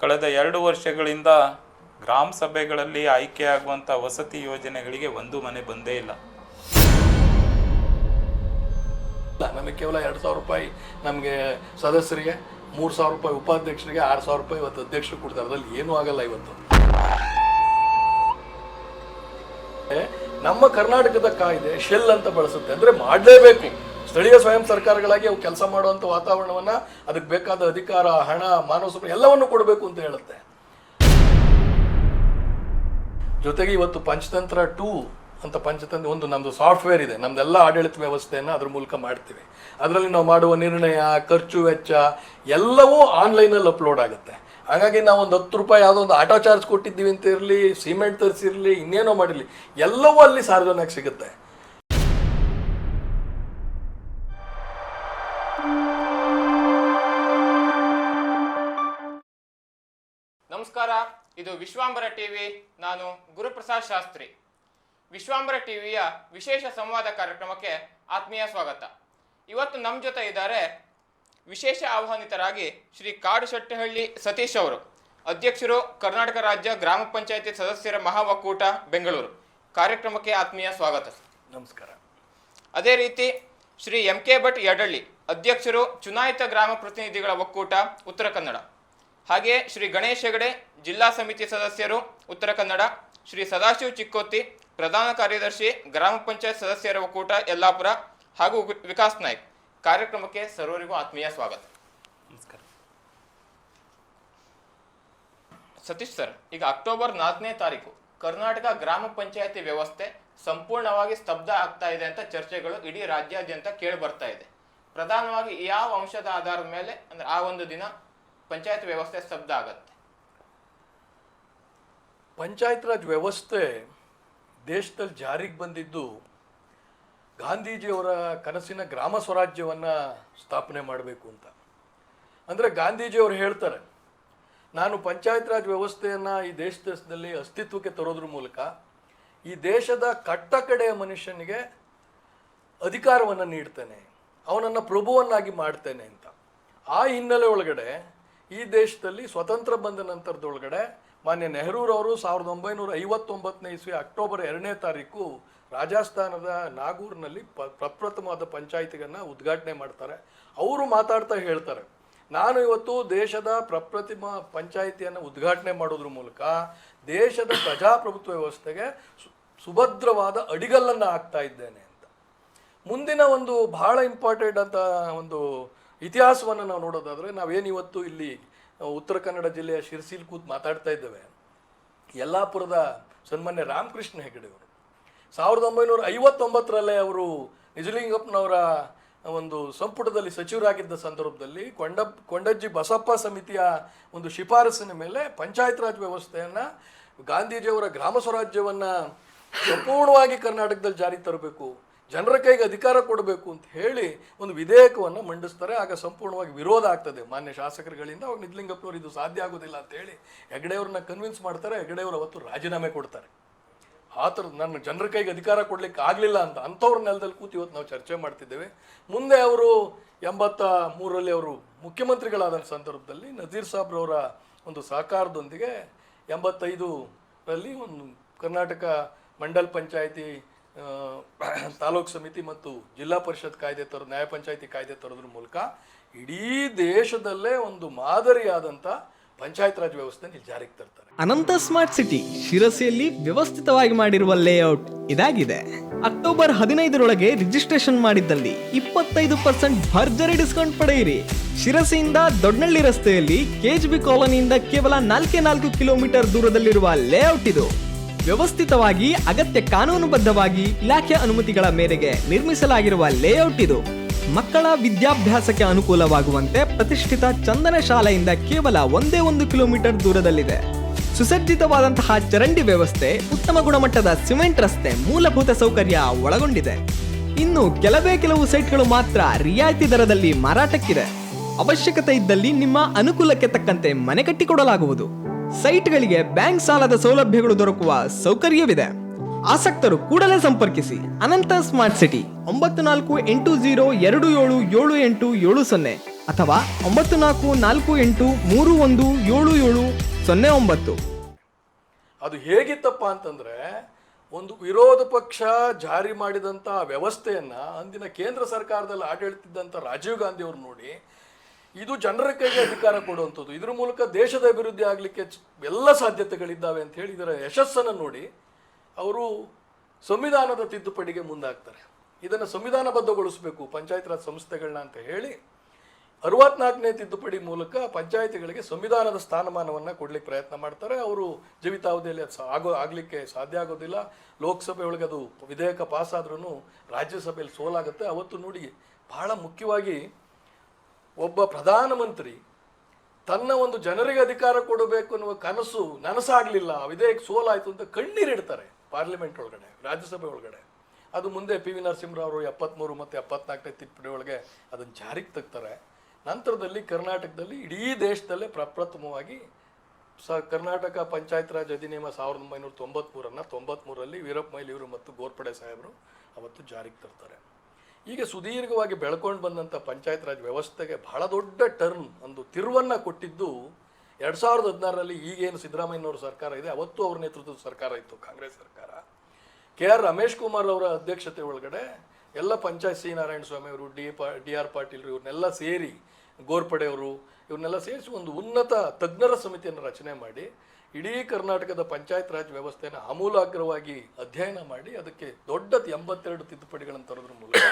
ಕಳೆದ 2 ವರ್ಷಗಳಿಂದ ಗ್ರಾಮ ಸಭೆಗಳಲ್ಲಿ ಆಯ್ಕೆಯಾಗುವಂಥ ವಸತಿ ಯೋಜನೆಗಳಿಗೆ ಒಂದು ಮನೆ ಬಂದೇ ಇಲ್ಲ. ನಮಗೆ ಕೇವಲ 2,000 ರೂಪಾಯಿ ನಮಗೆ ಸದಸ್ಯರಿಗೆ, 3,000 ರೂಪಾಯಿ ಉಪಾಧ್ಯಕ್ಷರಿಗೆ, 6,000 ರೂಪಾಯಿ ಇವತ್ತು ಅಧ್ಯಕ್ಷರು ಕೊಡ್ತಾರೆ. ಅದರಲ್ಲಿ ಏನೂ ಆಗಲ್ಲ. ಇವತ್ತು ನಮ್ಮ ಕರ್ನಾಟಕದ ಕಾಯ್ದೆ ಶೆಲ್ ಅಂತ ಬಳಸುತ್ತೆ. ಅಂದರೆ ಮಾಡಲೇಬೇಕು. ಸ್ಥಳೀಯ ಸ್ವಯಂ ಸರ್ಕಾರಗಳಾಗಿ ಅವು ಕೆಲಸ ಮಾಡುವಂಥ ವಾತಾವರಣವನ್ನು, ಅದಕ್ಕೆ ಬೇಕಾದ ಅಧಿಕಾರ, ಹಣ, ಮಾನವ ಸಂಪನ್ಮೂಲ ಎಲ್ಲವನ್ನು ಕೊಡಬೇಕು ಅಂತ ಹೇಳುತ್ತೆ. ಜೊತೆಗೆ ಇವತ್ತು ಪಂಚತಂತ್ರ 2 ಅಂತ ಪಂಚತಂತ್ರ ಒಂದು ನಮ್ಮದು ಸಾಫ್ಟ್ವೇರ್ ಇದೆ. ನಮ್ದೆಲ್ಲ ಆಡಳಿತ ವ್ಯವಸ್ಥೆಯನ್ನು ಅದ್ರ ಮೂಲಕ ಮಾಡ್ತೀವಿ. ಅದರಲ್ಲಿ ನಾವು ಮಾಡುವ ನಿರ್ಣಯ, ಖರ್ಚು ವೆಚ್ಚ ಎಲ್ಲವೂ ಆನ್ಲೈನಲ್ಲಿ ಅಪ್ಲೋಡ್ ಆಗುತ್ತೆ. ಹಾಗಾಗಿ ನಾವು ಒಂದು 10 ರೂಪಾಯಿ ಯಾವುದೋ ಒಂದು ಆಟೋ ಚಾರ್ಜ್ ಕೊಟ್ಟಿದ್ದೀವಿ ಅಂತ ಇರಲಿ, ಸಿಮೆಂಟ್ ತರಿಸಿರಲಿ, ಇನ್ನೇನೋ ಮಾಡಿರಲಿ, ಎಲ್ಲವೂ ಅಲ್ಲಿ ಸಾರ್ವಜನಿಕ ಸಿಗುತ್ತೆ. ನಮಸ್ಕಾರ, ಇದು ವಿಶ್ವಾಂಬರ ಟಿವಿ. ನಾನು ಗುರುಪ್ರಸಾದ್ ಶಾಸ್ತ್ರಿ. ವಿಶ್ವಾಂಬರ ಟಿವಿಯ ವಿಶೇಷ ಸಂವಾದ ಕಾರ್ಯಕ್ರಮಕ್ಕೆ ಆತ್ಮೀಯ ಸ್ವಾಗತ. ಇವತ್ತು ನಮ್ಮ ಜೊತೆ ಇದ್ದಾರೆ ವಿಶೇಷ ಆಹ್ವಾನಿತರಾಗಿ ಶ್ರೀ ಕಾಡುಶೆಟ್ಟಿಹಳ್ಳಿ ಸತೀಶ್ ಅವರು, ಅಧ್ಯಕ್ಷರು, ಕರ್ನಾಟಕ ರಾಜ್ಯ ಗ್ರಾಮ ಪಂಚಾಯತಿ ಸದಸ್ಯರ ಮಹಾ ಒಕ್ಕೂಟ, ಬೆಂಗಳೂರು. ಕಾರ್ಯಕ್ರಮಕ್ಕೆ ಆತ್ಮೀಯ ಸ್ವಾಗತ. ನಮಸ್ಕಾರ. ಅದೇ ರೀತಿ ಶ್ರೀ MK ಭಟ್ ಯಡಳ್ಳಿ, ಅಧ್ಯಕ್ಷರು, ಚುನಾಯಿತ ಗ್ರಾಮ ಪ್ರತಿನಿಧಿಗಳ ಒಕ್ಕೂಟ, ಉತ್ತರ ಕನ್ನಡ. ಹಾಗೆ ಶ್ರೀ ಗಣೇಶ್ ಹೆಗಡೆ, ಜಿಲ್ಲಾ ಸಮಿತಿ ಸದಸ್ಯರು, ಉತ್ತರ ಕನ್ನಡ. ಶ್ರೀ ಸದಾಶಿವ್ ಚಿಕ್ಕೋತಿ, ಪ್ರಧಾನ ಕಾರ್ಯದರ್ಶಿ, ಗ್ರಾಮ ಪಂಚಾಯತ್ ಸದಸ್ಯರ ಒಕ್ಕೂಟ, ಯಲ್ಲಾಪುರ. ಹಾಗೂ ವಿಕಾಸ್ ನಾಯ್ಕ್. ಕಾರ್ಯಕ್ರಮಕ್ಕೆ ಸರ್ವರಿಗೂ ಆತ್ಮೀಯ ಸ್ವಾಗತ. ನಮಸ್ಕಾರ. ಸತೀಶ್ ಸರ್, ಈಗ ಅಕ್ಟೋಬರ್ 4ನೇ ತಾರೀಕು ಕರ್ನಾಟಕ ಗ್ರಾಮ ಪಂಚಾಯತಿ ವ್ಯವಸ್ಥೆ ಸಂಪೂರ್ಣವಾಗಿ ಸ್ತಬ್ಧ ಆಗ್ತಾ ಇದೆ ಅಂತ ಚರ್ಚೆಗಳು ಇಡೀ ರಾಜ್ಯಾದ್ಯಂತ ಕೇಳಿ ಬರ್ತಾ ಇದೆ. ಪ್ರಧಾನವಾಗಿ ಯಾವ ಅಂಶದ ಆಧಾರದ ಮೇಲೆ ಅಂದ್ರೆ ಆ ಒಂದು ದಿನ ಪಂಚಾಯತ್ ವ್ಯವಸ್ಥೆ ಸ್ತಬ್ಧ ಆಗತ್ತೆ? ಪಂಚಾಯತ್ ರಾಜ್ ವ್ಯವಸ್ಥೆ ದೇಶದಲ್ಲಿ ಜಾರಿಗೆ ಬಂದಿದ್ದು ಗಾಂಧೀಜಿಯವರ ಕನಸಿನ ಗ್ರಾಮ ಸ್ವರಾಜ್ಯವನ್ನು ಸ್ಥಾಪನೆ ಮಾಡಬೇಕು ಅಂತ. ಅಂದರೆ ಗಾಂಧೀಜಿಯವರು ಹೇಳ್ತಾರೆ, ನಾನು ಪಂಚಾಯತ್ ರಾಜ್ ವ್ಯವಸ್ಥೆಯನ್ನು ಈ ದೇಶದಲ್ಲಿ ಅಸ್ತಿತ್ವಕ್ಕೆ ತರೋದ್ರ ಮೂಲಕ ಈ ದೇಶದ ಕಟ್ಟ ಕಡೆಯ ಮನುಷ್ಯನಿಗೆ ಅಧಿಕಾರವನ್ನು ನೀಡ್ತೇನೆ, ಅವನನ್ನು ಪ್ರಭುವನ್ನಾಗಿ ಮಾಡ್ತೇನೆ ಅಂತ. ಆ ಹಿನ್ನೆಲೆ ಒಳಗಡೆ ಈ ದೇಶದಲ್ಲಿ ಸ್ವತಂತ್ರ ಬಂದ ನಂತರದೊಳಗಡೆ ಮಾನ್ಯ ನೆಹರೂರವರು 1959ನೇ ಇಸ್ವಿ ಅಕ್ಟೋಬರ್ 2ನೇ ತಾರೀಕು ರಾಜಸ್ಥಾನದ ನಾಗೂರ್ನಲ್ಲಿ ಪ್ರಪ್ರಥಮವಾದ ಪಂಚಾಯತಿಗನ್ನು ಉದ್ಘಾಟನೆ ಮಾಡ್ತಾರೆ. ಅವರು ಮಾತಾಡ್ತಾ ಹೇಳ್ತಾರೆ, ನಾನು ಇವತ್ತು ದೇಶದ ಪ್ರಪ್ರಥಮ ಪಂಚಾಯಿತಿಯನ್ನು ಉದ್ಘಾಟನೆ ಮಾಡೋದ್ರ ಮೂಲಕ ದೇಶದ ಪ್ರಜಾಪ್ರಭುತ್ವ ವ್ಯವಸ್ಥೆಗೆ ಸುಭದ್ರವಾದ ಅಡಿಗಲ್ಲನ್ನು ಹಾಕ್ತಾ ಇದ್ದೇನೆ ಅಂತ. ಮುಂದಿನ ಒಂದು ಬಹಳ ಇಂಪಾರ್ಟೆಂಟ್ ಅಂತ ಒಂದು ಇತಿಹಾಸವನ್ನು ನಾವು ನೋಡೋದಾದರೆ, ನಾವೇನಿವತ್ತು ಇಲ್ಲಿ ಉತ್ತರ ಕನ್ನಡ ಜಿಲ್ಲೆಯ ಶಿರಸಿಲ್ ಕೂತ್ ಮಾತಾಡ್ತಾ ಇದ್ದೇವೆ, ಯಲ್ಲಾಪುರದ ಸನ್ಮಾನ್ಯ ರಾಮಕೃಷ್ಣ ಹೆಗಡೆಯವರು 1959ರಲ್ಲೇ ಅವರು ನಿಜಲಿಂಗಪ್ಪನವರ ಒಂದು ಸಂಪುಟದಲ್ಲಿ ಸಚಿವರಾಗಿದ್ದ ಸಂದರ್ಭದಲ್ಲಿ ಕೊಂಡಜ್ಜಿ ಬಸಪ್ಪ ಸಮಿತಿಯ ಒಂದು ಶಿಫಾರಸಿನ ಮೇಲೆ ಪಂಚಾಯತ್ ರಾಜ್ ವ್ಯವಸ್ಥೆಯನ್ನು, ಗಾಂಧೀಜಿಯವರ ಗ್ರಾಮ ಸ್ವರಾಜ್ಯವನ್ನು ಸಂಪೂರ್ಣವಾಗಿ ಕರ್ನಾಟಕದಲ್ಲಿ ಜಾರಿಗೆ ತರಬೇಕು, ಜನರ ಕೈಗೆ ಅಧಿಕಾರ ಕೊಡಬೇಕು ಅಂತ ಹೇಳಿ ಒಂದು ವಿಧೇಯಕವನ್ನು ಮಂಡಿಸ್ತಾರೆ. ಆಗ ಸಂಪೂರ್ಣವಾಗಿ ವಿರೋಧ ಆಗ್ತದೆ ಮಾನ್ಯ ಶಾಸಕರುಗಳಿಂದ. ಅವಾಗ ನಿಜಲಿಂಗಪ್ಪನವರು ಇದು ಸಾಧ್ಯ ಆಗೋದಿಲ್ಲ ಅಂತ ಹೇಳಿ ಹೆಗಡೆಯವ್ರನ್ನ ಕನ್ವಿನ್ಸ್ ಮಾಡ್ತಾರೆ. ಹೆಗಡೆಯವರು ಅವತ್ತು ರಾಜೀನಾಮೆ ಕೊಡ್ತಾರೆ. ಆ ಥರದ್ದು ನನ್ನ ಜನರ ಕೈಗೆ ಅಧಿಕಾರ ಕೊಡಲಿಕ್ಕೆ ಆಗಲಿಲ್ಲ ಅಂತ ಅಂಥವ್ರ ನೆಲದಲ್ಲಿ ಕೂತು ಇವತ್ತು ನಾವು ಚರ್ಚೆ ಮಾಡ್ತಿದ್ದೇವೆ. ಮುಂದೆ ಅವರು 83ರಲ್ಲಿ ಅವರು ಮುಖ್ಯಮಂತ್ರಿಗಳಾದ ಸಂದರ್ಭದಲ್ಲಿ ನಜೀರ್ ಸಾಬ್ರವರ ಒಂದು ಸಹಕಾರದೊಂದಿಗೆ 85ರಲ್ಲಿ ಒಂದು ಕರ್ನಾಟಕ ಮಂಡಲ್ ಪಂಚಾಯಿತಿ, ತಾಲೂಕು ಸಮಿತಿ ಮತ್ತು ಜಿಲ್ಲಾ ಪರಿಷತ್ ಕಾಯ್ದೆ ನ್ಯಾಯ ಪಂಚಾಯಿತಿ ಕಾಯ್ದೆ ತರೋದ್ರ ಮೂಲಕ ಇಡೀ ದೇಶದಲ್ಲೇ ಒಂದು ಮಾದರಿಯಾದಂಥ ಪಂಚಾಯತ್ ರಾಜ್ ವ್ಯವಸ್ಥೆ ಜಾರಿಗೆ ತರ್ತಾರೆ. ಅನಂತ ಸ್ಮಾರ್ಟ್ ಸಿಟಿ ಶಿರಸಿಯಲ್ಲಿ ವ್ಯವಸ್ಥಿತವಾಗಿ ಮಾಡಿರುವ ಲೇಔಟ್ ಇದಾಗಿದೆ. ಅಕ್ಟೋಬರ್ 15ರೊಳಗೆ ರಿಜಿಸ್ಟ್ರೇಷನ್ ಮಾಡಿದ್ದಲ್ಲಿ 25% ಭರ್ಜರಿ ಡಿಸ್ಕೌಂಟ್ ಪಡೆಯಿರಿ. ಶಿರಸಿಯಿಂದ ದೊಡ್ಡನಳ್ಳಿ ರಸ್ತೆಯಲ್ಲಿ KGB ಕಾಲೋನಿಯಿಂದ ಕೇವಲ 4 ಕಿಲೋಮೀಟರ್ ದೂರದಲ್ಲಿರುವ ಲೇಔಟ್ ಇದು. ವ್ಯವಸ್ಥಿತವಾಗಿ ಅಗತ್ಯ ಕಾನೂನುಬದ್ಧವಾಗಿ ಇಲಾಖೆ ಅನುಮತಿಗಳ ಮೇರೆಗೆ ನಿರ್ಮಿಸಲಾಗಿರುವ ಲೇಔಟ್ ಇದು. ಮಕ್ಕಳ ವಿದ್ಯಾಭ್ಯಾಸಕ್ಕೆ ಅನುಕೂಲವಾಗುವಂತೆ ಪ್ರತಿಷ್ಠಿತ ಚಂದನ ಶಾಲೆಯಿಂದ ಕೇವಲ 1 ಕಿಲೋಮೀಟರ್ ದೂರದಲ್ಲಿದೆ. ಸುಸಜ್ಜಿತವಾದಂತಹ ಚರಂಡಿ ವ್ಯವಸ್ಥೆ, ಉತ್ತಮ ಗುಣಮಟ್ಟದ ಸಿಮೆಂಟ್ ರಸ್ತೆ, ಮೂಲಭೂತ ಸೌಕರ್ಯ ಒಳಗೊಂಡಿದೆ. ಇನ್ನು ಕೆಲವು ಸೈಟ್ಗಳು ಮಾತ್ರ ರಿಯಾಯಿತಿ ದರದಲ್ಲಿ ಮಾರಾಟಕ್ಕಿದೆ. ಅವಶ್ಯಕತೆ ಇದ್ದಲ್ಲಿ ನಿಮ್ಮ ಅನುಕೂಲಕ್ಕೆ ತಕ್ಕಂತೆ ಮನೆ ಕಟ್ಟಿಕೊಡಲಾಗುವುದು. ಸೈಟ್ಗಳಿಗೆ ಬ್ಯಾಂಕ್ ಸಾಲದ ಸೌಲಭ್ಯಗಳು ದೊರಕುವ ಸೌಕರ್ಯವಿದೆ. ಆಸಕ್ತರು ಕೂಡಲೇ ಸಂಪರ್ಕಿಸಿ. ಅನಂತ ಸ್ಮಾರ್ಟ್ ಸಿಟಿ 9480277770 ಅಥವಾ 9448317770. 09. ಅದು ಹೇಗಿತ್ತಪ್ಪ ಅಂತಂದ್ರೆ, ಒಂದು ವಿರೋಧ ಪಕ್ಷ ಜಾರಿ ಮಾಡಿದಂಥ ವ್ಯವಸ್ಥೆಯನ್ನ ಅಂದಿನ ಕೇಂದ್ರ ಸರ್ಕಾರದಲ್ಲಿ ಆಡಳಿತಿದ್ದಂಥ ರಾಜೀವ್ ಗಾಂಧಿ ಅವರು ನೋಡಿ, ಇದು ಜನರ ಕೈಗೆ ಅಧಿಕಾರ ಕೊಡುವಂಥದ್ದು, ಇದ್ರ ಮೂಲಕ ದೇಶದ ಅಭಿವೃದ್ಧಿ ಆಗಲಿಕ್ಕೆ ಎಲ್ಲ ಸಾಧ್ಯತೆಗಳಿದ್ದಾವೆ ಅಂತ ಹೇಳಿ ಇದರ ಯಶಸ್ಸನ್ನು ನೋಡಿ ಅವರು ಸಂವಿಧಾನದ ತಿದ್ದುಪಡಿಗೆ ಮುಂದಾಗ್ತಾರೆ. ಇದನ್ನು ಸಂವಿಧಾನಬದ್ಧಗೊಳಿಸಬೇಕು ಪಂಚಾಯತ್ ರಾಜ್ ಸಂಸ್ಥೆಗಳನ್ನ ಅಂತ ಹೇಳಿ 64ನೇ ತಿದ್ದುಪಡಿ ಮೂಲಕ ಪಂಚಾಯತಿಗಳಿಗೆ ಸಂವಿಧಾನದ ಸ್ಥಾನಮಾನವನ್ನು ಕೊಡ್ಲಿಕ್ಕೆ ಪ್ರಯತ್ನ ಮಾಡ್ತಾರೆ. ಅವರು ಜೀವಿತಾವಧಿಯಲ್ಲಿ ಆಗಲಿಕ್ಕೆ ಸಾಧ್ಯ ಆಗೋದಿಲ್ಲ. ಲೋಕಸಭೆ ಒಳಗೆ ಅದು ವಿಧೇಯಕ ಪಾಸ್ ಆದ್ರೂ ರಾಜ್ಯಸಭೆಯಲ್ಲಿ ಸೋಲಾಗುತ್ತೆ. ಅವತ್ತು ನೋಡಿ, ಬಹಳ ಮುಖ್ಯವಾಗಿ ಒಬ್ಬ ಪ್ರಧಾನಮಂತ್ರಿ ತನ್ನ ಒಂದು ಜನರಿಗೆ ಅಧಿಕಾರ ಕೊಡಬೇಕು ಅನ್ನುವ ಕನಸು ನನಸಾಗಲಿಲ್ಲ, ವಿಧೇಯಕ ಸೋಲಾಯಿತು ಅಂತ ಕಣ್ಣೀರಿಡ್ತಾರೆ ಪಾರ್ಲಿಮೆಂಟ್ ಒಳಗಡೆ, ರಾಜ್ಯಸಭೆ ಒಳಗಡೆ. ಅದು ಮುಂದೆ ಪಿ ವಿ ನರಸಿಂಹರಾವ್ 73 ಮತ್ತು 74ನೇ ತಿದ್ದುಪಡಿ ಒಳಗೆ ಅದನ್ನು ಜಾರಿಗೆ ತೆಗ್ತಾರೆ. ನಂತರದಲ್ಲಿ ಕರ್ನಾಟಕದಲ್ಲಿ ಇಡೀ ದೇಶದಲ್ಲೇ ಪ್ರಪ್ರಥಮವಾಗಿ ಕರ್ನಾಟಕ ಪಂಚಾಯತ್ ರಾಜ್ ಅಧಿನಿಯಮ 1993 93ರಲ್ಲಿ ವೀರಪ್ಪ ಮೊಯ್ಲಿಯವರು ಮತ್ತು ಗೋರ್ಪಡೆ ಸಾಹೇಬರು ಅವತ್ತು ಜಾರಿಗೆ ತರ್ತಾರೆ. ಹೀಗೆ ಸುದೀರ್ಘವಾಗಿ ಬೆಳ್ಕೊಂಡು ಬಂದಂಥ ಪಂಚಾಯತ್ ರಾಜ್ ವ್ಯವಸ್ಥೆಗೆ ಬಹಳ ದೊಡ್ಡ ಒಂದು ತಿರುವನ್ನು ಕೊಟ್ಟಿದ್ದು 2016ರಲ್ಲಿ ಈಗೇನು ಸಿದ್ದರಾಮಯ್ಯನವ್ರ ಸರ್ಕಾರ ಇದೆ, ಅವತ್ತು ಅವ್ರ ನೇತೃತ್ವದ ಸರ್ಕಾರ ಇತ್ತು, ಕಾಂಗ್ರೆಸ್ ಸರ್ಕಾರ. KR ರಮೇಶ್ ಕುಮಾರ್ ಅವರ ಅಧ್ಯಕ್ಷತೆ ಒಳಗಡೆ ಎಲ್ಲ ಪಂಚಾಯತ್ ಸಿ ನಾರಾಯಣ ಸ್ವಾಮಿ ಅವರು, DR ಪಾಟೀಲ್ ಇವ್ರನ್ನೆಲ್ಲ ಸೇರಿ, ಗೋರ್ಪಡೆಯವರು ಇವ್ರನ್ನೆಲ್ಲ ಸೇರಿಸಿ ಒಂದು ಉನ್ನತ ತಜ್ಞರ ಸಮಿತಿಯನ್ನು ರಚನೆ ಮಾಡಿ ಇಡೀ ಕರ್ನಾಟಕದ ಪಂಚಾಯತ್ ರಾಜ್ ವ್ಯವಸ್ಥೆಯನ್ನು ಆಮೂಲಾಗ್ರವಾಗಿ ಅಧ್ಯಯನ ಮಾಡಿ ಅದಕ್ಕೆ ದೊಡ್ಡ 82 ತಿದ್ದುಪಡಿಗಳನ್ನು ತರೋದ್ರ ಮೂಲಕ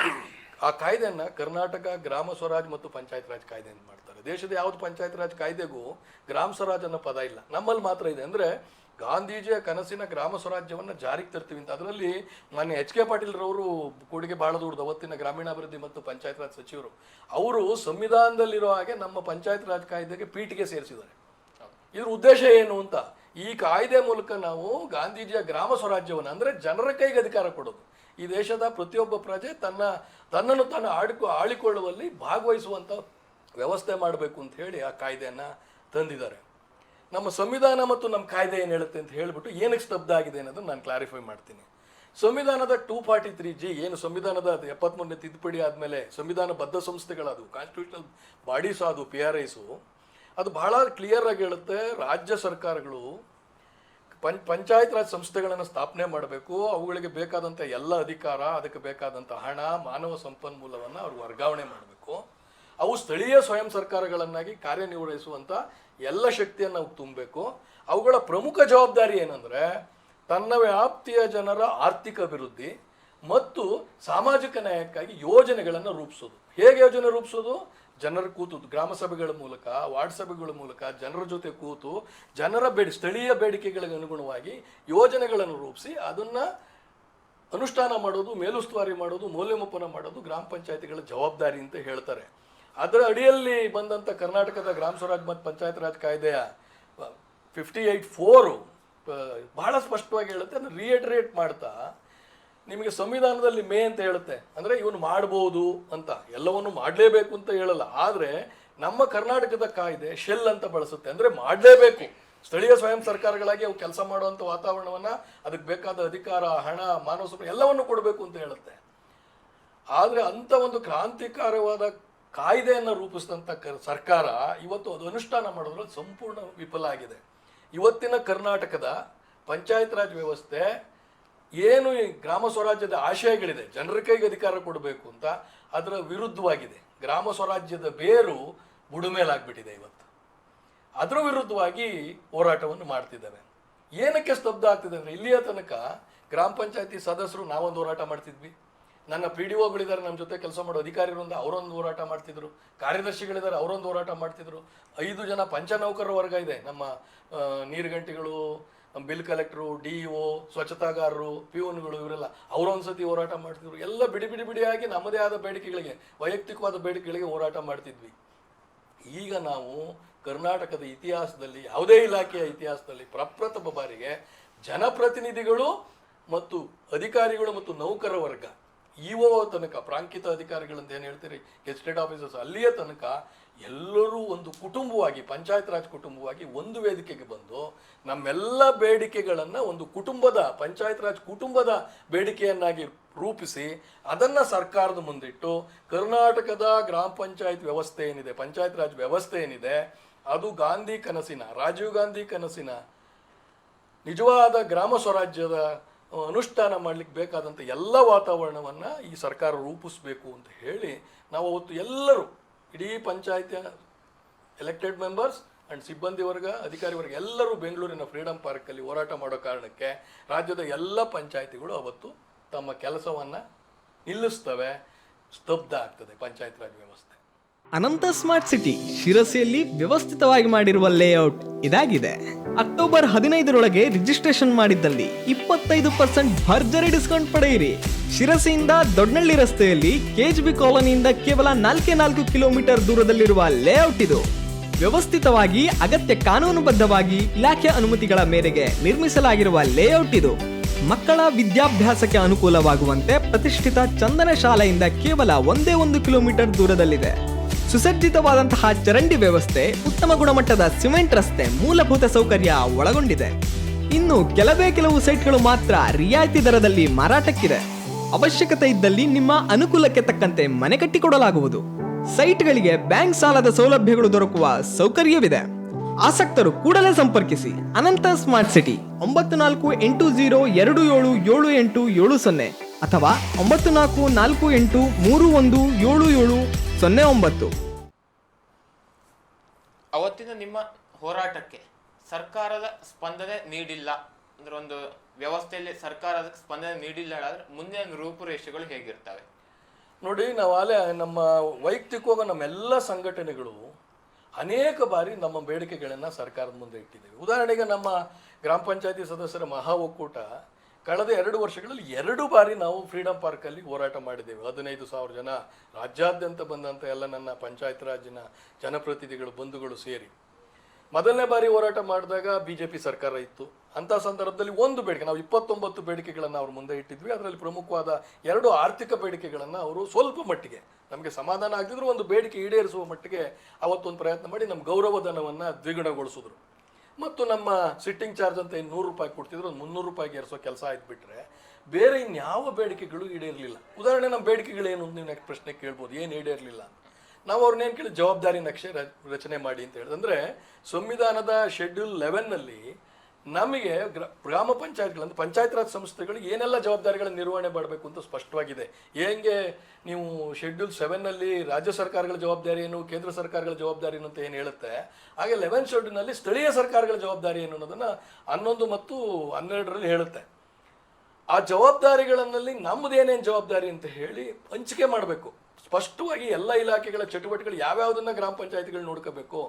ಆ ಕಾಯ್ದೆಯನ್ನು ಕರ್ನಾಟಕ ಗ್ರಾಮ ಸ್ವರಾಜ್ ಮತ್ತು ಪಂಚಾಯತ್ ರಾಜ್ ಕಾಯ್ದೆ ಅಂತ ಮಾಡ್ತಾರೆ. ದೇಶದ ಯಾವ್ದು ಪಂಚಾಯತ್ ರಾಜ್ ಕಾಯ್ದೆಗೂ ಗ್ರಾಮ ಸ್ವರಾಜ್ ಅನ್ನೋ ಪದ ಇಲ್ಲ, ನಮ್ಮಲ್ಲಿ ಮಾತ್ರ ಇದೆ. ಅಂದರೆ ಗಾಂಧೀಜಿಯ ಕನಸಿನ ಗ್ರಾಮ ಸ್ವರಾಜ್ಯವನ್ನು ಜಾರಿಗೆ ತರ್ತೀವಿ ಅಂತ. ಅದರಲ್ಲಿ ಮಾನ್ಯ H.K. ಪಾಟೀಲ್ರವರು ಕೊಡುಗೆ ಭಾಳ ದೊಡ್ಡದು, ಅವತ್ತಿನ ಗ್ರಾಮೀಣಾಭಿವೃದ್ಧಿ ಮತ್ತು ಪಂಚಾಯತ್ ರಾಜ್ ಸಚಿವರು. ಅವರು ಸಂವಿಧಾನದಲ್ಲಿರೋ ಹಾಗೆ ನಮ್ಮ ಪಂಚಾಯತ್ ರಾಜ್ ಕಾಯ್ದೆಗೆ ಪೀಠಿಗೆ ಸೇರಿಸಿದ್ದಾರೆ. ಇದ್ರ ಉದ್ದೇಶ ಏನು ಅಂತ, ಈ ಕಾಯ್ದೆ ಮೂಲಕ ನಾವು ಗಾಂಧೀಜಿಯ ಗ್ರಾಮ ಸ್ವರಾಜ್ಯವನ್ನು, ಅಂದರೆ ಜನರ ಕೈಗೆ ಅಧಿಕಾರ ಕೊಡೋದು, ಈ ದೇಶದ ಪ್ರತಿಯೊಬ್ಬ ಪ್ರಜೆ ತನ್ನನ್ನು ತಾನು ಆಳಿಕೊಳ್ಳುವಲ್ಲಿ ಭಾಗವಹಿಸುವಂಥ ವ್ಯವಸ್ಥೆ ಮಾಡಬೇಕು ಅಂತ ಹೇಳಿ ಆ ಕಾಯ್ದೆಯನ್ನು ತಂದಿದ್ದಾರೆ. ನಮ್ಮ ಸಂವಿಧಾನ ಮತ್ತು ನಮ್ಮ ಕಾಯ್ದೆ ಏನು ಹೇಳುತ್ತೆ ಅಂತ ಹೇಳಿಬಿಟ್ಟು ಏನಕ್ಕೆ ಸ್ತಬ್ಧ ಆಗಿದೆ ಅನ್ನೋದನ್ನು ನಾನು ಕ್ಲಾರಿಫೈ ಮಾಡ್ತೀನಿ. ಸಂವಿಧಾನದ 243G ಏನು ಸಂವಿಧಾನದ 73ನೇ ತಿದ್ದುಪಡಿ ಆದಮೇಲೆ ಸಂವಿಧಾನಬದ್ಧ ಸಂಸ್ಥೆಗಳದು, ಕಾನ್ಸ್ಟಿಟ್ಯೂಷನಲ್ ಬಾಡೀಸ್ ಅದು, PRIs, ಅದು ಬಹಳ ಕ್ಲಿಯರ್ ಆಗಿ ಹೇಳುತ್ತೆ, ರಾಜ್ಯ ಸರ್ಕಾರಗಳು ಪಂಚಾಯತ್ ರಾಜ್ ಸಂಸ್ಥೆಗಳನ್ನು ಸ್ಥಾಪನೆ ಮಾಡಬೇಕು, ಅವುಗಳಿಗೆ ಬೇಕಾದಂಥ ಎಲ್ಲ ಅಧಿಕಾರ, ಅದಕ್ಕೆ ಬೇಕಾದಂಥ ಹಣ, ಮಾನವ ಸಂಪನ್ಮೂಲವನ್ನು ಅವ್ರು ವರ್ಗಾವಣೆ ಮಾಡಬೇಕು. ಅವು ಸ್ಥಳೀಯ ಸ್ವಯಂ ಸರ್ಕಾರಗಳನ್ನಾಗಿ ಕಾರ್ಯನಿರ್ವಹಿಸುವಂಥ ಎಲ್ಲ ಶಕ್ತಿಯನ್ನು ಅವು ತುಂಬಬೇಕು. ಅವುಗಳ ಪ್ರಮುಖ ಜವಾಬ್ದಾರಿ ಏನಂದರೆ ತನ್ನ ವ್ಯಾಪ್ತಿಯ ಜನರ ಆರ್ಥಿಕ ಅಭಿವೃದ್ಧಿ ಮತ್ತು ಸಾಮಾಜಿಕ ನ್ಯಾಯಕ್ಕಾಗಿ ಯೋಜನೆಗಳನ್ನು ರೂಪಿಸೋದು. ಹೇಗೆ ಯೋಜನೆ ರೂಪಿಸೋದು? ಜನರ ಕೂತು ಗ್ರಾಮ ಸಭೆಗಳ ಮೂಲಕ, ವಾರ್ಡ್ ಸಭೆಗಳ ಮೂಲಕ ಜನರ ಜೊತೆ ಕೂತು ಜನರ ಸ್ಥಳೀಯ ಬೇಡಿಕೆಗಳಿಗೆ ಅನುಗುಣವಾಗಿ ಯೋಜನೆಗಳನ್ನು ರೂಪಿಸಿ ಅದನ್ನು ಅನುಷ್ಠಾನ ಮಾಡೋದು, ಮೇಲುಸ್ತುವಾರಿ ಮಾಡೋದು, ಮೌಲ್ಯಮಾಪನ ಮಾಡೋದು ಗ್ರಾಮ ಪಂಚಾಯತಿಗಳ ಜವಾಬ್ದಾರಿ ಅಂತ ಹೇಳ್ತಾರೆ. ಅದರ ಅಡಿಯಲ್ಲಿ ಬಂದಂಥ ಕರ್ನಾಟಕದ ಗ್ರಾಮ ಸ್ವರಾಜ್ ಮತ್ತು ಪಂಚಾಯತ್ ರಾಜ್ ಕಾಯ್ದೆಯ 58(4) ಬಹಳ ಸ್ಪಷ್ಟವಾಗಿ ಹೇಳುತ್ತೆ. ಅದನ್ನು ರಿಯಟರೇಟ್ ಮಾಡ್ತಾ ನಿಮಗೆ ಸಂವಿಧಾನದಲ್ಲಿ ಅಂತ ಹೇಳುತ್ತೆ, ಅಂದರೆ ಇವನು ಮಾಡ್ಬೋದು ಅಂತ, ಎಲ್ಲವನ್ನು ಮಾಡಲೇಬೇಕು ಅಂತ ಹೇಳಲ್ಲ. ಆದರೆ ನಮ್ಮ ಕರ್ನಾಟಕದ ಕಾಯ್ದೆ ಶೆಲ್ ಅಂತ ಬಳಸುತ್ತೆ, ಅಂದರೆ ಮಾಡಲೇಬೇಕು. ಸ್ಥಳೀಯ ಸ್ವಯಂ ಸರ್ಕಾರಗಳಾಗಿ ಅವು ಕೆಲಸ ಮಾಡುವಂಥ ವಾತಾವರಣವನ್ನು, ಅದಕ್ಕೆ ಬೇಕಾದ ಅಧಿಕಾರ, ಹಣ, ಮಾನವ ಸಂಪನ್ಮೂಲ ಎಲ್ಲವನ್ನು ಕೊಡಬೇಕು ಅಂತ ಹೇಳುತ್ತೆ. ಆದರೆ ಅಂಥ ಒಂದು ಕ್ರಾಂತಿಕಾರವಾದ ಕಾಯ್ದೆಯನ್ನು ರೂಪಿಸಿದಂಥ ಸರ್ಕಾರ ಇವತ್ತು ಅದು ಅನುಷ್ಠಾನ ಮಾಡೋದ್ರಲ್ಲಿ ಸಂಪೂರ್ಣ ವಿಫಲ ಆಗಿದೆ. ಇವತ್ತಿನ ಕರ್ನಾಟಕದ ಪಂಚಾಯತ್ ರಾಜ್ ವ್ಯವಸ್ಥೆ ಏನು ಈ ಗ್ರಾಮ ಸ್ವರಾಜ್ಯದ ಆಶಯಗಳಿದೆ, ಜನರ ಕೈಗೆ ಅಧಿಕಾರ ಕೊಡಬೇಕು ಅಂತ, ಅದರ ವಿರುದ್ಧವಾಗಿದೆ. ಗ್ರಾಮ ಸ್ವರಾಜ್ಯದ ಬೇರು ಬುಡುಮೇಲಾಗ್ಬಿಟ್ಟಿದೆ ಇವತ್ತು. ಅದರ ವಿರುದ್ಧವಾಗಿ ಹೋರಾಟವನ್ನು ಮಾಡ್ತಿದ್ದೇವೆ. ಏನಕ್ಕೆ ಸ್ತಬ್ಧ ಆಗ್ತಿದೆ ಅಂದರೆ, ಇಲ್ಲಿಯ ತನಕ ಗ್ರಾಮ ಪಂಚಾಯತಿ ಸದಸ್ಯರು ನಾವೊಂದು ಹೋರಾಟ ಮಾಡ್ತಿದ್ವಿ, ನನ್ನ PDOಗಳಿದ್ದಾರೆ ನಮ್ಮ ಜೊತೆ ಕೆಲಸ ಮಾಡೋ ಅಧಿಕಾರಿಗಳಿಂದ ಅವರೊಂದು ಹೋರಾಟ ಮಾಡ್ತಿದ್ರು, ಕಾರ್ಯದರ್ಶಿಗಳಿದ್ದಾರೆ ಅವರೊಂದು ಹೋರಾಟ ಮಾಡ್ತಿದ್ರು, 5 ಜನ ಪಂಚನೌಕರರ ವರ್ಗ ಇದೆ, ನಮ್ಮ ನೀರುಗಂಟಿಗಳು, ಬಿಲ್ ಕಲೆಕ್ಟರು, DEO, ಸ್ವಚ್ಛತಾಗಾರರು, ಪಿಯೂನ್ಗಳು, ಇವರೆಲ್ಲ ಅವರೊಂದ್ಸತಿ ಹೋರಾಟ ಮಾಡ್ತಿದ್ರು. ಎಲ್ಲ ಬಿಡಿಯಾಗಿ ನಮ್ಮದೇ ಆದ ಬೇಡಿಕೆಗಳಿಗೆ, ವೈಯಕ್ತಿಕವಾದ ಬೇಡಿಕೆಗಳಿಗೆ ಹೋರಾಟ ಮಾಡ್ತಿದ್ವಿ. ಈಗ ನಾವು ಕರ್ನಾಟಕದ ಇತಿಹಾಸದಲ್ಲಿ, ಯಾವುದೇ ಇಲಾಖೆಯ ಇತಿಹಾಸದಲ್ಲಿ ಪ್ರಪ್ರಥಮ ಬಾರಿಗೆ ಜನಪ್ರತಿನಿಧಿಗಳು ಮತ್ತು ಅಧಿಕಾರಿಗಳು ಮತ್ತು ನೌಕರ ವರ್ಗ, EO ತನಕ, ಪ್ರಾಂಕಿತ ಅಧಿಕಾರಿಗಳಂತ ಏನು ಹೇಳ್ತೀರಿ, ಗೆಜೆಟೆಡ್ ಆಫೀಸರ್ಸ್, ಅಲ್ಲಿಯ ತನಕ ಎಲ್ಲರೂ ಒಂದು ಕುಟುಂಬವಾಗಿ, ಪಂಚಾಯತ್ ರಾಜ್ ಕುಟುಂಬವಾಗಿ ಒಂದು ವೇದಿಕೆಗೆ ಬಂದು ನಮ್ಮೆಲ್ಲ ಬೇಡಿಕೆಗಳನ್ನು ಒಂದು ಕುಟುಂಬದ, ಪಂಚಾಯತ್ ರಾಜ್ ಕುಟುಂಬದ ಬೇಡಿಕೆಯನ್ನಾಗಿ ರೂಪಿಸಿ ಅದನ್ನು ಸರ್ಕಾರದ ಮುಂದಿಟ್ಟು ಕರ್ನಾಟಕದ ಗ್ರಾಮ ಪಂಚಾಯತ್ ವ್ಯವಸ್ಥೆ ಏನಿದೆ, ಪಂಚಾಯತ್ ರಾಜ್ ವ್ಯವಸ್ಥೆ ಏನಿದೆ, ಅದು ಗಾಂಧಿ ಕನಸಿನ, ರಾಜೀವ್ ಗಾಂಧಿ ಕನಸಿನ ನಿಜವಾದ ಗ್ರಾಮ ಸ್ವರಾಜ್ಯದ ಅನುಷ್ಠಾನ ಮಾಡಲಿಕ್ಕೆ ಬೇಕಾದಂಥ ಎಲ್ಲ ವಾತಾವರಣವನ್ನು ಈ ಸರ್ಕಾರ ರೂಪಿಸಬೇಕು ಅಂತ ಹೇಳಿ ನಾವು ಅವತ್ತು ಎಲ್ಲರೂ ಇಡೀ ಪಂಚಾಯತಿಯ ಎಲೆಕ್ಟೆಡ್ ಮೆಂಬರ್ಸ್ ಆ್ಯಂಡ್ ಸಿಬ್ಬಂದಿ ವರ್ಗ, ಅಧಿಕಾರಿ ವರ್ಗ ಎಲ್ಲರೂ ಬೆಂಗಳೂರಿನ ಫ್ರೀಡಮ್ ಪಾರ್ಕಲ್ಲಿ ಹೋರಾಟ ಮಾಡೋ ಕಾರಣಕ್ಕೆ ರಾಜ್ಯದ ಎಲ್ಲ ಪಂಚಾಯತಿಗಳು ಅವತ್ತು ತಮ್ಮ ಕೆಲಸವನ್ನು ನಿಲ್ಲಿಸ್ತವೆ, ಸ್ತಬ್ಧ ಆಗ್ತದೆ ಪಂಚಾಯತ್ ರಾಜ್ ವ್ಯವಸ್ಥೆ. ಅನಂತ ಸ್ಮಾರ್ಟ್ ಸಿಟಿ ಶಿರಸಿಯಲ್ಲಿ ವ್ಯವಸ್ಥಿತವಾಗಿ ಮಾಡಿರುವ ಲೇಔಟ್ ಇದಾಗಿದೆ. ಅಕ್ಟೋಬರ್ 15ರೊಳಗೆ ರಿಜಿಸ್ಟ್ರೇಷನ್ ಮಾಡಿದ್ದಲ್ಲಿ 25% ಭರ್ಜರಿ ಡಿಸ್ಕೌಂಟ್ ಪಡೆಯಿರಿ. ಶಿರಸಿಯಿಂದ ದೊಡ್ಡನಳ್ಳಿ ರಸ್ತೆಯಲ್ಲಿ ಕೆಜಿಬಿ ಕಾಲೋನಿಯಿಂದ ಕೇವಲ 4 ಕಿಲೋಮೀಟರ್ ದೂರದಲ್ಲಿರುವ ಲೇಔಟ್ ಇದು. ವ್ಯವಸ್ಥಿತವಾಗಿ ಅಗತ್ಯ ಕಾನೂನುಬದ್ಧವಾಗಿ ಇಲಾಖೆ ಅನುಮತಿಗಳ ಮೇರೆಗೆ ನಿರ್ಮಿಸಲಾಗಿರುವ ಲೇಔಟ್ ಇದು. ಮಕ್ಕಳ ವಿದ್ಯಾಭ್ಯಾಸಕ್ಕೆ ಅನುಕೂಲವಾಗುವಂತೆ ಪ್ರತಿಷ್ಠಿತ ಚಂದನ ಶಾಲೆಯಿಂದ ಕೇವಲ 1 ಕಿಲೋಮೀಟರ್ ದೂರದಲ್ಲಿದೆ. ಸುಸಜ್ಜಿತವಾದಂತಹ ಚರಂಡಿ ವ್ಯವಸ್ಥೆ, ಉತ್ತಮ ಗುಣಮಟ್ಟದ ಸಿಮೆಂಟ್ ರಸ್ತೆ, ಮೂಲಭೂತ ಸೌಕರ್ಯ ಒಳಗೊಂಡಿದೆ. ಇನ್ನು ಕೆಲವು ಸೈಟ್ಗಳು ಮಾತ್ರ ರಿಯಾಯಿತಿ ದರದಲ್ಲಿ ಮಾರಾಟಕ್ಕಿದೆ. ಅವಶ್ಯಕತೆ ಇದ್ದಲ್ಲಿ ನಿಮ್ಮ ಅನುಕೂಲಕ್ಕೆ ತಕ್ಕಂತೆ ಮನೆ ಕಟ್ಟಿಕೊಡಲಾಗುವುದು. ಸೈಟ್ಗಳಿಗೆ ಬ್ಯಾಂಕ್ ಸಾಲದ ಸೌಲಭ್ಯಗಳು ದೊರಕುವ ಸೌಕರ್ಯವಿದೆ. ಆಸಕ್ತರು ಕೂಡಲೇ ಸಂಪರ್ಕಿಸಿ. ಅನಂತ ಸ್ಮಾರ್ಟ್ ಸಿಟಿ 9448277870 ಅಥವಾ 9448317709. ಅವತ್ತಿನ ನಿಮ್ಮ ಹೋರಾಟಕ್ಕೆ ಸರ್ಕಾರದ ಸ್ಪಂದನೆ ನೀಡಿಲ್ಲ ಅಂದ್ರೆ, ಒಂದು ವ್ಯವಸ್ಥೆಯಲ್ಲಿ ಸರ್ಕಾರದ ಸ್ಪಂದನೆ ನೀಡಿಲ್ಲ ಆದರೆ ಮುಂದಿನ ರೂಪುರೇಷೆಗಳು ಹೇಗಿರ್ತವೆ? ನೋಡಿ, ನಾವು ಅಲ್ಲೇ ನಮ್ಮ ವೈಯಕ್ತಿಕವಾಗಿ ನಮ್ಮೆಲ್ಲ ಸಂಘಟನೆಗಳು ಅನೇಕ ಬಾರಿ ನಮ್ಮ ಬೇಡಿಕೆಗಳನ್ನು ಸರ್ಕಾರದ ಮುಂದೆ ಇಟ್ಟಿದ್ದೇವೆ. ಉದಾಹರಣೆಗೆ ನಮ್ಮ ಗ್ರಾಮ ಪಂಚಾಯತಿ ಸದಸ್ಯರ ಮಹಾ ಒಕ್ಕೂಟ ಕಳೆದ 2 ವರ್ಷಗಳಲ್ಲಿ 2 ಬಾರಿ ನಾವು ಫ್ರೀಡಮ್ ಪಾರ್ಕಲ್ಲಿ ಹೋರಾಟ ಮಾಡಿದ್ದೇವೆ. 15,000 ಜನ ರಾಜ್ಯಾದ್ಯಂತ ಬಂದಂಥ ಎಲ್ಲ ನನ್ನ ಪಂಚಾಯತ್ ರಾಜ್ಯನ ಜನಪ್ರತಿನಿಧಿಗಳು, ಬಂಧುಗಳು ಸೇರಿ ಮೊದಲನೇ ಬಾರಿ ಹೋರಾಟ ಮಾಡಿದಾಗ BJP ಸರ್ಕಾರ ಇತ್ತು. ಅಂಥ ಸಂದರ್ಭದಲ್ಲಿ ಒಂದು ಬೇಡಿಕೆ, ನಾವು 29 ಬೇಡಿಕೆಗಳನ್ನು ಅವ್ರ ಮುಂದೆ ಇಟ್ಟಿದ್ವಿ. ಅದರಲ್ಲಿ ಪ್ರಮುಖವಾದ 2 ಆರ್ಥಿಕ ಬೇಡಿಕೆಗಳನ್ನು ಅವರು ಸ್ವಲ್ಪ ಮಟ್ಟಿಗೆ ನಮಗೆ ಸಮಾಧಾನ ಆಗದಿದ್ರು ಒಂದು ಬೇಡಿಕೆ ಈಡೇರಿಸುವ ಮಟ್ಟಿಗೆ ಅವತ್ತೊಂದು ಪ್ರಯತ್ನ ಮಾಡಿ ನಮ್ಮ ಗೌರವಧನವನ್ನು ದ್ವಿಗುಣಗೊಳಿಸಿದ್ರು. ಮತ್ತು ನಮ್ಮ ಸಿಟ್ಟಿಂಗ್ ಚಾರ್ಜ್ ಅಂತ ₹100 ಕೊಡ್ತಿದ್ರು, ಒಂದು ₹300 ಏರಿಸೋ ಕೆಲಸ ಆಯ್ತು ಬಿಟ್ಟರೆ ಬೇರೆ ಇನ್ಯಾವ ಬೇಡಿಕೆಗಳು ಈಡೇರಲಿಲ್ಲ. ಉದಾಹರಣೆ ನಮ್ಮ ಬೇಡಿಕೆಗಳೇನು ಅಂತ ನೀವು ನೆಕ್ಸ್ಟ್ ಪ್ರಶ್ನೆ ಕೇಳ್ಬೋದು, ಏನು ಈಡೇರಲಿಲ್ಲ. ನಾವು ಅವ್ರನ್ನೇನು ಕೇಳಿ ಜವಾಬ್ದಾರಿ ನಕ್ಷೆ ರಚನೆ ಮಾಡಿ ಅಂತ ಹೇಳಿದ್ರೆ, ಅಂದರೆ ಸಂವಿಧಾನದ ಶೆಡ್ಯೂಲ್ 11ನಲ್ಲಿ ನಮಗೆ ಗ್ರಾಮ ಪಂಚಾಯತ್ಗಳಂತ ಪಂಚಾಯತ್ ರಾಜ್ ಸಂಸ್ಥೆಗಳಿಗೆ ಏನೆಲ್ಲ ಜವಾಬ್ದಾರಿಗಳನ್ನು ನಿರ್ವಹಣೆ ಮಾಡಬೇಕು ಅಂತ ಸ್ಪಷ್ಟವಾಗಿದೆ. ಹೇಗೆ ನೀವು ಶೆಡ್ಯೂಲ್ 7ನಲ್ಲಿ ರಾಜ್ಯ ಸರ್ಕಾರಗಳ ಜವಾಬ್ದಾರಿ ಏನು, ಕೇಂದ್ರ ಸರ್ಕಾರಗಳ ಜವಾಬ್ದಾರಿ ಏನು ಅಂತ ಏನು ಹೇಳುತ್ತೆ, ಹಾಗೆ 11th ಶೆಡ್ಯೂಲ್ನಲ್ಲಿ ಸ್ಥಳೀಯ ಸರ್ಕಾರಗಳ ಜವಾಬ್ದಾರಿ ಏನು ಅನ್ನೋದನ್ನು 11 ಮತ್ತು 12ರಲ್ಲಿ ಹೇಳುತ್ತೆ. ಆ ಜವಾಬ್ದಾರಿಗಳಲ್ಲಿ ನಮ್ಮದೇನೇನು ಜವಾಬ್ದಾರಿ ಅಂತ ಹೇಳಿ ಹಂಚಿಕೆ ಮಾಡಬೇಕು. ಸ್ಪಷ್ಟವಾಗಿ ಎಲ್ಲ ಇಲಾಖೆಗಳ ಚಟುವಟಿಕೆಗಳು ಯಾವ್ಯಾವುದನ್ನು ಗ್ರಾಮ ಪಂಚಾಯತಿಗಳು ನೋಡ್ಕೋಬೇಕು.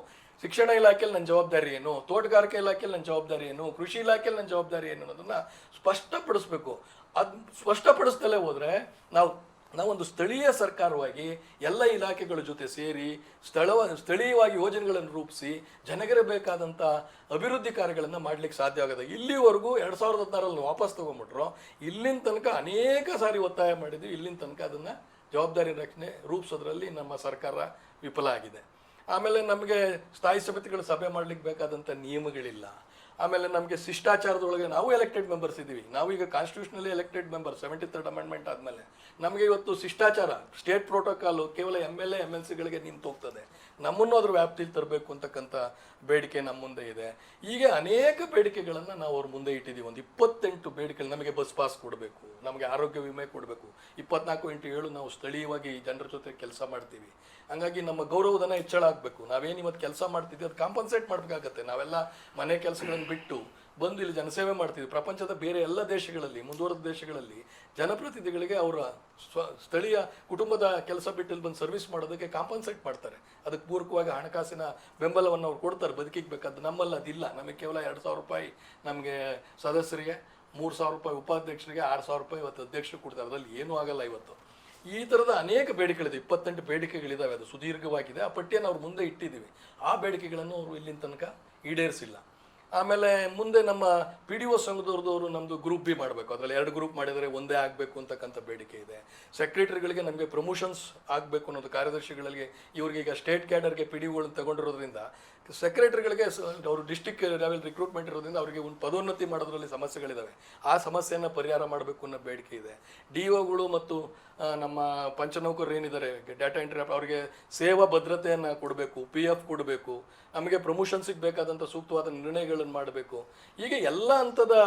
ಶಿಕ್ಷಣ ಇಲಾಖೆಯಲ್ಲಿ ನನ್ನ ಜವಾಬ್ದಾರಿ ಏನು, ತೋಟಗಾರಿಕೆ ಇಲಾಖೆಯಲ್ಲಿ ನನ್ನ ಜವಾಬ್ದಾರಿ ಏನು, ಕೃಷಿ ಇಲಾಖೆಯಲ್ಲಿ ನನ್ನ ಜವಾಬ್ದಾರಿ ಏನು ಅನ್ನೋದನ್ನು ಸ್ಪಷ್ಟಪಡಿಸ್ಬೇಕು. ಅದು ಸ್ಪಷ್ಟಪಡಿಸ್ದಲೇ ಹೋದರೆ ನಾವೊಂದು ಸ್ಥಳೀಯ ಸರ್ಕಾರವಾಗಿ ಎಲ್ಲ ಇಲಾಖೆಗಳ ಜೊತೆ ಸೇರಿ ಸ್ಥಳೀಯವಾಗಿ ಯೋಜನೆಗಳನ್ನು ರೂಪಿಸಿ ಜನರಿಗೆ ಬೇಕಾದಂಥ ಅಭಿವೃದ್ಧಿ ಕಾರ್ಯಗಳನ್ನು ಮಾಡಲಿಕ್ಕೆ ಸಾಧ್ಯ ಆಗೋದು. ಇಲ್ಲಿವರೆಗೂ 2016ರಲ್ಲಿ ವಾಪಸ್ ತೊಗೊಂಬಿಟ್ರು. ಇಲ್ಲಿನ ತನಕ ಅನೇಕ ಸಾರಿ ಒತ್ತಾಯ ಮಾಡಿದ್ವಿ. ಇಲ್ಲಿನ ತನಕ ಅದನ್ನು ಜವಾಬ್ದಾರಿ ರಚನೆ ರೂಪಿಸೋದ್ರಲ್ಲಿ ನಮ್ಮ ಸರ್ಕಾರ ವಿಫಲ ಆಗಿದೆ. ಆಮೇಲೆ ನಮಗೆ ಸ್ಥಾಯಿ ಸಮಿತಿಗಳ ಸಭೆ ಮಾಡಲಿಕ್ಕೆ ಬೇಕಾದಂಥ ನಿಯಮಗಳಿಲ್ಲ. ಆಮೇಲೆ ನಮಗೆ ಶಿಷ್ಟಾಚಾರದೊಳಗೆ ನಾವು ಎಲೆಕ್ಟೆಡ್ ಮೆಂಬರ್ಸ್ ಇದ್ದೀವಿ. ನಾವೀಗ constitutionally elected member 73rd amendment ಆದಮೇಲೆ ನಮಗೆ ಇವತ್ತು ಶಿಷ್ಟಾಚಾರ, ಸ್ಟೇಟ್ ಪ್ರೋಟೋಕಾಲು ಕೇವಲ MLA MLCಗಳಿಗೆ ನಿಂತು ಹೋಗ್ತದೆ. ನಮ್ಮನ್ನು ಅದ್ರ ವ್ಯಾಪ್ತಿಯಲ್ಲಿ ತರಬೇಕು ಅಂತಕ್ಕಂಥ ಬೇಡಿಕೆ ನಮ್ಮ ಮುಂದೆ ಇದೆ. ಹೀಗೆ ಅನೇಕ ಬೇಡಿಕೆಗಳನ್ನು ನಾವು ಅವ್ರ ಮುಂದೆ ಇಟ್ಟಿದ್ದೀವಿ. ಒಂದು 28 ಬೇಡಿಕೆಗಳು. ನಮಗೆ ಬಸ್ ಪಾಸ್ ಕೊಡಬೇಕು, ನಮಗೆ ಆರೋಗ್ಯ ವಿಮೆ ಕೊಡಬೇಕು, 24/7 ನಾವು ಸ್ಥಳೀಯವಾಗಿ ಜನರ ಜೊತೆ ಕೆಲಸ ಮಾಡ್ತೀವಿ. ಹಂಗಾಗಿ ನಮ್ಮ ಗೌರವಧನ ಹೆಚ್ಚಳ ಆಗಬೇಕು. ನಾವೇನು ಇವತ್ತು ಕೆಲಸ ಮಾಡ್ತಿದ್ವಿ ಅದು ಕಾಂಪನ್ಸೇಟ್ ಮಾಡಬೇಕಾಗತ್ತೆ. ನಾವೆಲ್ಲ ಮನೆ ಕೆಲಸಗಳನ್ನು ಬಿಟ್ಟು ಬಂದು ಇಲ್ಲಿ ಜನಸೇವೆ ಮಾಡ್ತಿದ್ವಿ. ಪ್ರಪಂಚದ ಬೇರೆ ಎಲ್ಲ ದೇಶಗಳಲ್ಲಿ, ಮುಂದುವರೆದ ದೇಶಗಳಲ್ಲಿ ಜನಪ್ರತಿನಿಧಿಗಳಿಗೆ ಅವರ ಸ್ಥಳೀಯ ಕುಟುಂಬದ ಕೆಲಸ ಬಿಟ್ಟು ಇಲ್ಲಿ ಬಂದು ಸರ್ವಿಸ್ ಮಾಡೋದಕ್ಕೆ ಕಾಂಪನ್ಸೇಟ್ ಮಾಡ್ತಾರೆ. ಅದಕ್ಕೆ ಪೂರಕವಾಗಿ ಹಣಕಾಸಿನ ಬೆಂಬಲವನ್ನು ಅವ್ರು ಕೊಡ್ತಾರೆ ಬದುಕಿಗೆ ಬೇಕಾದ್ದು. ನಮ್ಮಲ್ಲಿ ಅದಿಲ್ಲ. ನಮಗೆ ಕೇವಲ ₹2,000 ನಮಗೆ ಸದಸ್ಯರಿಗೆ, ₹3,000 ಉಪಾಧ್ಯಕ್ಷರಿಗೆ, ₹6,000 ಇವತ್ತು ಅಧ್ಯಕ್ಷರು ಕೊಡ್ತಾರೆ. ಅದರಲ್ಲಿ ಏನೂ ಆಗಲ್ಲ ಇವತ್ತು. ಈ ಥರದ ಅನೇಕ ಬೇಡಿಕೆಗಳಿದೆ. 28 ಬೇಡಿಕೆಗಳಿದ್ದಾವೆ. ಅದು ಸುದೀರ್ಘವಾಗಿದೆ. ಆ ಪಟ್ಟಿಯನ್ನು ಅವ್ರ ಮುಂದೆ ಇಟ್ಟಿದ್ದೀವಿ. ಆ ಬೇಡಿಕೆಗಳನ್ನು ಅವರು ಇಲ್ಲಿನ ತನಕ ಈಡೇರಿಸಿಲ್ಲ. ಆಮೇಲೆ ಮುಂದೆ ನಮ್ಮ ಪಿ ಡಿ ಒ ಸಂಘದವ್ರದವರು ನಮ್ಮದು ಗ್ರೂಪ್ ಬಿ ಮಾಡಬೇಕು, ಅದರಲ್ಲಿ 2 ಗ್ರೂಪ್ ಮಾಡಿದರೆ ಒಂದೇ ಆಗಬೇಕು ಅಂತಕ್ಕಂಥ ಬೇಡಿಕೆ ಇದೆ. ಸೆಕ್ರೆಟರಿಗಳಿಗೆ ನಮಗೆ ಪ್ರಮೋಷನ್ಸ್ ಆಗಬೇಕು ಅನ್ನೋದು, ಕಾರ್ಯದರ್ಶಿಗಳಿಗೆ ಇವ್ರಿಗೆ ಈಗ ಸ್ಟೇಟ್ ಕ್ಯಾಡರ್ಗೆ ಪಿ ಡಿ ಒಗಳನ್ನ ತಗೊಂಡಿರೋದ್ರಿಂದ ಸೆಕ್ರೆಟರಿಗಳಿಗೆ ಅವರು ಡಿಸ್ಟಿಕ್ ಲೆವೆಲ್ ರಿಕ್ರೂಟ್ಮೆಂಟ್ ಇರೋದ್ರಿಂದ ಅವರಿಗೆ ಒಂದು ಪದೋನ್ನತಿ ಮಾಡೋದ್ರಲ್ಲಿ ಸಮಸ್ಯೆಗಳಿದ್ದಾವೆ. ಆ ಸಮಸ್ಯೆಯನ್ನು ಪರಿಹಾರ ಮಾಡಬೇಕು ಅನ್ನೋ ಬೇಡಿಕೆ ಇದೆ. ಡಿ ಒಗಳು ಮತ್ತು ನಮ್ಮ ಪಂಚನೌಕರರು ಏನಿದ್ದಾರೆ ಡಾಟಾ ಎಂಟ್ರಿ ಅವರಿಗೆ ಸೇವಾ ಭದ್ರತೆಯನ್ನು ಕೊಡಬೇಕು, PF ಕೊಡಬೇಕು, ನಮಗೆ ಪ್ರಮೋಷನ್ಸಿಗೆ ಬೇಕಾದಂಥ ಸೂಕ್ತವಾದ ನಿರ್ಣಯಗಳನ್ನು ಮಾಡಬೇಕು. ಹೀಗೆ ಎಲ್ಲ ಹಂತದ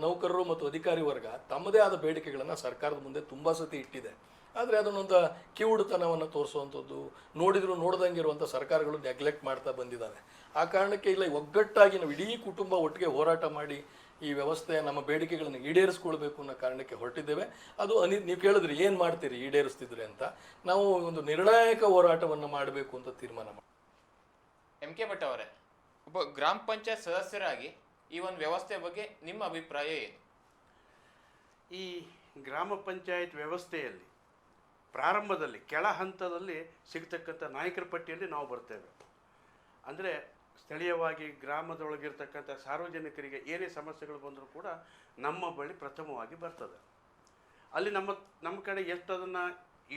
ನೌಕರರು ಮತ್ತು ಅಧಿಕಾರಿ ವರ್ಗ ತಮ್ಮದೇ ಆದ ಬೇಡಿಕೆಗಳನ್ನು ಸರ್ಕಾರದ ಮುಂದೆ ತುಂಬ ಸತಿ ಇಟ್ಟಿದೆ. ಆದರೆ ಅದನ್ನೊಂದು ಕಿವುಡುತನವನ್ನು ತೋರಿಸುವಂಥದ್ದು, ನೋಡಿದ್ರು ನೋಡ್ದಂಗೆ ಇರುವಂಥ ಸರ್ಕಾರಗಳು ನೆಗ್ಲೆಕ್ಟ್ ಮಾಡ್ತಾ ಬಂದಿದ್ದಾವೆ. ಆ ಕಾರಣಕ್ಕೆ ಇಲ್ಲ, ಒಗ್ಗಟ್ಟಾಗಿ ನಾವು ಇಡೀ ಕುಟುಂಬ ಒಟ್ಟಿಗೆ ಹೋರಾಟ ಮಾಡಿ ಈ ವ್ಯವಸ್ಥೆ ನಮ್ಮ ಬೇಡಿಕೆಗಳನ್ನು ಈಡೇರಿಸ್ಕೊಳ್ಬೇಕು ಅನ್ನೋ ಕಾರಣಕ್ಕೆ ಹೊರಟಿದ್ದೇವೆ. ಅದು ನೀವು ಕೇಳಿದ್ರಿ ಏನು ಮಾಡ್ತೀರಿ ಈಡೇರಿಸ್ತಿದ್ರೆ ಅಂತ, ನಾವು ಒಂದು ನಿರ್ಣಾಯಕ ಹೋರಾಟವನ್ನು ಮಾಡಬೇಕು ಅಂತ ತೀರ್ಮಾನ ಮಾಡಿ. MK ಭಟ್ ಅವರೇ, ಒಬ್ಬ ಗ್ರಾಮ ಪಂಚಾಯತ್ ಸದಸ್ಯರಾಗಿ ಈ ಒಂದು ವ್ಯವಸ್ಥೆ ಬಗ್ಗೆ ನಿಮ್ಮ ಅಭಿಪ್ರಾಯ ಏನು? ಈ ಗ್ರಾಮ ಪಂಚಾಯತ್ ವ್ಯವಸ್ಥೆಯಲ್ಲಿ ಪ್ರಾರಂಭದಲ್ಲಿ ಕೆಳ ಹಂತದಲ್ಲಿ ಸಿಗ್ತಕ್ಕಂಥ ನಾಯಕರ ಪಟ್ಟಿಯಲ್ಲಿ ನಾವು ಬರ್ತೇವೆ. ಅಂದರೆ ಸ್ಥಳೀಯವಾಗಿ ಗ್ರಾಮದೊಳಗಿರ್ತಕ್ಕಂಥ ಸಾರ್ವಜನಿಕರಿಗೆ ಏನೇ ಸಮಸ್ಯೆಗಳು ಬಂದರೂ ಕೂಡ ನಮ್ಮ ಬಳಿ ಪ್ರಥಮವಾಗಿ ಬರ್ತದೆ. ಅಲ್ಲಿ ನಮ್ಮ ಕಡೆ ಎಷ್ಟು ಅದನ್ನು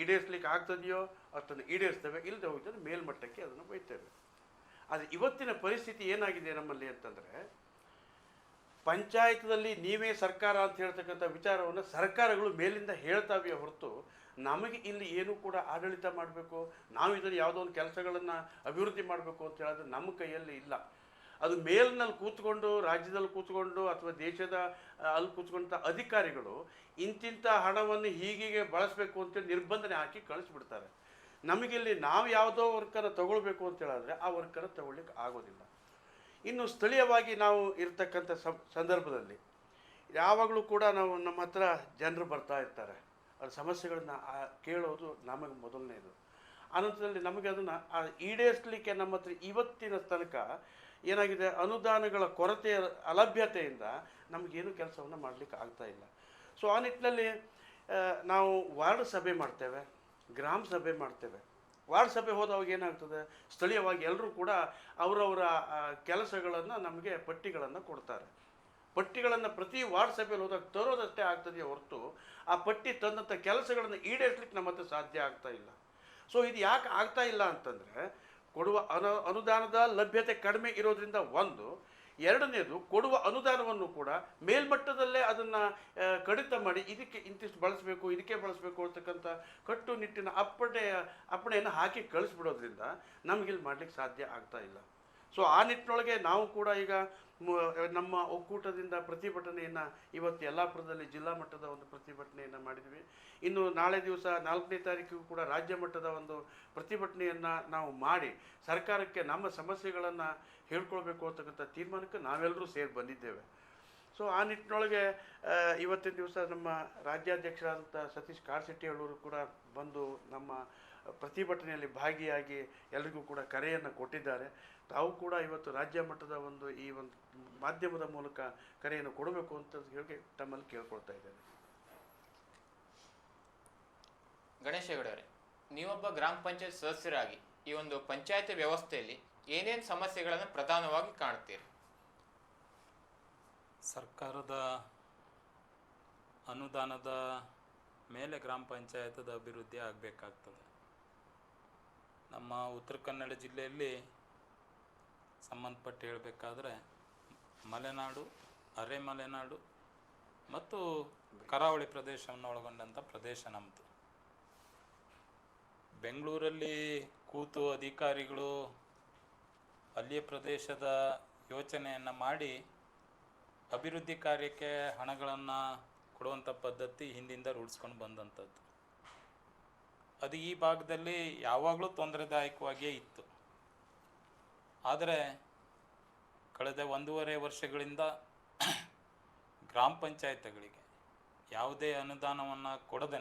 ಈಡೇರಿಸ್ಲಿಕ್ಕೆ ಆಗ್ತದೆಯೋ ಅಷ್ಟನ್ನು ಈಡೇರಿಸ್ತೇವೆ, ಇಲ್ಲದೆ ಹೋಗ್ತದೆ ಮೇಲ್ಮಟ್ಟಕ್ಕೆ ಅದನ್ನು ಒಯ್ತೇವೆ. ಆದರೆ ಇವತ್ತಿನ ಪರಿಸ್ಥಿತಿ ಏನಾಗಿದೆ ನಮ್ಮಲ್ಲಿ ಅಂತಂದರೆ, ಪಂಚಾಯತ್ನಲ್ಲಿ ನೀವೇ ಸರ್ಕಾರ ಅಂತ ಹೇಳ್ತಕ್ಕಂಥ ವಿಚಾರವನ್ನು ಸರ್ಕಾರಗಳು ಮೇಲಿಂದ ಹೇಳ್ತಾವೆ ಹೊರತು ನಮಗೆ ಇಲ್ಲಿ ಏನೂ ಕೂಡ ಆಡಳಿತ ಮಾಡಬೇಕು, ನಾವು ಇದನ್ನು ಯಾವುದೋ ಒಂದು ಕೆಲಸಗಳನ್ನು ಅಭಿವೃದ್ಧಿ ಮಾಡಬೇಕು ಅಂತ ಹೇಳಿದ್ರೆ ನಮ್ಮ ಕೈಯಲ್ಲಿ ಇಲ್ಲ. ಅದು ಮೇಲಿನಲ್ಲಿ ಕೂತ್ಕೊಂಡು, ರಾಜ್ಯದಲ್ಲಿ ಕೂತ್ಕೊಂಡು ಅಥವಾ ದೇಶದ ಅಲ್ಲಿ ಕೂತ್ಕೊಂಡ ಅಧಿಕಾರಿಗಳು ಇಂತಿಂಥ ಹಣವನ್ನು ಹೀಗೆ ಬಳಸಬೇಕು ಅಂತೇಳಿ ನಿರ್ಬಂಧನೆ ಹಾಕಿ ಕಳಿಸ್ಬಿಡ್ತಾರೆ. ನಮಗಿಲ್ಲಿ ನಾವು ಯಾವುದೋ ವರ್ಕನ್ನು ತಗೊಳ್ಬೇಕು ಅಂತ ಹೇಳಿದ್ರೆ ಆ ವರ್ಕನ್ನು ತಗೊಳ್ಳಿಕ್ಕೆ ಆಗೋದಿಲ್ಲ. ಇನ್ನು ಸ್ಥಳೀಯವಾಗಿ ನಾವು ಇರ್ತಕ್ಕಂಥ ಸಂದರ್ಭದಲ್ಲಿ ಯಾವಾಗಲೂ ಕೂಡ ನಮ್ಮ ಹತ್ರ ಜನರು ಬರ್ತಾ ಇರ್ತಾರೆ, ಅವ್ರ ಸಮಸ್ಯೆಗಳನ್ನ ಕೇಳೋದು ನಮಗೆ ಮೊದಲನೇದು. ಅನಂತರದಲ್ಲಿ ನಮಗೆ ಅದನ್ನು ಈಡೇರಿಸಲಿಕ್ಕೆ ನಮ್ಮ ಹತ್ರ ಇವತ್ತಿನ ತನಕ ಏನಾಗಿದೆ, ಅನುದಾನಗಳ ಕೊರತೆಯ ಅಲಭ್ಯತೆಯಿಂದ ನಮಗೇನು ಕೆಲಸವನ್ನು ಮಾಡಲಿಕ್ಕೆ ಆಗ್ತಾಯಿಲ್ಲ. ಸೊ ಆ ನಿಟ್ಟಿನಲ್ಲಿ ನಾವು ವಾರ್ಡ್ ಸಭೆ ಮಾಡ್ತೇವೆ, ಗ್ರಾಮ ಸಭೆ ಮಾಡ್ತೇವೆ. ವಾರ್ಡ್ ಸಭೆ ಹೋದವಾಗ ಏನಾಗ್ತದೆ, ಸ್ಥಳೀಯವಾಗಿ ಎಲ್ಲರೂ ಕೂಡ ಅವರವರ ಕೆಲಸಗಳನ್ನು ನಮಗೆ ಪಟ್ಟಿಗಳನ್ನು ಕೊಡ್ತಾರೆ. ಪಟ್ಟಿಗಳನ್ನು ಪ್ರತಿ ವಾರ್ಡ್ ಸಭೆಯಲ್ಲಿ ಹೋದಾಗ ತರೋದಷ್ಟೇ ಆಗ್ತದೆಯೇ ಹೊರತು ಆ ಪಟ್ಟಿ ತಂದಂಥ ಕೆಲಸಗಳನ್ನು ಈಡೇರಿಸಲಿಕ್ಕೆ ನಮ್ಮ ಹತ್ರ ಸಾಧ್ಯ ಆಗ್ತಾ ಇಲ್ಲ. ಸೊ ಇದು ಯಾಕೆ ಆಗ್ತಾ ಇಲ್ಲ ಅಂತಂದರೆ, ಕೊಡುವ ಅನುದಾನದ ಲಭ್ಯತೆ ಕಡಿಮೆ ಇರೋದ್ರಿಂದ ಒಂದು. ಎರಡನೇದು, ಕೊಡುವ ಅನುದಾನವನ್ನು ಕೂಡ ಮೇಲ್ಮಟ್ಟದಲ್ಲೇ ಅದನ್ನು ಕಡಿತ ಮಾಡಿ ಇದಕ್ಕೆ ಇಂತಿಷ್ಟು ಬಳಸಬೇಕು, ಇದಕ್ಕೆ ಬಳಸಬೇಕು ಅಂತಕ್ಕಂಥ ಕಟ್ಟುನಿಟ್ಟಿನ ಅಪ್ಪಣೆಯನ್ನು ಹಾಕಿ ಕಳಿಸ್ಬಿಡೋದ್ರಿಂದ ನಮಗಿಲ್ಲಿ ಮಾಡಲಿಕ್ಕೆ ಸಾಧ್ಯ ಆಗ್ತಾ ಇಲ್ಲ. ಸೊ ಆ ನಿಟ್ಟಿನೊಳಗೆ ನಾವು ಕೂಡ ಈಗ ನಮ್ಮ ಒಕ್ಕೂಟದಿಂದ ಪ್ರತಿಭಟನೆಯನ್ನು ಇವತ್ತು ಯಲ್ಲಾಪುರದಲ್ಲಿ ಜಿಲ್ಲಾ ಮಟ್ಟದ ಒಂದು ಪ್ರತಿಭಟನೆಯನ್ನು ಮಾಡಿದ್ವಿ. ಇನ್ನು ನಾಳೆ ದಿವಸ 4ನೇ ತಾರೀಕಿಗೂ ಕೂಡ ರಾಜ್ಯ ಮಟ್ಟದ ಒಂದು ಪ್ರತಿಭಟನೆಯನ್ನು ನಾವು ಮಾಡಿ ಸರ್ಕಾರಕ್ಕೆ ನಮ್ಮ ಸಮಸ್ಯೆಗಳನ್ನು ಹೇಳ್ಕೊಳ್ಬೇಕು ಅಂತಕ್ಕಂಥ ತೀರ್ಮಾನಕ್ಕೆ ನಾವೆಲ್ಲರೂ ಸೇರಿ ಬಂದಿದ್ದೇವೆ. ಸೊ ಆ ನಿಟ್ಟಿನೊಳಗೆ ಇವತ್ತಿನ ದಿವಸ ನಮ್ಮ ರಾಜ್ಯಾಧ್ಯಕ್ಷರಾದಂಥ ಸತೀಶ್ ಕಾಡಶೆಟ್ಟಿಯವರು ಕೂಡ ಬಂದು ನಮ್ಮ ಪ್ರತಿಭಟನೆಯಲ್ಲಿ ಭಾಗಿಯಾಗಿ ಎಲ್ರಿಗೂ ಕೂಡ ಕರೆಯನ್ನು ಕೊಟ್ಟಿದ್ದಾರೆ. ತಾವು ಕೂಡ ಇವತ್ತು ರಾಜ್ಯ ಮಟ್ಟದ ಈ ಒಂದು ಮಾಧ್ಯಮದ ಮೂಲಕ ಕರೆಯನ್ನು ಕೊಡಬೇಕು ಅಂತ ಹೇಳಿ ತಮ್ಮಲ್ಲಿ ಕೇಳ್ಕೊಳ್ತಾ ಇದ್ದೇನೆ. ಗಣೇಶ್ ಹೆಗಡೆ ಅವರೇ, ನೀವೊಬ್ಬ ಗ್ರಾಮ ಪಂಚಾಯತ್ ಸದಸ್ಯರಾಗಿ ಈ ಒಂದು ಪಂಚಾಯತ್ ವ್ಯವಸ್ಥೆಯಲ್ಲಿ ಏನೇನು ಸಮಸ್ಯೆಗಳನ್ನು ಪ್ರಧಾನವಾಗಿ ಕಾಣ್ತೀರಿ? ಸರ್ಕಾರದ ಅನುದಾನದ ಮೇಲೆ ಗ್ರಾಮ ಪಂಚಾಯತದ ಅಭಿವೃದ್ಧಿ ಆಗಬೇಕಾಗ್ತದೆ. ನಮ್ಮ ಉತ್ತರ ಕನ್ನಡ ಜಿಲ್ಲೆಯಲ್ಲಿ ಸಂಬಂಧಪಟ್ಟು ಹೇಳಬೇಕಾದ್ರೆ ಮಲೆನಾಡು, ಅರೆ ಮಲೆನಾಡು ಮತ್ತು ಕರಾವಳಿ ಪ್ರದೇಶವನ್ನು ಒಳಗೊಂಡಂಥ ಪ್ರದೇಶ ನಮ್ಮದು. ಬೆಂಗಳೂರಲ್ಲಿ ಕೂತು ಅಧಿಕಾರಿಗಳು ಅಲ್ಲಿಯ ಪ್ರದೇಶದ ಯೋಚನೆಯನ್ನು ಮಾಡಿ ಅಭಿವೃದ್ಧಿ ಕಾರ್ಯಕ್ಕೆ ಹಣಗಳನ್ನು ಕೊಡುವಂಥ ಪದ್ಧತಿ ಹಿಂದಿಂದ ರೂಢಿಸ್ಕೊಂಡು ಬಂದಂಥದ್ದು. ಅದು ಈ ಭಾಗದಲ್ಲಿ ಯಾವಾಗಲೂ ತೊಂದರೆದಾಯಕವಾಗಿಯೇ ಇತ್ತು. ಆದರೆ ಕಳೆದ 1.5 ವರ್ಷಗಳಿಂದ ಗ್ರಾಮ ಪಂಚಾಯತ್ಗಳಿಗೆ ಯಾವುದೇ ಅನುದಾನವನ್ನು ಕೊಡದೇ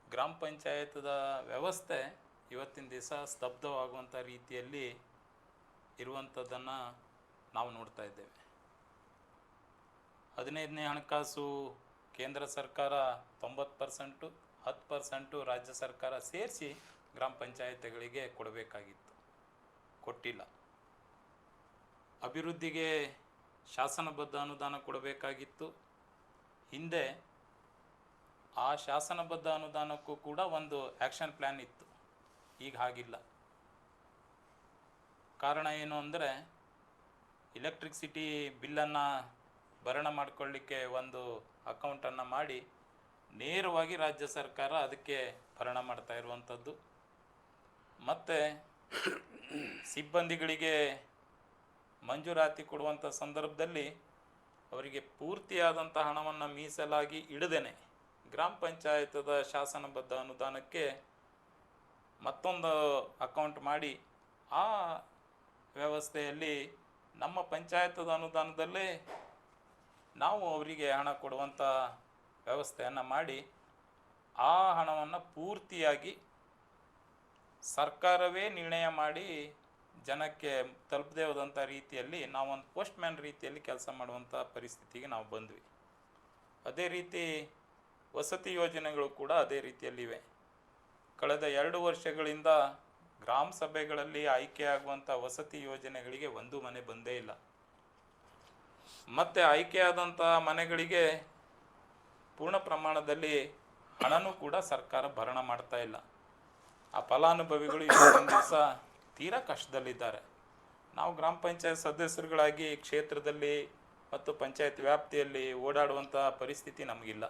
ಗ್ರಾಮ ಪಂಚಾಯತದ ವ್ಯವಸ್ಥೆ ಇವತ್ತಿನ ದಿವಸ ಸ್ತಬ್ಧವಾಗುವಂಥ ರೀತಿಯಲ್ಲಿ ಇರುವಂಥದ್ದನ್ನು ನಾವು ನೋಡ್ತಾ ಇದ್ದೇವೆ. 15ನೇ ಹಣಕಾಸು ಕೇಂದ್ರ ಸರ್ಕಾರ 90%, 10% ರಾಜ್ಯ ಸರ್ಕಾರ ಸೇರಿಸಿ ಗ್ರಾಮ ಪಂಚಾಯತ್ಗಳಿಗೆ ಕೊಡಬೇಕಾಗಿತ್ತು, ಕೊಟ್ಟಿಲ್ಲ. ಅಭಿವೃದ್ಧಿಗೆ ಶಾಸನಬದ್ಧ ಅನುದಾನ ಕೊಡಬೇಕಾಗಿತ್ತು. ಹಿಂದೆ ಆ ಶಾಸನಬದ್ಧ ಅನುದಾನಕ್ಕೂ ಕೂಡ ಒಂದು ಆ್ಯಕ್ಷನ್ ಪ್ಲ್ಯಾನ್ ಇತ್ತು. ಈಗ ಹಾಗಿಲ್ಲ. ಕಾರಣ ಏನು ಅಂದರೆ ಎಲೆಕ್ಟ್ರಿಸಿಟಿ ಬಿಲ್ಲನ್ನು ಭರಣ ಮಾಡಿಕೊಳ್ಳಿಕ್ಕೆ ಒಂದು ಅಕೌಂಟನ್ನು ಮಾಡಿ ನೇರವಾಗಿ ರಾಜ್ಯ ಸರ್ಕಾರ ಅದಕ್ಕೆ ಭರಣ ಮಾಡ್ತಾ ಇರುವಂಥದ್ದು. ಮತ್ತು ಸಿಬ್ಬಂದಿಗಳಿಗೆ ಮಂಜೂರಾತಿ ಕೊಡುವಂಥ ಸಂದರ್ಭದಲ್ಲಿ ಅವರಿಗೆ ಪೂರ್ತಿಯಾದಂಥ ಹಣವನ್ನು ಮೀಸಲಾಗಿ ಇಡದೇನೆ ಗ್ರಾಮ ಪಂಚಾಯತದ ಶಾಸನಬದ್ಧ ಅನುದಾನಕ್ಕೆ ಮತ್ತೊಂದು ಅಕೌಂಟ್ ಮಾಡಿ ಆ ವ್ಯವಸ್ಥೆಯಲ್ಲಿ ನಮ್ಮ ಪಂಚಾಯತದ ಅನುದಾನದಲ್ಲೇ ನಾವು ಅವರಿಗೆ ಹಣ ಕೊಡುವಂಥ ವ್ಯವಸ್ಥೆಯನ್ನು ಮಾಡಿ ಆ ಹಣವನ್ನು ಪೂರ್ತಿಯಾಗಿ ಸರ್ಕಾರವೇ ನಿರ್ಣಯ ಮಾಡಿ ಜನಕ್ಕೆ ತಲುಪದೇ ಹೋದಂಥ ರೀತಿಯಲ್ಲಿ ನಾವೊಂದು ಪೋಸ್ಟ್ಮ್ಯಾನ್ ರೀತಿಯಲ್ಲಿ ಕೆಲಸ ಮಾಡುವಂಥ ಪರಿಸ್ಥಿತಿಗೆ ನಾವು ಬಂದ್ವಿ. ಅದೇ ರೀತಿ ವಸತಿ ಯೋಜನೆಗಳು ಕೂಡ ಅದೇ ರೀತಿಯಲ್ಲಿವೆ. ಕಳೆದ 2 ವರ್ಷಗಳಿಂದ ಗ್ರಾಮ ಸಭೆಗಳಲ್ಲಿ ಆಯ್ಕೆಯಾಗುವಂಥ ವಸತಿ ಯೋಜನೆಗಳಿಗೆ ಒಂದು ಮನೆ ಬಂದೇ ಇಲ್ಲ. ಮತ್ತು ಆಯ್ಕೆಯಾದಂಥ ಮನೆಗಳಿಗೆ ಪೂರ್ಣ ಪ್ರಮಾಣದಲ್ಲಿ ಹಣನೂ ಕೂಡ ಸರ್ಕಾರ ಭರಣ ಮಾಡ್ತಾ ಇಲ್ಲ. ಆ ಫಲಾನುಭವಿಗಳು ಇವತ್ತಿನ ದಿವಸ ತೀರಾ ಕಷ್ಟದಲ್ಲಿದ್ದಾರೆ. ನಾವು ಗ್ರಾಮ ಪಂಚಾಯತ್ ಸದಸ್ಯರುಗಳಾಗಿ ಕ್ಷೇತ್ರದಲ್ಲಿ ಮತ್ತು ಪಂಚಾಯತ್ ವ್ಯಾಪ್ತಿಯಲ್ಲಿ ಓಡಾಡುವಂಥ ಪರಿಸ್ಥಿತಿ ನಮಗಿಲ್ಲ.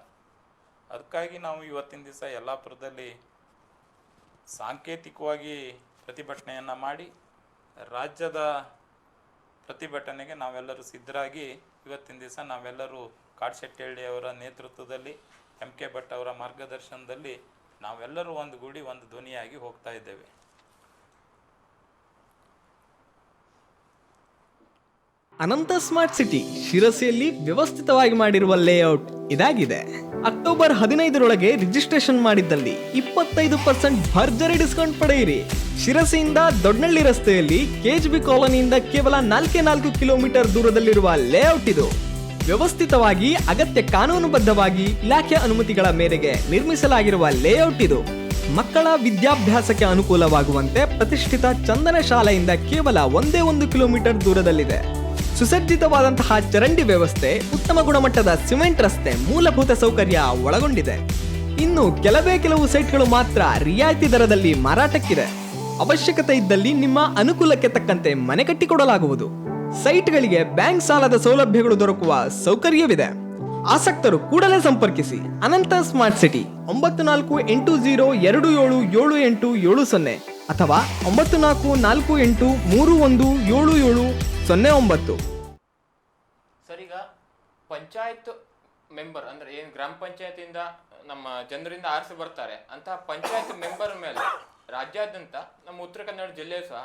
ಅದಕ್ಕಾಗಿ ನಾವು ಇವತ್ತಿನ ದಿವಸ ಯಲ್ಲಾಪುರದಲ್ಲಿ ಸಾಂಕೇತಿಕವಾಗಿ ಪ್ರತಿಭಟನೆಯನ್ನು ಮಾಡಿ ರಾಜ್ಯದ ಪ್ರತಿಭಟನೆಗೆ ನಾವೆಲ್ಲರೂ ಸಿದ್ಧರಾಗಿ ಇವತ್ತಿನ ದಿವಸ ನಾವೆಲ್ಲರೂ ಕಾಡ್ಶೆಟ್ಟಿಹಳ್ಳಿ ಅವರ ನೇತೃತ್ವದಲ್ಲಿ MK ಭಟ್ ಅವರ ಮಾರ್ಗದರ್ಶನದಲ್ಲಿ ನಾವೆಲ್ಲರೂ ಒಂದುಗೂಡಿ ಒಂದು ಧ್ವನಿಯಾಗಿ ಹೋಗ್ತಾ ಇದ್ದೇವೆ. ಅನಂತ ಸ್ಮಾರ್ಟ್ ಸಿಟಿ ಶಿರಸಿಯಲ್ಲಿ ವ್ಯವಸ್ಥಿತವಾಗಿ ಮಾಡಿರುವ ಲೇಔಟ್ ಇದಾಗಿದೆ. ಅಕ್ಟೋಬರ್ 15ರೊಳಗೆ ರಿಜಿಸ್ಟ್ರೇಷನ್ ಮಾಡಿದ್ದಲ್ಲಿ 25% ಭರ್ಜರಿ ಡಿಸ್ಕೌಂಟ್ ಪಡೆಯಿರಿ. ಶಿರಸಿಯಿಂದ ದೊಡ್ಡನಳ್ಳಿ ರಸ್ತೆಯಲ್ಲಿ KGB ಕಾಲೋನಿಯಿಂದ ಕೇವಲ 4 ಕಿಲೋಮೀಟರ್ ದೂರದಲ್ಲಿರುವ ಲೇಔಟ್ ಇದು. ವ್ಯವಸ್ಥಿತವಾಗಿ ಅಗತ್ಯ ಕಾನೂನುಬದ್ಧವಾಗಿ ಇಲಾಖೆ ಅನುಮತಿಗಳ ಮೇರೆಗೆ ನಿರ್ಮಿಸಲಾಗಿರುವ ಲೇಔಟ್ ಇದು. ಮಕ್ಕಳ ವಿದ್ಯಾಭ್ಯಾಸಕ್ಕೆ ಅನುಕೂಲವಾಗುವಂತೆ ಪ್ರತಿಷ್ಠಿತ ಚಂದನ ಶಾಲೆಯಿಂದ ಕೇವಲ 1 ಕಿಲೋಮೀಟರ್ ದೂರದಲ್ಲಿದೆ. ಸುಸಜ್ಜಿತವಾದಂತಹ ಚರಂಡಿ ವ್ಯವಸ್ಥೆ, ಉತ್ತಮ ಗುಣಮಟ್ಟದ ಸಿಮೆಂಟ್ ರಸ್ತೆ, ಮೂಲಭೂತ ಸೌಕರ್ಯ ಒಳಗೊಂಡಿದೆ. ಇನ್ನು ಕೆಲವು ಸೈಟ್ಗಳು ಮಾತ್ರ ರಿಯಾಯಿತಿ ದರದಲ್ಲಿ ಮಾರಾಟಕ್ಕಿದೆ. ಅವಶ್ಯಕತೆ ಇದ್ದಲ್ಲಿ ನಿಮ್ಮ ಅನುಕೂಲಕ್ಕೆ ತಕ್ಕಂತೆ ಮನೆ ಕಟ್ಟಿಕೊಡಲಾಗುವುದು. ಸೈಟ್ಗಳಿಗೆ ಬ್ಯಾಂಕ್ ಸಾಲದ ಸೌಲಭ್ಯಗಳು ದೊರಕುವ ಸೌಕರ್ಯವಿದೆ. ಆಸಕ್ತರು ಕೂಡಲೇ ಸಂಪರ್ಕಿಸಿ. ಅನಂತ ಸ್ಮಾರ್ಟ್ ಸಿಟಿ 9480277770 ಅಥವಾ 9448317709. ಸರ್, ಈಗ ಪಂಚಾಯತ್ ಮೆಂಬರ್ ಅಂದ್ರೆ ಏನು ಗ್ರಾಮ ಪಂಚಾಯತಿಂದ ನಮ್ಮ ಜನರಿಂದ ಆರಿಸಿ ಬರ್ತಾರೆ ಅಂತಹ ಪಂಚಾಯತ್ ಮೆಂಬರ್ ಮೇಲೆ ರಾಜ್ಯಾದ್ಯಂತ ನಮ್ಮ ಉತ್ತರ ಕನ್ನಡ ಜಿಲ್ಲೆಯೂ ಸಹ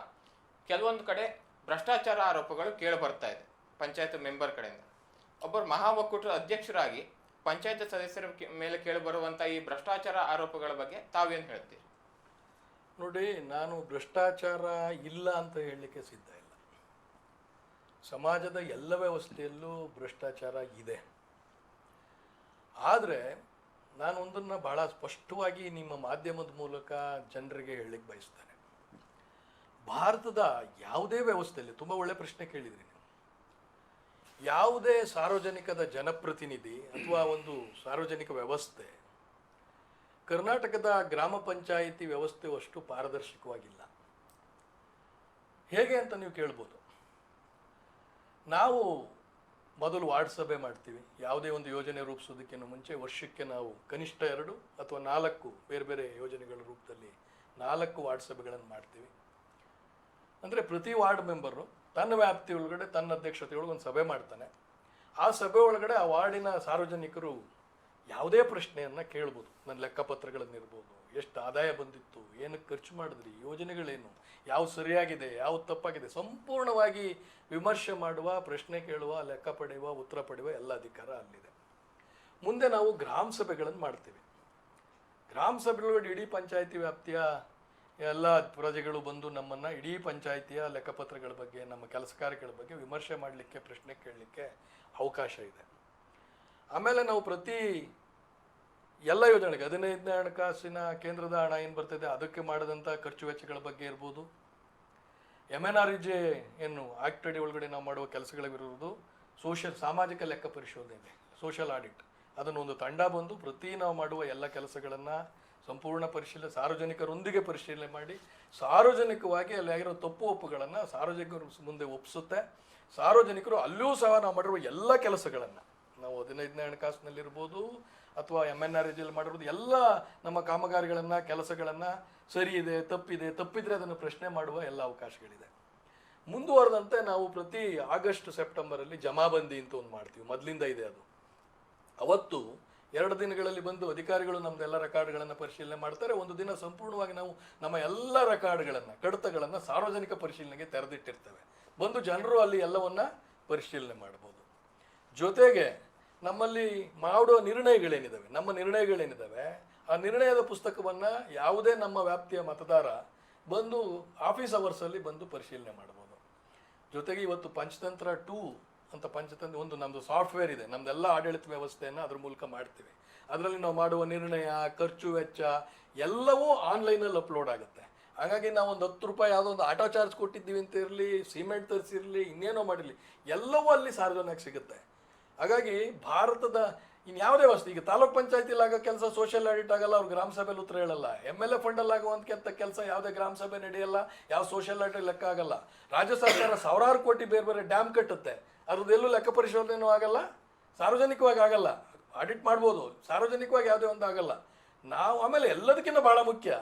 ಕೆಲವೊಂದು ಕಡೆ ಭ್ರಷ್ಟಾಚಾರ ಆರೋಪಗಳು ಕೇಳಿ ಬರ್ತಾ ಇದೆ. ಪಂಚಾಯತ್ ಮೆಂಬರ್ ಕಡೆಯಿಂದ ಒಬ್ಬರು ಮಹಾ ಒಕ್ಕೂಟದ ಅಧ್ಯಕ್ಷರಾಗಿ ಪಂಚಾಯತ್ ಸದಸ್ಯರ ಮೇಲೆ ಕೇಳಿ ಬರುವಂತ ಈ ಭ್ರಷ್ಟಾಚಾರ ಆರೋಪಗಳ ಬಗ್ಗೆ ತಾವೇನು ಹೇಳ್ತೀರಿ? ನೋಡಿ, ನಾನು ಭ್ರಷ್ಟಾಚಾರ ಇಲ್ಲ ಅಂತ ಹೇಳಲಿಕ್ಕೆ ಸಿದ್ಧ ಇಲ್ಲ. ಸಮಾಜದ ಎಲ್ಲ ವ್ಯವಸ್ಥೆಯಲ್ಲೂ ಭ್ರಷ್ಟಾಚಾರ ಇದೆ. ಆದರೆ ನಾನು ಒಂದನ್ನು ಬಹಳ ಸ್ಪಷ್ಟವಾಗಿ ನಿಮ್ಮ ಮಾಧ್ಯಮದ ಮೂಲಕ ಜನರಿಗೆ ಹೇಳಲಿಕ್ಕೆ ಬಯಸ್ತೇನೆ. ಭಾರತದ ಯಾವುದೇ ವ್ಯವಸ್ಥೆಯಲ್ಲಿ, ತುಂಬ ಒಳ್ಳೆ ಪ್ರಶ್ನೆ ಕೇಳಿದ್ರಿ ನೀವು, ಯಾವುದೇ ಸಾರ್ವಜನಿಕದ ಜನಪ್ರತಿನಿಧಿ ಅಥವಾ ಒಂದು ಸಾರ್ವಜನಿಕ ವ್ಯವಸ್ಥೆ ಕರ್ನಾಟಕದ ಗ್ರಾಮ ಪಂಚಾಯಿತಿ ವ್ಯವಸ್ಥೆ ಅಷ್ಟು ಪಾರದರ್ಶಕವಾಗಿಲ್ಲ. ಹೇಗೆ ಅಂತ ನೀವು ಕೇಳ್ಬೋದು. ನಾವು ಮೊದಲು ವಾರ್ಡ್ ಸಭೆ ಮಾಡ್ತೀವಿ. ಯಾವುದೇ ಒಂದು ಯೋಜನೆ ರೂಪಿಸೋದಕ್ಕಿಂತ ಮುಂಚೆ ವರ್ಷಕ್ಕೆ ನಾವು ಕನಿಷ್ಠ 2 ಅಥವಾ 4 ಬೇರೆ ಬೇರೆ ಯೋಜನೆಗಳ ರೂಪದಲ್ಲಿ 4 ವಾರ್ಡ್ ಸಭೆಗಳನ್ನು ಮಾಡ್ತೀವಿ. ಅಂದರೆ ಪ್ರತಿ ವಾರ್ಡ್ ಮೆಂಬರು ತನ್ನ ವ್ಯಾಪ್ತಿ ಒಳಗಡೆ ತನ್ನ ಅಧ್ಯಕ್ಷತೆಯೊಳಗೆ ಒಂದು ಸಭೆ ಮಾಡ್ತಾನೆ. ಆ ಸಭೆ ಒಳಗಡೆ ಆ ವಾರ್ಡಿನ ಸಾರ್ವಜನಿಕರು ಯಾವುದೇ ಪ್ರಶ್ನೆಯನ್ನು ಕೇಳ್ಬೋದು. ನನ್ನ ಲೆಕ್ಕಪತ್ರಗಳನ್ನಿರ್ಬೋದು, ಎಷ್ಟು ಆದಾಯ ಬಂದಿತ್ತು, ಏನಕ್ಕೆ ಖರ್ಚು ಮಾಡಿದ್ರಿ, ಯೋಜನೆಗಳೇನು, ಯಾವ್ದು ಸರಿಯಾಗಿದೆ, ಯಾವ್ದು ತಪ್ಪಾಗಿದೆ, ಸಂಪೂರ್ಣವಾಗಿ ವಿಮರ್ಶೆ ಮಾಡುವ, ಪ್ರಶ್ನೆ ಕೇಳುವ, ಲೆಕ್ಕ ಪಡೆಯುವ, ಉತ್ತರ ಪಡೆಯುವ ಎಲ್ಲ ಅಧಿಕಾರ ಅಲ್ಲಿದೆ. ಮುಂದೆ ನಾವು ಗ್ರಾಮ ಸಭೆಗಳನ್ನು ಮಾಡ್ತೀವಿ. ಗ್ರಾಮ ಸಭೆಗಳೊಳಗೆ ಇಡೀ ಪಂಚಾಯಿತಿ ವ್ಯಾಪ್ತಿಯ ಎಲ್ಲ ಪ್ರಜೆಗಳು ಬಂದು ನಮ್ಮನ್ನು ಇಡೀ ಪಂಚಾಯಿತಿಯ ಲೆಕ್ಕಪತ್ರಗಳ ಬಗ್ಗೆ, ನಮ್ಮ ಕೆಲಸ ಕಾರ್ಯಗಳ ಬಗ್ಗೆ ವಿಮರ್ಶೆ ಮಾಡಲಿಕ್ಕೆ, ಪ್ರಶ್ನೆ ಕೇಳಲಿಕ್ಕೆ ಅವಕಾಶ ಇದೆ. ಆಮೇಲೆ ನಾವು ಪ್ರತಿ ಎಲ್ಲ ಯೋಜನೆಗೆ 15ನೇ ಹಣಕಾಸಿನ ಕೇಂದ್ರದ ಹಣ ಏನು ಬರ್ತದೆ ಅದಕ್ಕೆ ಮಾಡಿದಂಥ ಖರ್ಚು ವೆಚ್ಚಗಳ ಬಗ್ಗೆ ಇರ್ಬೋದು, MNREGA ಏನು ಆಕ್ಟ್ ಅಡಿ ಒಳಗಡೆ ನಾವು ಮಾಡುವ ಕೆಲಸಗಳಿರುವುದು ಸಾಮಾಜಿಕ ಲೆಕ್ಕ ಪರಿಶೋಧನೆ, ಸೋಷಿಯಲ್ ಆಡಿಟ್. ಅದನ್ನು ಒಂದು ತಂಡ ಬಂದು ಪ್ರತಿ ನಾವು ಮಾಡುವ ಎಲ್ಲ ಕೆಲಸಗಳನ್ನು ಸಂಪೂರ್ಣ ಪರಿಶೀಲನೆ, ಸಾರ್ವಜನಿಕರೊಂದಿಗೆ ಪರಿಶೀಲನೆ ಮಾಡಿ ಸಾರ್ವಜನಿಕವಾಗಿ ಅಲ್ಲಿ ಆಗಿರೋ ತಪ್ಪು ಒಪ್ಪುಗಳನ್ನು ಸಾರ್ವಜನಿಕರ ಮುಂದೆ ಒಪ್ಪಿಸುತ್ತೆ. ಸಾರ್ವಜನಿಕರು ಅಲ್ಲೂ ಸಹ ನಾವು ಮಾಡಿರುವ ಎಲ್ಲ ಕೆಲಸಗಳನ್ನು, ನಾವು 15ನೇ ಹಣಕಾಸಿನಲ್ಲಿರ್ಬೋದು ಅಥವಾ MNREGA ಮಾಡಿರೋದು ಎಲ್ಲ ನಮ್ಮ ಕಾಮಗಾರಿಗಳನ್ನು, ಕೆಲಸಗಳನ್ನು ಸರಿ ಇದೆ, ತಪ್ಪಿದ್ರೆ ಅದನ್ನು ಪ್ರಶ್ನೆ ಮಾಡುವ ಎಲ್ಲ ಅವಕಾಶಗಳಿದೆ. ಮುಂದುವರೆದಂತೆ ನಾವು ಪ್ರತಿ ಆಗಸ್ಟ್ ಸೆಪ್ಟೆಂಬರಲ್ಲಿ ಜಮಾಬಂದಿ ಅಂತ ಒಂದು ಮಾಡ್ತೀವಿ, ಮೊದಲಿಂದ ಇದೆ ಅದು. ಅವತ್ತು 2 ದಿನಗಳಲ್ಲಿ ಬಂದು ಅಧಿಕಾರಿಗಳು ನಮ್ದೆಲ್ಲ ರೆಕಾರ್ಡ್ಗಳನ್ನು ಪರಿಶೀಲನೆ ಮಾಡ್ತಾರೆ. ಒಂದು ದಿನ ಸಂಪೂರ್ಣವಾಗಿ ನಾವು ನಮ್ಮ ಎಲ್ಲ ರೆಕಾರ್ಡ್ಗಳನ್ನು, ಕಡತಗಳನ್ನು ಸಾರ್ವಜನಿಕ ಪರಿಶೀಲನೆಗೆ ತೆರೆದಿಟ್ಟಿರ್ತೇವೆ. ಬಂದು ಜನರು ಅಲ್ಲಿ ಎಲ್ಲವನ್ನ ಪರಿಶೀಲನೆ ಮಾಡ್ಬೋದು. ಜೊತೆಗೆ ನಮ್ಮಲ್ಲಿ ಮಾಡುವ ನಿರ್ಣಯಗಳೇನಿದ್ದಾವೆ, ನಮ್ಮ ನಿರ್ಣಯಗಳೇನಿದ್ದಾವೆ, ಆ ನಿರ್ಣಯದ ಪುಸ್ತಕವನ್ನು ಯಾವುದೇ ನಮ್ಮ ವ್ಯಾಪ್ತಿಯ ಮತದಾರ ಬಂದು ಆಫೀಸ್ ಅವರ್ಸಲ್ಲಿ ಬಂದು ಪರಿಶೀಲನೆ ಮಾಡ್ಬೋದು. ಜೊತೆಗೆ ಇವತ್ತು ಪಂಚತಂತ್ರ 2 ಅಂತ ಪಂಚತಂತ್ರ ಒಂದು ನಮ್ಮದು ಸಾಫ್ಟ್ವೇರ್ ಇದೆ, ನಮ್ಮದೆಲ್ಲ ಆಡಳಿತ ವ್ಯವಸ್ಥೆಯನ್ನು ಅದ್ರ ಮೂಲಕ ಮಾಡ್ತೀವಿ. ಅದರಲ್ಲಿ ನಾವು ಮಾಡುವ ನಿರ್ಣಯ, ಖರ್ಚು ವೆಚ್ಚ ಎಲ್ಲವೂ ಆನ್ಲೈನಲ್ಲಿ ಅಪ್ಲೋಡ್ ಆಗುತ್ತೆ. ಹಾಗಾಗಿ ನಾವು ಒಂದು 10 ರೂಪಾಯಿ ಯಾವುದೋ ಒಂದು ಆಟೋ ಚಾರ್ಜ್ ಕೊಟ್ಟಿದ್ದೀವಿ ಅಂತ ಇರಲಿ, ಸಿಮೆಂಟ್ ತರಿಸಿರಲಿ, ಇನ್ನೇನೋ ಮಾಡಿರಲಿ, ಎಲ್ಲವೂ ಅಲ್ಲಿ ಸಾರ್ವಜನಿಕ ಸಿಗುತ್ತೆ. ಹಾಗಾಗಿ ಭಾರತದ ಇನ್ಯಾವುದೇ ವಸ್ತು, ಈಗ ತಾಲೂಕ್ ಪಂಚಾಯತಿಲಿ ಆಗೋ ಕೆಲಸ ಸೋಷಿಯಲ್ ಆಡಿಟ್ ಆಗಲ್ಲ, ಅವ್ರು ಗ್ರಾಮ ಸಭೆಯಲ್ಲಿ ಉತ್ತರ ಹೇಳಲ್ಲ. MLA ಫಂಡಲ್ಲಿ ಆಗುವಂಥ ಕೆಲಸ ಯಾವುದೇ ಗ್ರಾಮ ಸಭೆ ನಡೆಯಲ್ಲ, ಯಾವ ಸೋಷಿಯಲ್ ಆಡಿಟ್ ಲೆಕ್ಕ ಆಗಲ್ಲ. ರಾಜ್ಯ ಸರ್ಕಾರ ಸಾವಿರಾರು ಕೋಟಿ ಬೇರೆ ಬೇರೆ ಡ್ಯಾಮ್ ಕಟ್ಟುತ್ತೆ, ಅದ್ರದ್ದೆಲ್ಲೂ ಲೆಕ್ಕ ಪರಿಶೋಧನೆಯೂ ಆಗಲ್ಲ, ಸಾರ್ವಜನಿಕವಾಗಿ ಆಗಲ್ಲ. ಆಡಿಟ್ ಮಾಡ್ಬೋದು, ಸಾರ್ವಜನಿಕವಾಗಿ ಯಾವುದೇ ಒಂದು ಆಗಲ್ಲ. ನಾವು ಆಮೇಲೆ ಎಲ್ಲದಕ್ಕಿಂತ ಭಾಳ ಮುಖ್ಯ,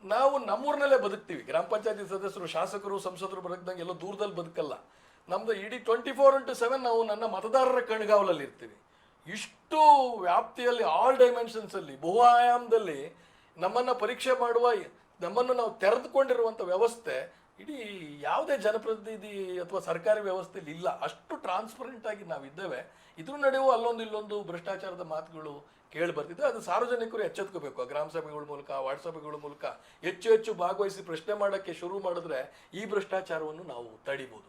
ನಾವು ನಮ್ಮೂರಿನಲ್ಲೇ ಬದುಕ್ತೀವಿ. ಗ್ರಾಮ ಪಂಚಾಯತಿ ಸದಸ್ಯರು, ಶಾಸಕರು, ಸಂಸದರು ಬದುಕ್ದಂಗೆ ಎಲ್ಲೋ ದೂರದಲ್ಲಿ ಬದುಕಲ್ಲ. ನಮ್ಮದು ಇಡೀ 24x7 ನಾವು ನನ್ನ ಮತದಾರರ ಕಣ್ಗಾವಲಲ್ಲಿ ಇರ್ತೀವಿ. ಇಷ್ಟು ವ್ಯಾಪ್ತಿಯಲ್ಲಿ ಆಲ್ ಡೈಮೆನ್ಷನ್ಸಲ್ಲಿ, ಬಹು ಆಯಾಮದಲ್ಲಿ ನಮ್ಮನ್ನು ಪರೀಕ್ಷೆ ಮಾಡುವ, ನಮ್ಮನ್ನು ನಾವು ತೆರೆದುಕೊಂಡಿರುವಂಥ ವ್ಯವಸ್ಥೆ ಇಡೀ ಯಾವುದೇ ಜನಪ್ರತಿನಿಧಿ ಅಥವಾ ಸರ್ಕಾರಿ ವ್ಯವಸ್ಥೆಯಲ್ಲಿ ಇಲ್ಲ. ಅಷ್ಟು ಟ್ರಾನ್ಸ್ಪರೆಂಟ್ ಆಗಿ ನಾವಿದ್ದೇವೆ. ಇದ್ರ ನಡುವೆ ಅಲ್ಲೊಂದು ಇಲ್ಲೊಂದು ಭ್ರಷ್ಟಾಚಾರದ ಮಾತುಗಳು ಕೇಳಿ ಬರ್ತಿದೆ. ಅದು ಸಾರ್ವಜನಿಕರು ಎಚ್ಚೆತ್ಕೋಬೇಕು. ಗ್ರಾಮ ಸಭೆಗಳ ಮೂಲಕ, ವಾರ್ಡ್ ಸಭೆಗಳ ಮೂಲಕ ಹೆಚ್ಚು ಹೆಚ್ಚು ಭಾಗವಹಿಸಿ ಪ್ರಶ್ನೆ ಮಾಡೋಕ್ಕೆ ಶುರು ಮಾಡಿದ್ರೆ ಈ ಭ್ರಷ್ಟಾಚಾರವನ್ನು ನಾವು ತಡಿಬೋದು.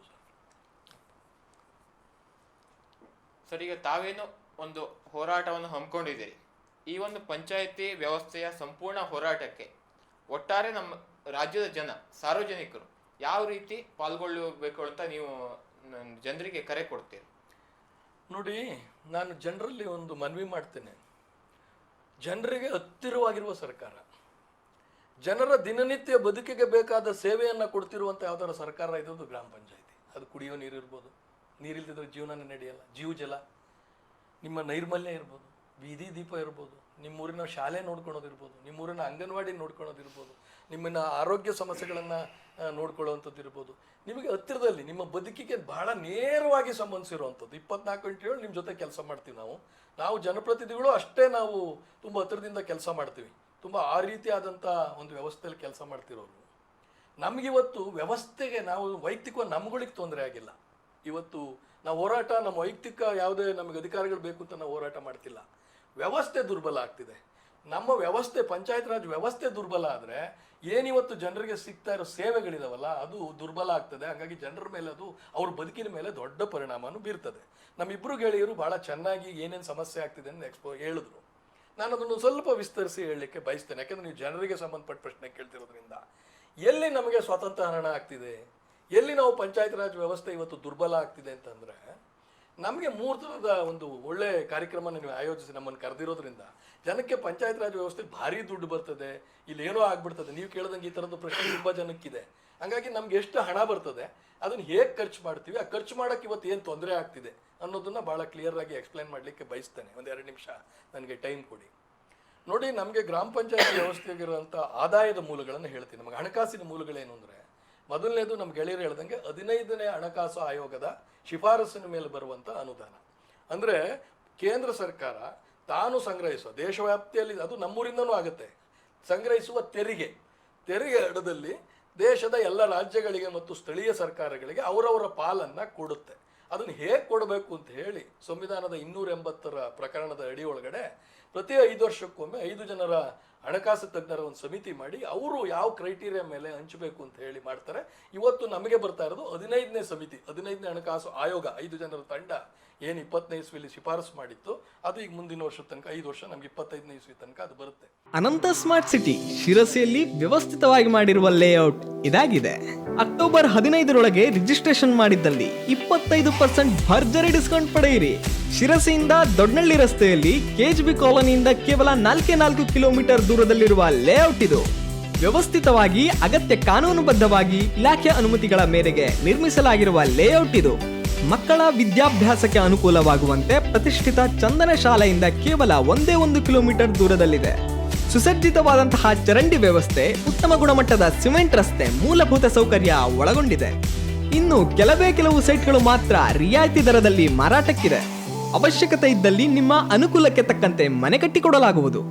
ಸರ್, ಈಗ ತಾವೇನು ಒಂದು ಹೋರಾಟವನ್ನು ಹಮ್ಮಿಕೊಂಡಿದ್ದೀರಿ, ಈ ಒಂದು ಪಂಚಾಯಿತಿ ವ್ಯವಸ್ಥೆಯ ಸಂಪೂರ್ಣ ಹೋರಾಟಕ್ಕೆ ಒಟ್ಟಾರೆ ನಮ್ಮ ರಾಜ್ಯದ ಜನ, ಸಾರ್ವಜನಿಕರು ಯಾವ ರೀತಿ ಪಾಲ್ಗೊಳ್ಳಬೇಕು ಅಂತ ನೀವು ಜನರಿಗೆ ಕರೆ ಕೊಡ್ತೀರಿ? ನೋಡಿ, ನಾನು ಜನರಲ್ಲಿ ಒಂದು ಮನವಿ ಮಾಡ್ತೇನೆ. ಜನರಿಗೆ ಹತ್ತಿರವಾಗಿರುವ ಸರ್ಕಾರ, ಜನರ ದಿನನಿತ್ಯ ಬದುಕಿಗೆ ಬೇಕಾದ ಸೇವೆಯನ್ನು ಕೊಡ್ತಿರುವಂಥ ಯಾವ್ದಾರ ಸರ್ಕಾರ ಇರೋದು ಗ್ರಾಮ ಪಂಚಾಯತಿ. ಅದು ಕುಡಿಯೋ ನೀರು ಇರ್ಬೋದು, ನೀರಿಲ್ದಿದ್ರೆ ಜೀವನನೇ ನಡೆಯಲ್ಲ, ಜೀವ ಜಲ, ನಿಮ್ಮ ನೈರ್ಮಲ್ಯ ಇರ್ಬೋದು, ಬೀದಿ ದೀಪ ಇರ್ಬೋದು, ನಿಮ್ಮೂರಿನ ಶಾಲೆ ನೋಡ್ಕೊಳೋದಿರ್ಬೋದು, ನಿಮ್ಮೂರಿನ ಅಂಗನವಾಡಿ ನೋಡ್ಕೊಳೋದಿರ್ಬೋದು, ನಿಮ್ಮನ್ನ ಆರೋಗ್ಯ ಸಮಸ್ಯೆಗಳನ್ನು ನೋಡ್ಕೊಳ್ಳೋವಂಥದ್ದು ಇರ್ಬೋದು. ನಿಮಗೆ ಹತ್ತಿರದಲ್ಲಿ ನಿಮ್ಮ ಬದುಕಿಗೆ ಬಹಳ ನೇರವಾಗಿ ಸಂಬಂಧಿಸಿರುವಂಥದ್ದು 24x7 ನಿಮ್ಮ ಜೊತೆ ಕೆಲಸ ಮಾಡ್ತೀವಿ. ನಾವು ಜನಪ್ರತಿನಿಧಿಗಳು ಅಷ್ಟೇ ನಾವು ತುಂಬ ಹತ್ತಿರದಿಂದ ಕೆಲಸ ಮಾಡ್ತೀವಿ. ತುಂಬ ಆ ರೀತಿಯಾದಂಥ ಒಂದು ವ್ಯವಸ್ಥೆಯಲ್ಲಿ ಕೆಲಸ ಮಾಡ್ತಿರೋರು. ನಮಗಿವತ್ತು ವ್ಯವಸ್ಥೆಗೆ ನಾವು ವೈಯಕ್ತಿಕವಾಗಿ ನಮ್ಗಳಿಗೆ ತೊಂದರೆ ಆಗಿಲ್ಲ. ಇವತ್ತು ನಾವು ಹೋರಾಟ, ನಮ್ಮ ವೈಯಕ್ತಿಕ ಯಾವುದೇ ನಮಗೆ ಅಧಿಕಾರಿಗಳು ಬೇಕು ಅಂತ ನಾವು ಹೋರಾಟ ಮಾಡ್ತಿಲ್ಲ. ವ್ಯವಸ್ಥೆ ದುರ್ಬಲ ಆಗ್ತಿದೆ. ನಮ್ಮ ವ್ಯವಸ್ಥೆ, ಪಂಚಾಯತ್ ರಾಜ್ ವ್ಯವಸ್ಥೆ ದುರ್ಬಲ ಆದರೆ ಏನಿವತ್ತು ಜನರಿಗೆ ಸಿಗ್ತಾ ಇರೋ ಸೇವೆಗಳಿದಾವಲ್ಲ ಅದು ದುರ್ಬಲ ಆಗ್ತದೆ. ಹಾಗಾಗಿ ಜನರ ಮೇಲೆ ಅದು ಅವ್ರ ಬದುಕಿನ ಮೇಲೆ ದೊಡ್ಡ ಪರಿಣಾಮನೂ ಬೀರ್ತದೆ. ನಮ್ಮಿಬ್ಬರು ಗೆಳೆಯರು ಭಾಳ ಚೆನ್ನಾಗಿ ಏನೇನು ಸಮಸ್ಯೆ ಆಗ್ತಿದೆ ಅಂತ ಹೇಳಿದ್ರು. ನಾನು ಅದನ್ನು ಸ್ವಲ್ಪ ವಿಸ್ತರಿಸಿ ಹೇಳಲಿಕ್ಕೆ ಬಯಸ್ತೇನೆ. ಯಾಕೆಂದರೆ ನೀವು ಜನರಿಗೆ ಸಂಬಂಧಪಟ್ಟ ಪ್ರಶ್ನೆ ಕೇಳ್ತಿರೋದ್ರಿಂದ. ಎಲ್ಲಿ ನಮಗೆ ಸ್ವತಂತ್ರ ಹರಣ ಆಗ್ತಿದೆ, ಎಲ್ಲಿ ನಾವು ಪಂಚಾಯತ್ ರಾಜ್ ವ್ಯವಸ್ಥೆ ಇವತ್ತು ದುರ್ಬಲ ಆಗ್ತಿದೆ ಅಂತಂದರೆ, ನಮಗೆ 3 ಥರದ ಒಂದು ಒಳ್ಳೆ ಕಾರ್ಯಕ್ರಮನ ನೀವು ಆಯೋಜಿಸಿ ನಮ್ಮನ್ನು ಕರೆದಿರೋದ್ರಿಂದ ಜನಕ್ಕೆ ಪಂಚಾಯತ್ ರಾಜ್ ವ್ಯವಸ್ಥೆ ಭಾರಿ ದುಡ್ಡು ಬರ್ತದೆ, ಇಲ್ಲಿ ಏನೋ ಆಗ್ಬಿಡ್ತದೆ. ನೀವು ಕೇಳ್ದಂಗೆ ಈ ಥರದ್ದು ಪ್ರಶ್ನೆ ತುಂಬ ಜನಕ್ಕಿದೆ. ಹಾಗಾಗಿ ನಮ್ಗೆ ಎಷ್ಟು ಹಣ ಬರ್ತದೆ, ಅದನ್ನು ಹೇಗೆ ಖರ್ಚು ಮಾಡ್ತೀವಿ, ಆ ಖರ್ಚು ಮಾಡೋಕ್ಕೆ ಇವತ್ತು ಏನು ತೊಂದರೆ ಆಗ್ತಿದೆ ಅನ್ನೋದನ್ನು ಭಾಳ ಕ್ಲಿಯರಾಗಿ ಎಕ್ಸ್ಪ್ಲೈನ್ ಮಾಡಲಿಕ್ಕೆ ಬಯಸ್ತೇನೆ. 1-2 ನಿಮಿಷ ನನಗೆ ಟೈಮ್ ಕೊಡಿ. ನೋಡಿ, ನಮಗೆ ಗ್ರಾಮ ಪಂಚಾಯತ್ ವ್ಯವಸ್ಥೆಗಿರುವಂಥ ಆದಾಯದ ಮೂಲಗಳನ್ನು ಹೇಳ್ತೀನಿ. ನಮಗೆ ಹಣಕಾಸಿನ ಮೂಲಗಳೇನು ಅಂದರೆ, ಮೊದಲನೇದು ನಮ್ಮ ಗೆಳೆಯರು ಹೇಳ್ದಂಗೆ 15ನೇ ಹಣಕಾಸು ಆಯೋಗದ ಶಿಫಾರಸಿನ ಮೇಲೆ ಬರುವಂಥ ಅನುದಾನ. ಅಂದರೆ ಕೇಂದ್ರ ಸರ್ಕಾರ ತಾನು ಸಂಗ್ರಹಿಸುವ, ದೇಶವ್ಯಾಪ್ತಿಯಲ್ಲಿ ಅದು ನಮ್ಮೂರಿಂದನೂ ಆಗುತ್ತೆ, ಸಂಗ್ರಹಿಸುವ ತೆರಿಗೆ ಹಣದಲ್ಲಿ ದೇಶದ ಎಲ್ಲ ರಾಜ್ಯಗಳಿಗೆ ಮತ್ತು ಸ್ಥಳೀಯ ಸರ್ಕಾರಗಳಿಗೆ ಅವರವರ ಪಾಲನ್ನು ಕೊಡುತ್ತೆ. ಅದನ್ನು ಹೇಗೆ ಕೊಡಬೇಕು ಅಂತ ಹೇಳಿ ಸಂವಿಧಾನದ 280ರ ಪ್ರಕರಣದ ಅಡಿ ಒಳಗಡೆ ಪ್ರತಿ 5 ವರ್ಷಕ್ಕೊಮ್ಮೆ 5 ಜನರ ಹಣಕಾಸು ತಜ್ಞರ ಒಂದು ಸಮಿತಿ ಮಾಡಿ ಅವರು ಯಾವ ಕ್ರೈಟೀರಿಯಾ ಮೇಲೆ ಹಂಚಬೇಕು ಅಂತ ಹೇಳಿ ಮಾಡ್ತಾರೆ. ಇವತ್ತು ನಮಗೆ ಬರ್ತಾ ಇರೋದು 15ನೇ ಸಮಿತಿ, 15ನೇ ಹಣಕಾಸು ಆಯೋಗ, 5 ಜನರ ತಂಡ ಏನು 20ನೇ ಇಸ್ವಿಲಿ ಶಿಫಾರಸು ಮಾಡಿತ್ತು, ಅದು ಈಗ ಮುಂದಿನ ವರ್ಷದ ತನಕ 5 ವರ್ಷ, ನಮ್ಗೆ 25ನೇ ಇಸ್ವಿ ತನಕ ಅದು ಬರುತ್ತೆ. ಅನಂತ ಸ್ಮಾರ್ಟ್ ಸಿಟಿ ಶಿರಸಿಯಲ್ಲಿ ವ್ಯವಸ್ಥಿತವಾಗಿ ಮಾಡಿರುವ ಲೇಔಟ್ ಇದಾಗಿದೆ. ಅಕ್ಟೋಬರ್ 15ರೊಳಗೆ ರಿಜಿಸ್ಟ್ರೇಷನ್ ಮಾಡಿದ್ದಲ್ಲಿ 25% ಭರ್ಜರಿ ಡಿಸ್ಕೌಂಟ್ ಪಡೆಯಿರಿ. ಶಿರಸಿಯಿಂದ ದೊಡ್ಡನಳ್ಳಿ ರಸ್ತೆಯಲ್ಲಿ ಕೆಜಿಬಿ ಕಾಲೋನಿಯಿಂದ ಕೇವಲ 4 ಕಿಲೋಮೀಟರ್ ದೂರದಲ್ಲಿರುವ ಲೇಔಟ್ ಇದು. ವ್ಯವಸ್ಥಿತವಾಗಿ ಅಗತ್ಯ ಕಾನೂನುಬದ್ಧವಾಗಿ ಇಲಾಖೆ ಅನುಮತಿಗಳ ಮೇರೆಗೆ ನಿರ್ಮಿಸಲಾಗಿರುವ ಲೇಔಟ್ ಇದು. ಮಕ್ಕಳ ವಿದ್ಯಾಭ್ಯಾಸಕ್ಕೆ ಅನುಕೂಲವಾಗುವಂತೆ ಪ್ರತಿಷ್ಠಿತ ಚಂದನ ಶಾಲೆಯಿಂದ ಕೇವಲ 1 ಕಿಲೋಮೀಟರ್ ದೂರದಲ್ಲಿದೆ. ಸುಸಜ್ಜಿತವಾದಂತಹ ಚರಂಡಿ ವ್ಯವಸ್ಥೆ, ಉತ್ತಮ ಗುಣಮಟ್ಟದ ಸಿಮೆಂಟ್ ರಸ್ತೆ, ಮೂಲಭೂತ ಸೌಕರ್ಯ ಒಳಗೊಂಡಿದೆ. ಇನ್ನು ಕೆಲವು ಸೈಟ್ಗಳು ಮಾತ್ರ ರಿಯಾಯಿತಿ ದರದಲ್ಲಿ ಮಾರಾಟಕ್ಕಿದೆ. ಅವಶ್ಯಕತೆ ಇದ್ದಲ್ಲಿ ನಿಮ್ಮ ಅನುಕೂಲಕ್ಕೆ ತಕ್ಕಂತೆ ಮನೆ ಕಟ್ಟಿಕೊಡಲಾಗುವುದು.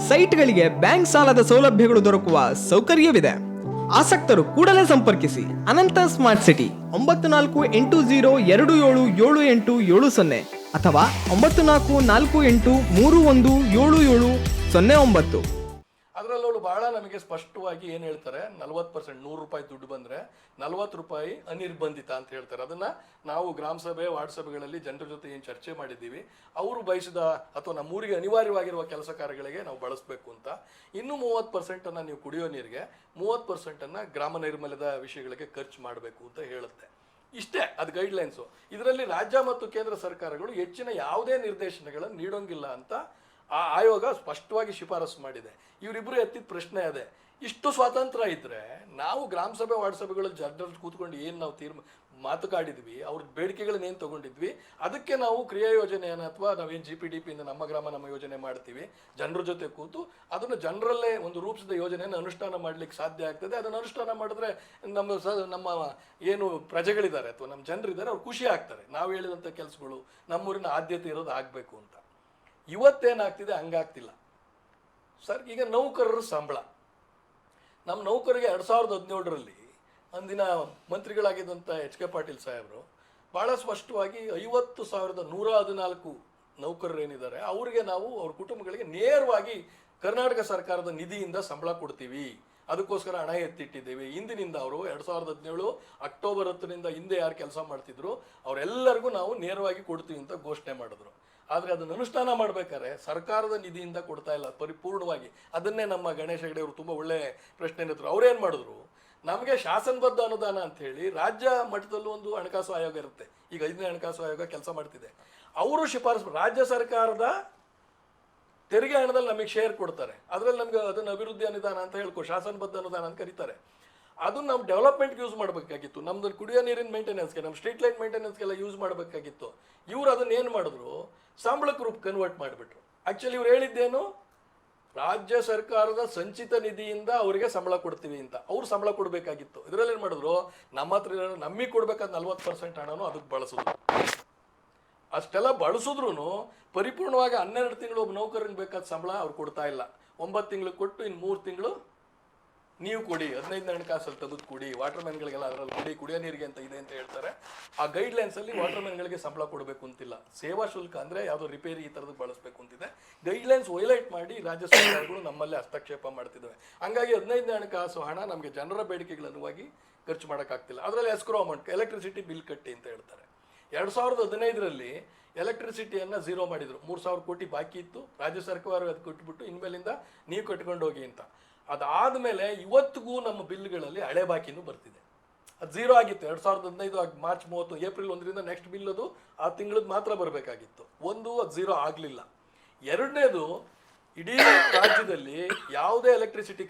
ಸೈಟ್ಗಳಿಗೆ ಬ್ಯಾಂಕ್ ಸಾಲದ ಸೌಲಭ್ಯಗಳು ದೊರಕುವ ಸೌಕರ್ಯವಿದೆ. ಆಸಕ್ತರು ಕೂಡಲೇ ಸಂಪರ್ಕಿಸಿ. ಅನಂತ ಸ್ಮಾರ್ಟ್ ಸಿಟಿ 9480277770 ಅಥವಾ 9448317709. ಅದರಲ್ಲಿ ಅವಳು ಬಹಳ ನಮಗೆ ಸ್ಪಷ್ಟವಾಗಿ ಏನು ಹೇಳ್ತಾರೆ, 40% 100 ರೂಪಾಯಿ ದುಡ್ಡು ಬಂದರೆ 40 ರೂಪಾಯಿ ಅನಿರ್ಬಂಧಿತ ಅಂತ ಹೇಳ್ತಾರೆ. ಅದನ್ನು ನಾವು ಗ್ರಾಮ ಸಭೆ, ವಾರ್ಡ್ ಸಭೆಗಳಲ್ಲಿ ಜನರ ಜೊತೆ ಏನು ಚರ್ಚೆ ಮಾಡಿದ್ದೀವಿ, ಅವರು ಬಯಸಿದ ಅಥವಾ ನಮ್ಮೂರಿಗೆ ಅನಿವಾರ್ಯವಾಗಿರುವ ಕೆಲಸ ಕಾರ್ಯಗಳಿಗೆ ನಾವು ಬಳಸಬೇಕು ಅಂತ. ಇನ್ನು 30% ನೀವು ಕುಡಿಯೋ ನೀರಿಗೆ, 30% ಗ್ರಾಮ ನೈರ್ಮಲ್ಯದ ವಿಷಯಗಳಿಗೆ ಖರ್ಚು ಮಾಡಬೇಕು ಅಂತ ಹೇಳುತ್ತೆ. ಇಷ್ಟೇ ಅದು ಗೈಡ್ಲೈನ್ಸು. ಇದರಲ್ಲಿ ರಾಜ್ಯ ಮತ್ತು ಕೇಂದ್ರ ಸರ್ಕಾರಗಳು ಹೆಚ್ಚಿನ ಯಾವುದೇ ನಿರ್ದೇಶನಗಳನ್ನು ನೀಡೋಂಗಿಲ್ಲ ಅಂತ ಆ ಆಯೋಗ ಸ್ಪಷ್ಟವಾಗಿ ಶಿಫಾರಸು ಮಾಡಿದೆ. ಇವರಿಬ್ಬರು ಎತ್ತಿದ ಪ್ರಶ್ನೆ ಅದೇ, ಇಷ್ಟು ಸ್ವಾತಂತ್ರ್ಯ ಇದ್ದರೆ ನಾವು ಗ್ರಾಮ ಸಭೆ, ವಾರ್ಡ್ ಸಭೆಗಳಲ್ಲಿ ಜನರಲ್ಲಿ ಕೂತ್ಕೊಂಡು ಏನು ನಾವು ಮಾತುಕಾಡಿದ್ವಿ, ಅವ್ರ ಬೇಡಿಕೆಗಳನ್ನ ಏನು ತೊಗೊಂಡಿದ್ವಿ, ಅದಕ್ಕೆ ನಾವು ಕ್ರಿಯಾ ಯೋಜನೆಯನ್ನು ಅಥವಾ ನಾವೇನು GPDP ಇಂದ ನಮ್ಮ ಗ್ರಾಮ ನಮ್ಮ ಯೋಜನೆ ಮಾಡ್ತೀವಿ, ಜನರ ಜೊತೆ ಕೂತು ಅದನ್ನು ಜನರಲ್ಲೇ ಒಂದು ರೂಪಿಸಿದ ಯೋಜನೆಯನ್ನು ಅನುಷ್ಠಾನ ಮಾಡಲಿಕ್ಕೆ ಸಾಧ್ಯ ಆಗ್ತದೆ. ಅದನ್ನು ಅನುಷ್ಠಾನ ಮಾಡಿದ್ರೆ ನಮ್ಮ ಏನು ಪ್ರಜೆಗಳಿದ್ದಾರೆ ಅಥವಾ ನಮ್ಮ ಜನರಿದ್ದಾರೆ ಅವ್ರು ಖುಷಿ ಆಗ್ತಾರೆ. ನಾವು ಹೇಳಿದಂಥ ಕೆಲಸಗಳು ನಮ್ಮೂರಿನ ಆದ್ಯತೆ ಇರೋದು ಆಗಬೇಕು ಅಂತ. ಇವತ್ತೇನಾಗ್ತಿದೆ ಹಂಗಾಗ್ತಿಲ್ಲ ಸರ್. ಈಗ ನೌಕರರ ಸಂಬಳ, ನಮ್ಮ ನೌಕರಿಗೆ 2017ರಲ್ಲಿ ಅಂದಿನ ಮಂತ್ರಿಗಳಾಗಿದ್ದಂಥ HK ಪಾಟೀಲ್ ಸಾಹೇಬರು ಭಾಳ ಸ್ಪಷ್ಟವಾಗಿ 50,114 ನೌಕರರು ಏನಿದ್ದಾರೆ ಅವರಿಗೆ ನಾವು ಅವ್ರ ಕುಟುಂಬಗಳಿಗೆ ನೇರವಾಗಿ ಕರ್ನಾಟಕ ಸರ್ಕಾರದ ನಿಧಿಯಿಂದ ಸಂಬಳ ಕೊಡ್ತೀವಿ, ಅದಕ್ಕೋಸ್ಕರ ಹಣ ಎತ್ತಿಟ್ಟಿದ್ದೀವಿ. ಇಂದಿನಿಂದ ಅವರು 2017 ಅಕ್ಟೋಬರ್ 10ರಿಂದ ಹಿಂದೆ ಯಾರು ಕೆಲಸ ಮಾಡ್ತಿದ್ರು ಅವರೆಲ್ಲರಿಗೂ ನಾವು ನೇರವಾಗಿ ಕೊಡ್ತೀವಿ ಅಂತ ಘೋಷಣೆ ಮಾಡಿದ್ರು. ಆದರೆ ಅದನ್ನು ಅನುಷ್ಠಾನ ಮಾಡ್ಬೇಕಾದ್ರೆ ಸರ್ಕಾರದ ನಿಧಿಯಿಂದ ಕೊಡ್ತಾ ಇಲ್ಲ ಪರಿಪೂರ್ಣವಾಗಿ. ಅದನ್ನೇ ನಮ್ಮ ಗಣೇಶ ಹೆಗಡೆ ಅವರು ತುಂಬ ಒಳ್ಳೆ ಪ್ರಶ್ನೆ ಇದ್ರು. ಅವ್ರೇನು ಮಾಡಿದ್ರು, ನಮಗೆ ಶಾಸನಬದ್ಧ ಅನುದಾನ ಅಂತ ಹೇಳಿ ರಾಜ್ಯ ಮಟ್ಟದಲ್ಲೂ ಒಂದು ಹಣಕಾಸು ಆಯೋಗ ಇರುತ್ತೆ. ಈಗ 5ನೇ ಹಣಕಾಸು ಆಯೋಗ ಕೆಲಸ ಮಾಡ್ತಿದೆ. ಅವರು ಶಿಫಾರಸು ರಾಜ್ಯ ಸರ್ಕಾರದ ತೆರಿಗೆ ಹಣದಲ್ಲಿ ನಮಗೆ ಶೇರ್ ಕೊಡ್ತಾರೆ. ಅದರಲ್ಲಿ ನಮ್ಗೆ ಅದನ್ನು ಅಭಿವೃದ್ಧಿ ಅನುದಾನ ಅಂತ ಹೇಳ್ಕೊ, ಶಾಸನಬದ್ಧ ಅನುದಾನ ಅಂತ ಕರೀತಾರೆ. ಅದನ್ನು ನಾವು ಡೆವಲಪ್ಮೆಂಟ್ಗೆ ಯೂಸ್ ಮಾಡಬೇಕಾಗಿತ್ತು, ನಮ್ದು ಕುಡಿಯೋ ನೀರಿನ ಮೇಂಟೆನೆನ್ಸ್ಗೆ, ನಮ್ಮ ಸ್ಟ್ರೀಟ್ ಲೈಟ್ ಮೇಂಟೆನೆನ್ಸ್ಗೆಲ್ಲ ಯೂಸ್ ಮಾಡಬೇಕಾಗಿತ್ತು. ಇವರು ಅದನ್ನ ಏನು ಮಾಡಿದ್ರು, ಸಂಬಳಕ್ಕೆ ರೂಪ ಕನ್ವರ್ಟ್ ಮಾಡಿಬಿಟ್ರು. ಆ್ಯಕ್ಚುಲಿ ಇವ್ರು ಹೇಳಿದ್ದೇನು, ರಾಜ್ಯ ಸರ್ಕಾರದ ಸಂಚಿತ ನಿಧಿಯಿಂದ ಅವರಿಗೆ ಸಂಬಳ ಕೊಡ್ತೀವಿ ಅಂತ. ಅವ್ರು ಸಂಬಳ ಕೊಡಬೇಕಾಗಿತ್ತು. ಇದರಲ್ಲಿ ಏನು ಮಾಡಿದ್ರು, ನಮ್ಮ ಹತ್ರ ನಮಗೆ ಕೊಡ್ಬೇಕಾದ 40% ಹಣನೂ ಅದಕ್ಕೆ ಬಳಸಿದ್ರು. ಅಷ್ಟೆಲ್ಲ ಬಳಸಿದ್ರು ಪರಿಪೂರ್ಣವಾಗಿ 12 ತಿಂಗಳು ಒಬ್ಬ ನೌಕರನಿಗೆ ಬೇಕಾದ ಸಂಬಳ ಅವ್ರು ಕೊಡ್ತಾ ಇಲ್ಲ. 9 ತಿಂಗಳು ಕೊಟ್ಟು ಇನ್ನು 3 ತಿಂಗಳು ನೀವು ಕೊಡಿ, 15ನೇ ಹಣಕಾಸಲ್ಲಿ ತೆಗೆದು ಕೊಡಿ, ವಾಟರ್ಮ್ಯಾನ್ಗಳಿಗೆಲ್ಲ ಅದರಲ್ಲಿ ಕೊಡಿ, ಕುಡಿಯೋ ನೀರಿಗೆ ಅಂತ ಇದೆ ಅಂತ ಹೇಳ್ತಾರೆ. ಆ ಗೈಡ್ಲೈನ್ಸಲ್ಲಿ ವಾಟರ್ಮ್ಯಾನ್ಗಳಿಗೆ ಸಂಬಳ ಕೊಡಬೇಕು ಅಂತಿಲ್ಲ, ಸೇವಾ ಶುಲ್ಕ ಅಂದರೆ ಯಾವುದೋ ರಿಪೇರಿ ಈ ಥರದ್ದು ಬಳಸಬೇಕು ಅಂತಿದೆ. ಗೈಡ್ಲೈನ್ಸ್ ವೈಲೇಟ್ ಮಾಡಿ ರಾಜ್ಯ ಸರ್ಕಾರಗಳು ನಮ್ಮಲ್ಲೇ ಹಸ್ತಕ್ಷೇಪ ಮಾಡ್ತಿದ್ದಾವೆ. ಹಂಗಾಗಿ 15ನೇ ಹಣಕಾಸು ಹಣ ನಮಗೆ ಜನರ ಬೇಡಿಕೆಗಳ ಅನುವಾಗಿ ಖರ್ಚು ಮಾಡೋಕ್ಕಾಗ್ತಿಲ್ಲ. ಅದರಲ್ಲಿ ಎಸ್ಕ್ರೋ ಅಮೌಂಟ್, ಎಲೆಕ್ಟ್ರಿಸಿಟಿ ಬಿಲ್ ಕಟ್ಟಿ ಅಂತ ಹೇಳ್ತಾರೆ. 2015ರಲ್ಲಿ ಎಲೆಕ್ಟ್ರಿಸಿಟಿಯನ್ನು ಝೀರೋ ಮಾಡಿದರು. 3,000 ಕೋಟಿ ಬಾಕಿ ಇತ್ತು, ರಾಜ್ಯ ಸರ್ಕಾರ ಅದು ಕೊಟ್ಬಿಟ್ಟು ಇನ್ಮೇಲಿಂದ ನೀವು ಕಟ್ಕೊಂಡು ಹೋಗಿ ಅಂತ. ಅದಾದಮೇಲೆ ಇವತ್ತಿಗೂ ನಮ್ಮ ಬಿಲ್ಗಳಲ್ಲಿ ಹಳೆ ಬಾಕಿನೂ ಬರ್ತಿದೆ. ಅದು ಝೀರೋ ಆಗಿತ್ತು 2015 ಮಾರ್ಚ್ 30, ಏಪ್ರಿಲ್ 1ರಿಂದ ನೆಕ್ಸ್ಟ್ ಬಿಲ್ ಅದು ಆ ತಿಂಗಳದ್ದು ಮಾತ್ರ ಬರಬೇಕಾಗಿತ್ತು. ಅದು ಝೀರೋ ಆಗಲಿಲ್ಲ. ಎರಡನೇದು, ಇಡೀ ರಾಜ್ಯದಲ್ಲಿ ಯಾವುದೇ ಎಲೆಕ್ಟ್ರಿಸಿಟಿ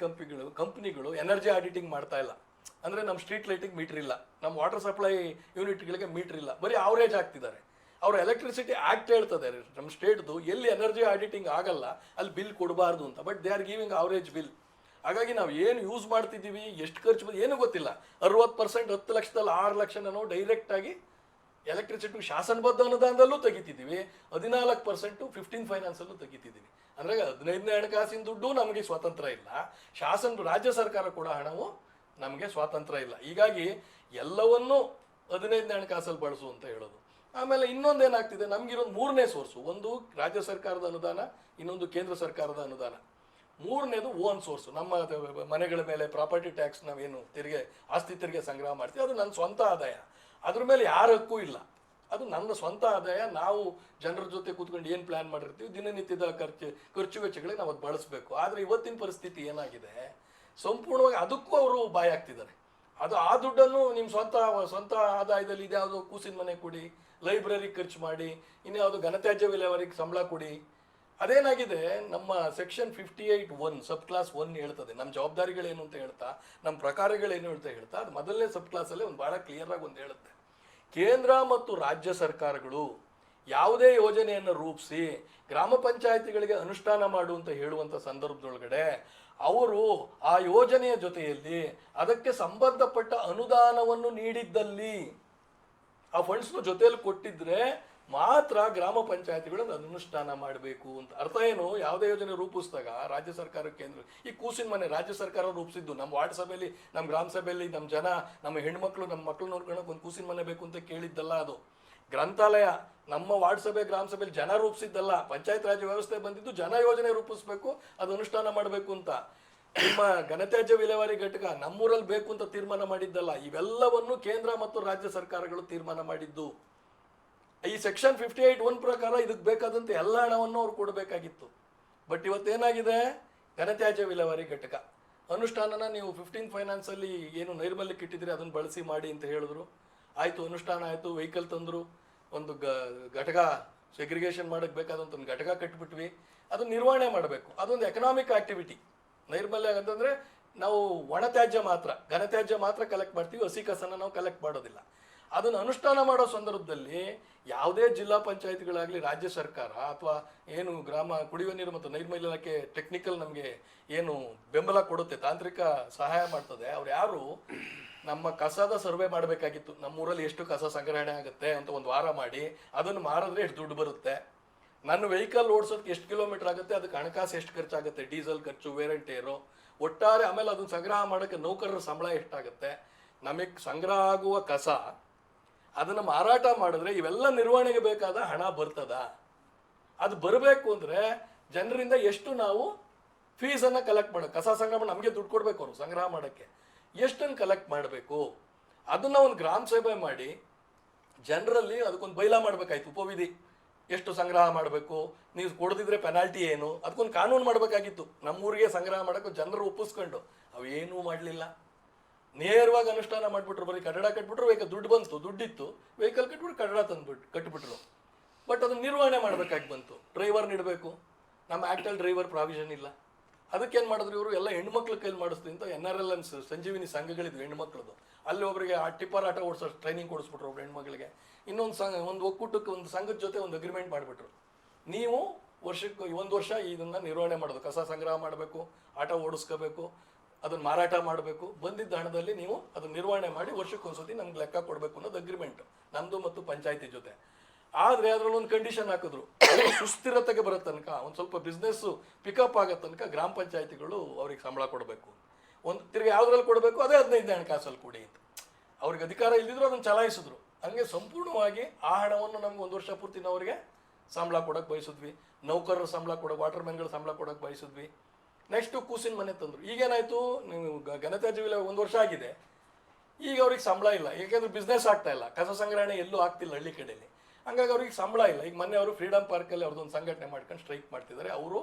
ಕಂಪ್ನಿಗಳು ಎನರ್ಜಿ ಆಡಿಟಿಂಗ್ ಮಾಡ್ತಾ ಇಲ್ಲ. ಅಂದರೆ ನಮ್ಮ ಸ್ಟ್ರೀಟ್ ಲೈಟಿಗೆ ಮೀಟ್ರ್ ಇಲ್ಲ, ನಮ್ಮ ವಾಟರ್ ಸಪ್ಲೈ ಯೂನಿಟ್ಗಳಿಗೆ ಮೀಟ್ರ್ ಇಲ್ಲ, ಬರೀ ಅವರೇಜ್ ಆಗ್ತಿದ್ದಾರೆ. ಅವ್ರ ಎಲೆಕ್ಟ್ರಿಸಿಟಿ ಆ್ಯಕ್ಟ್ ಹೇಳ್ತದೆ ನಮ್ಮ ಸ್ಟೇಟ್ದು ಎಲ್ಲಿ ಎನರ್ಜಿ ಆಡಿಟಿಂಗ್ ಆಗಲ್ಲ ಅಲ್ಲಿ ಬಿಲ್ ಕೊಡಬಾರ್ದು ಅಂತ. But they are giving average bill. ಹಾಗಾಗಿ ನಾವು ಏನು ಯೂಸ್ ಮಾಡ್ತಿದ್ದೀವಿ, ಎಷ್ಟು ಖರ್ಚು ಏನೂ ಗೊತ್ತಿಲ್ಲ. 60% 10 ಲಕ್ಷದಲ್ಲಿ 6 ಲಕ್ಷ ನಾವು ಡೈರೆಕ್ಟಾಗಿ ಎಲೆಕ್ಟ್ರಿಸಿಟಿ ಶಾಸನಬದ್ಧ ಅನುದಾನದಲ್ಲೂ ತೆಗಿತಿದ್ದೀವಿ, 14% 15 ಫೈನಾನ್ಸಲ್ಲೂ ತೆಗಿತಿದ್ದೀವಿ. ಅಂದರೆ 15ನೇ ಹಣಕಾಸಿನ ದುಡ್ಡು ನಮಗೆ ಸ್ವಾತಂತ್ರ್ಯ ಇಲ್ಲ, ರಾಜ್ಯ ಸರ್ಕಾರ ಕೂಡ ಹಣವು ನಮಗೆ ಸ್ವಾತಂತ್ರ್ಯ ಇಲ್ಲ. ಹೀಗಾಗಿ ಎಲ್ಲವನ್ನೂ 15ನೇ ಹಣಕಾಸಲ್ಲಿ ಬಳಸು ಅಂತ ಹೇಳೋದು. ಆಮೇಲೆ ಇನ್ನೊಂದೇನಾಗ್ತಿದೆ, ನಮಗಿರೋದು 3ನೇ ಸೋರ್ಸು, ಒಂದು ರಾಜ್ಯ ಸರ್ಕಾರದ ಅನುದಾನ, ಇನ್ನೊಂದು ಕೇಂದ್ರ ಸರ್ಕಾರದ ಅನುದಾನ. ಮೂರನೇದು ಓನ್ ಸೋರ್ಸು. ನಮ್ಮ ಮನೆಗಳ ಮೇಲೆ ಪ್ರಾಪರ್ಟಿ ಟ್ಯಾಕ್ಸ್ ನಾವೇನು ಆಸ್ತಿ ತೆರಿಗೆ ಸಂಗ್ರಹ ಮಾಡ್ತೀವಿ, ಅದು ನನ್ನ ಸ್ವಂತ ಆದಾಯ, ಅದ್ರ ಮೇಲೆ ಯಾರ ಹಕ್ಕೂ ಇಲ್ಲ, ಅದು ನನ್ನ ಸ್ವಂತ ಆದಾಯ. ನಾವು ಜನರ ಜೊತೆ ಕೂತ್ಕೊಂಡು ಏನು ಪ್ಲ್ಯಾನ್ ಮಾಡಿರ್ತೀವಿ, ದಿನನಿತ್ಯದ ಖರ್ಚು ವೆಚ್ಚಗಳಿಗೆ ನಾವು ಅದು ಬಳಸಬೇಕು. ಆದರೆ ಇವತ್ತಿನ ಪರಿಸ್ಥಿತಿ ಏನಾಗಿದೆ, ಸಂಪೂರ್ಣವಾಗಿ ಅದಕ್ಕೂ ಅವರು ಬಾಯಿ ಹಾಕ್ತಿದ್ದಾರೆ. ಅದು ಆ ದುಡ್ಡನ್ನು ನಿಮ್ಮ ಸ್ವಂತ ಆದಾಯದಲ್ಲಿ ಇದ್ಯಾವುದೋ ಕೂಸಿನ ಮನೆ ಕೊಡಿ, ಲೈಬ್ರರಿ ಖರ್ಚು ಮಾಡಿ, ಇನ್ಯಾವುದೋ ಘನತ್ಯಾಜ್ಯ ವಿಲೇವಾರಿಗೆ ಸಂಬಳ ಕೊಡಿ. ಅದೇನಾಗಿದೆ, ನಮ್ಮ ಸೆಕ್ಷನ್ 58(1) ಸಬ್ ಕ್ಲಾಸ್ 1 ಹೇಳ್ತದೆ ನಮ್ಮ ಜವಾಬ್ದಾರಿಗಳೇನು ಅಂತ ಹೇಳ್ತಾ, ನಮ್ಮ ಪ್ರಕಾರಗಳೇನು ಅಂತ ಹೇಳ್ತಾ, ಅದು ಮೊದಲನೇ ಸಬ್ ಕ್ಲಾಸಲ್ಲೇ ಒಂದು ಭಾಳ ಕ್ಲಿಯರಾಗಿ ಒಂದು ಹೇಳುತ್ತೆ. ಕೇಂದ್ರ ಮತ್ತು ರಾಜ್ಯ ಸರ್ಕಾರಗಳು ಯಾವುದೇ ಯೋಜನೆಯನ್ನು ರೂಪಿಸಿ ಗ್ರಾಮ ಪಂಚಾಯಿತಿಗಳಿಗೆ ಅನುಷ್ಠಾನ ಮಾಡು ಅಂತ ಹೇಳುವಂಥ ಸಂದರ್ಭದೊಳಗಡೆ ಅವರು ಆ ಯೋಜನೆಯ ಜೊತೆಯಲ್ಲಿ ಅದಕ್ಕೆ ಸಂಬಂಧಪಟ್ಟ ಅನುದಾನವನ್ನು ನೀಡಿದ್ದಲ್ಲಿ, ಆ ಫಂಡ್ಸ್ನ ಜೊತೆಯಲ್ಲಿ ಕೊಟ್ಟಿದ್ರೆ ಮಾತ್ರ ಗ್ರಾಮ ಪಂಚಾಯತಿಗಳು ಅನುಷ್ಠಾನ ಮಾಡಬೇಕು ಅಂತ. ಅರ್ಥ ಏನು, ಯಾವುದೇ ಯೋಜನೆ ರೂಪಿಸಿದಾಗ ರಾಜ್ಯ ಸರ್ಕಾರ, ಕೇಂದ್ರ, ಈ ಕೂಸಿನ ಮನೆ ರಾಜ್ಯ ಸರ್ಕಾರ ರೂಪಿಸಿದ್ದು, ನಮ್ಮ ವಾರ್ಡ್ ಸಭೆಯಲ್ಲಿ, ನಮ್ಮ ಗ್ರಾಮ ಸಭೆಯಲ್ಲಿ ನಮ್ಮ ಜನ, ನಮ್ಮ ಹೆಣ್ಮಕ್ಳು, ನಮ್ಮ ಮಕ್ಳು ನೋಡ್ಕೊಳಕ್ಕೆ ಒಂದು ಕೂಸಿನ ಮನೆ ಬೇಕು ಅಂತ ಕೇಳಿದ್ದಲ್ಲ. ಅದು ಗ್ರಂಥಾಲಯ ನಮ್ಮ ವಾರ್ಡ್ ಸಭೆ ಗ್ರಾಮ ಸಭೆಯಲ್ಲಿ ಜನ ರೂಪಿಸಿದ್ದಲ್ಲ. ಪಂಚಾಯತ್ ರಾಜ್ ವ್ಯವಸ್ಥೆ ಬಂದಿದ್ದು ಜನ ಯೋಜನೆ ರೂಪಿಸ್ಬೇಕು, ಅದು ಅನುಷ್ಠಾನ ಮಾಡಬೇಕು ಅಂತ. ನಿಮ್ಮ ಘನತ್ಯಾಜ್ಯ ವಿಲೇವಾರಿ ಘಟಕ ನಮ್ಮೂರಲ್ಲಿ ಬೇಕು ಅಂತ ತೀರ್ಮಾನ ಮಾಡಿದ್ದಲ್ಲ. ಇವೆಲ್ಲವನ್ನು ಕೇಂದ್ರ ಮತ್ತು ರಾಜ್ಯ ಸರ್ಕಾರಗಳು ತೀರ್ಮಾನ ಮಾಡಿದ್ದು. ಈ ಸೆಕ್ಷನ್ 58(1) ಪ್ರಕಾರ ಇದಕ್ಕೆ ಬೇಕಾದಂತೆ ಎಲ್ಲ ಹಣವನ್ನು ಅವ್ರು ಕೊಡಬೇಕಾಗಿತ್ತು. ಬಟ್ ಇವತ್ತೇನಾಗಿದೆ, ಘನತ್ಯಾಜ್ಯ ವಿಲೇವಾರಿ ಘಟಕ ಅನುಷ್ಠಾನನ ನೀವು 15 ಫೈನಾನ್ಸಲ್ಲಿ ಏನು ನೈರ್ಮಲ್ಯಕ್ಕೆ ಇಟ್ಟಿದ್ರೆ ಅದನ್ನು ಬಳಸಿ ಮಾಡಿ ಅಂತ ಹೇಳಿದ್ರು. ಆಯಿತು, ಅನುಷ್ಠಾನ ಆಯಿತು, ವೆಹಿಕಲ್ ತಂದರು, ಒಂದು ಘಟಕ ಸೆಗ್ರಿಗೇಷನ್ ಮಾಡೋಕ್ಕೆ ಬೇಕಾದಂಥ ಒಂದು ಘಟಕ ಕಟ್ಬಿಟ್ವಿ, ಅದನ್ನು ನಿರ್ವಹಣೆ ಮಾಡಬೇಕು. ಅದೊಂದು ಎಕನಾಮಿಕ್ ಆಕ್ಟಿವಿಟಿ. ನೈರ್ಮಲ್ಯ ಅಂತಂದರೆ ನಾವು ಒಣತ್ಯಾಜ್ಯ ಮಾತ್ರ, ಘನತ್ಯಾಜ್ಯ ಮಾತ್ರ ಕಲೆಕ್ಟ್ ಮಾಡ್ತೀವಿ, ಹಸಿ ಕಸನ ನಾವು ಕಲೆಕ್ಟ್ ಮಾಡೋದಿಲ್ಲ. ಅದನ್ನು ಅನುಷ್ಠಾನ ಮಾಡೋ ಸಂದರ್ಭದಲ್ಲಿ ಯಾವುದೇ ಜಿಲ್ಲಾ ಪಂಚಾಯತ್ಗಳಾಗಲಿ, ರಾಜ್ಯ ಸರ್ಕಾರ ಅಥವಾ ಏನು ಗ್ರಾಮ ಕುಡಿಯುವ ನೀರು ಮತ್ತು ನೈರ್ಮಲ್ಯ ಇಲಾಖೆ ಟೆಕ್ನಿಕಲ್ ನಮಗೆ ಏನು ಬೆಂಬಲ ಕೊಡುತ್ತೆ, ತಾಂತ್ರಿಕ ಸಹಾಯ ಮಾಡ್ತದೆ, ಅವ್ರು ಯಾರು ನಮ್ಮ ಕಸದ ಸರ್ವೆ ಮಾಡಬೇಕಾಗಿತ್ತು. ನಮ್ಮೂರಲ್ಲಿ ಎಷ್ಟು ಕಸ ಸಂಗ್ರಹಣೆ ಆಗುತ್ತೆ ಅಂತ ಒಂದು ವಾರ ಮಾಡಿ ಅದನ್ನು ಮಾರಿದ್ರೆ ಎಷ್ಟು ದುಡ್ಡು ಬರುತ್ತೆ, ನನ್ನ ವೆಹಿಕಲ್ ಓಡಿಸೋದಕ್ಕೆ ಎಷ್ಟು ಕಿಲೋಮೀಟರ್ ಆಗುತ್ತೆ, ಅದಕ್ಕೆ ಹಣಕಾಸು ಎಷ್ಟು ಖರ್ಚಾಗುತ್ತೆ, ಡೀಸೆಲ್ ಖರ್ಚು, ವೇರ್ ಆ್ಯಂಡ್ ಟೇರು, ಒಟ್ಟಾರೆ, ಆಮೇಲೆ ಅದನ್ನು ಸಂಗ್ರಹ ಮಾಡೋಕ್ಕೆ ನೌಕರರ ಸಂಬಳ ಎಷ್ಟಾಗುತ್ತೆ, ನಮಗೆ ಸಂಗ್ರಹ ಆಗುವ ಕಸ ಅದನ್ನು ಮಾರಾಟ ಮಾಡಿದ್ರೆ ಇವೆಲ್ಲ ನಿರ್ವಹಣೆಗೆ ಬೇಕಾದ ಹಣ ಬರ್ತದ. ಅದು ಬರಬೇಕು ಅಂದರೆ ಜನರಿಂದ ಎಷ್ಟು ನಾವು ಫೀಸನ್ನು ಕಲೆಕ್ಟ್ ಮಾಡೋ, ಕಸ ಸಂಗ್ರಹ ಮಾಡಿ ನಮಗೆ ದುಡ್ಡು ಕೊಡಬೇಕು, ಅವರು ಸಂಗ್ರಹ ಮಾಡೋಕ್ಕೆ ಎಷ್ಟನ್ನು ಕಲೆಕ್ಟ್ ಮಾಡಬೇಕು, ಅದನ್ನು ಒಂದು ಗ್ರಾಮ ಸಭೆ ಮಾಡಿ ಜನರಲ್ಲಿ ಅದಕ್ಕೊಂದು ಬೈಲಾ ಮಾಡಬೇಕಾಯ್ತು, ಉಪವಿಧಿ ಎಷ್ಟು ಸಂಗ್ರಹ ಮಾಡಬೇಕು, ನೀವು ಕೊಡದಿದ್ರೆ ಪೆನಾಲ್ಟಿ ಏನು, ಅದಕ್ಕೊಂದು ಕಾನೂನು ಮಾಡಬೇಕಾಗಿತ್ತು. ನಮ್ಮೂರಿಗೆ ಸಂಗ್ರಹ ಮಾಡೋಕ್ಕೆ ಜನರು ಒಪ್ಪಿಸ್ಕೊಂಡು ಅವೇನೂ ಮಾಡಲಿಲ್ಲ. ನೇರವಾಗಿ ಅನುಷ್ಠಾನ ಮಾಡಿಬಿಟ್ರು. ಬರೀ ಕಟ್ಟಡ ಕಟ್ಬಿಟ್ರು, ವೆಹಿಕಲ್ ದುಡ್ಡು ಬಂತು, ದುಡ್ಡಿತ್ತು, ವೆಹಿಕಲ್ ಕಟ್ಬಿಟ್ಟು ಕಟ್ಟಡ ತಂದುಬಿಟ್ಟು ಕಟ್ಬಿಟ್ರು. ಬಟ್ ಅದನ್ನು ನಿರ್ವಹಣೆ ಮಾಡಬೇಕಾಗಿ ಬಂತು. ಡ್ರೈವರ್ ನೀಡಬೇಕು, ನಮ್ಮ ಆ್ಯಕ್ಟಲ್ಲಿ ಡ್ರೈವರ್ ಪ್ರಾವಿಷನ್ ಇಲ್ಲ. ಅದಕ್ಕೇನು ಮಾಡಿದ್ರು ಇವರು, ಎಲ್ಲ ಹೆಣ್ಮಕ್ಳ ಕೈಲಿ ಮಾಡಿಸ್ತೀವಿ ಅಂತ NRLMs ಸಂಜೀವಿನಿ ಸಂಘಗಳಿದ್ವು ಹೆಣ್ಮಕ್ಳದ್ದು, ಅಲ್ಲಿ ಒಬ್ಬರಿಗೆ ಆ ಟಿಪ್ಪರ್ ಆಟೋ ಓಡಿಸೋ ಟ್ರೈನಿಂಗ್ ಕೊಡಿಸ್ಬಿಟ್ರು ಒಬ್ರು ಹೆಣ್ಮಕ್ಳಿಗೆ. ಇನ್ನೊಂದು ಒಂದು ಒಕ್ಕೂಟಕ್ಕೆ ಒಂದು ಸಂಘದ ಜೊತೆ ಒಂದು ಅಗ್ರಿಮೆಂಟ್ ಮಾಡಿಬಿಟ್ರು, ನೀವು ವರ್ಷಕ್ಕೆ 1 ವರ್ಷ ಇದನ್ನು ನಿರ್ವಹಣೆ ಮಾಡೋದು, ಕಸ ಸಂಗ್ರಹ ಮಾಡಬೇಕು, ಆಟೋ ಓಡಿಸ್ಕೋಬೇಕು, ಅದನ್ನು ಮಾರಾಟ ಮಾಡಬೇಕು, ಬಂದಿದ್ದ ಹಣದಲ್ಲಿ ನೀವು ಅದನ್ನು ನಿರ್ವಹಣೆ ಮಾಡಿ ವರ್ಷಕ್ಕೊಂದ್ಸತಿ ನಮ್ಗೆ ಲೆಕ್ಕ ಕೊಡಬೇಕು ಅನ್ನೋದು ಅಗ್ರಿಮೆಂಟ್ ನಮ್ಮದು ಮತ್ತು ಪಂಚಾಯತಿ ಜೊತೆ. ಆದರೆ ಅದರಲ್ಲಿ ಒಂದು ಕಂಡೀಷನ್ ಹಾಕಿದ್ರು, ಸುಸ್ಥಿರತೆಗೆ ಬರೋ ತನಕ, ಒಂದು ಸ್ವಲ್ಪ ಬಿಸ್ನೆಸ್ಸು ಪಿಕಪ್ ಆಗೋ ತನಕ ಗ್ರಾಮ ಪಂಚಾಯತಿಗಳು ಅವ್ರಿಗೆ ಸಂಬಳ ಕೊಡಬೇಕು, ಒಂದು ತಿರ್ಗಿ ಯಾವುದ್ರಲ್ಲಿ ಕೊಡಬೇಕು ಅದೇ 15 ಹಣಕಾಸಲ್ಲಿ ಕೊಡಿ ಅಂತ. ಅವ್ರಿಗೆ ಅಧಿಕಾರ ಇಲ್ದಿದ್ರು ಅದನ್ನು ಚಲಾಯಿಸಿದ್ರು. ಹಂಗೆ ಸಂಪೂರ್ಣವಾಗಿ ಆ ಹಣವನ್ನು ನಮ್ಗೆ 1 ವರ್ಷ ಪೂರ್ತಿ ನಾವು ಅವರಿಗೆ ಸಂಬಳ ಕೊಡೋಕೆ ಬಯಸಿದ್ವಿ, ನೌಕರರ ಸಂಬಳ ಕೊಡೋಕೆ, ವಾಟರ್ ಮ್ಯಾನ್ಗಳ ಸಂಬಳ ಕೊಡೋಕೆ ಬಯಸಿದ್ವಿ. ನೆಕ್ಸ್ಟು ಕೂಸಿನ ಮನೆ ತಂದರು. ಈಗೇನಾಯಿತು, ನೀವು ಘನತ್ಯಾಜ್ಯ ವಿಲೇವಾರಿ 1 ವರ್ಷ ಆಗಿದೆ, ಈಗ ಅವ್ರಿಗೆ ಸಂಬಳ ಇಲ್ಲ, ಏಕೆಂದ್ರೆ ಬಿಸ್ನೆಸ್ ಆಗ್ತಾ ಇಲ್ಲ, ಕಸ ಸಂಗ್ರಹಣೆ ಎಲ್ಲೂ ಆಗ್ತಿಲ್ಲ ಹಳ್ಳಿ ಕಡೆಯಲ್ಲಿ, ಹಂಗಾಗಿ ಅವ್ರಿಗೆ ಸಂಬಳ ಇಲ್ಲ. ಈಗ ಮೊನ್ನೆ ಅವರು ಫ್ರೀಡಮ್ ಪಾರ್ಕಲ್ಲಿ ಅವ್ರದ್ದೊಂದು ಸಂಘಟನೆ ಮಾಡ್ಕೊಂಡು ಸ್ಟ್ರೈಕ್ ಮಾಡ್ತಿದ್ದಾರೆ. ಅವರು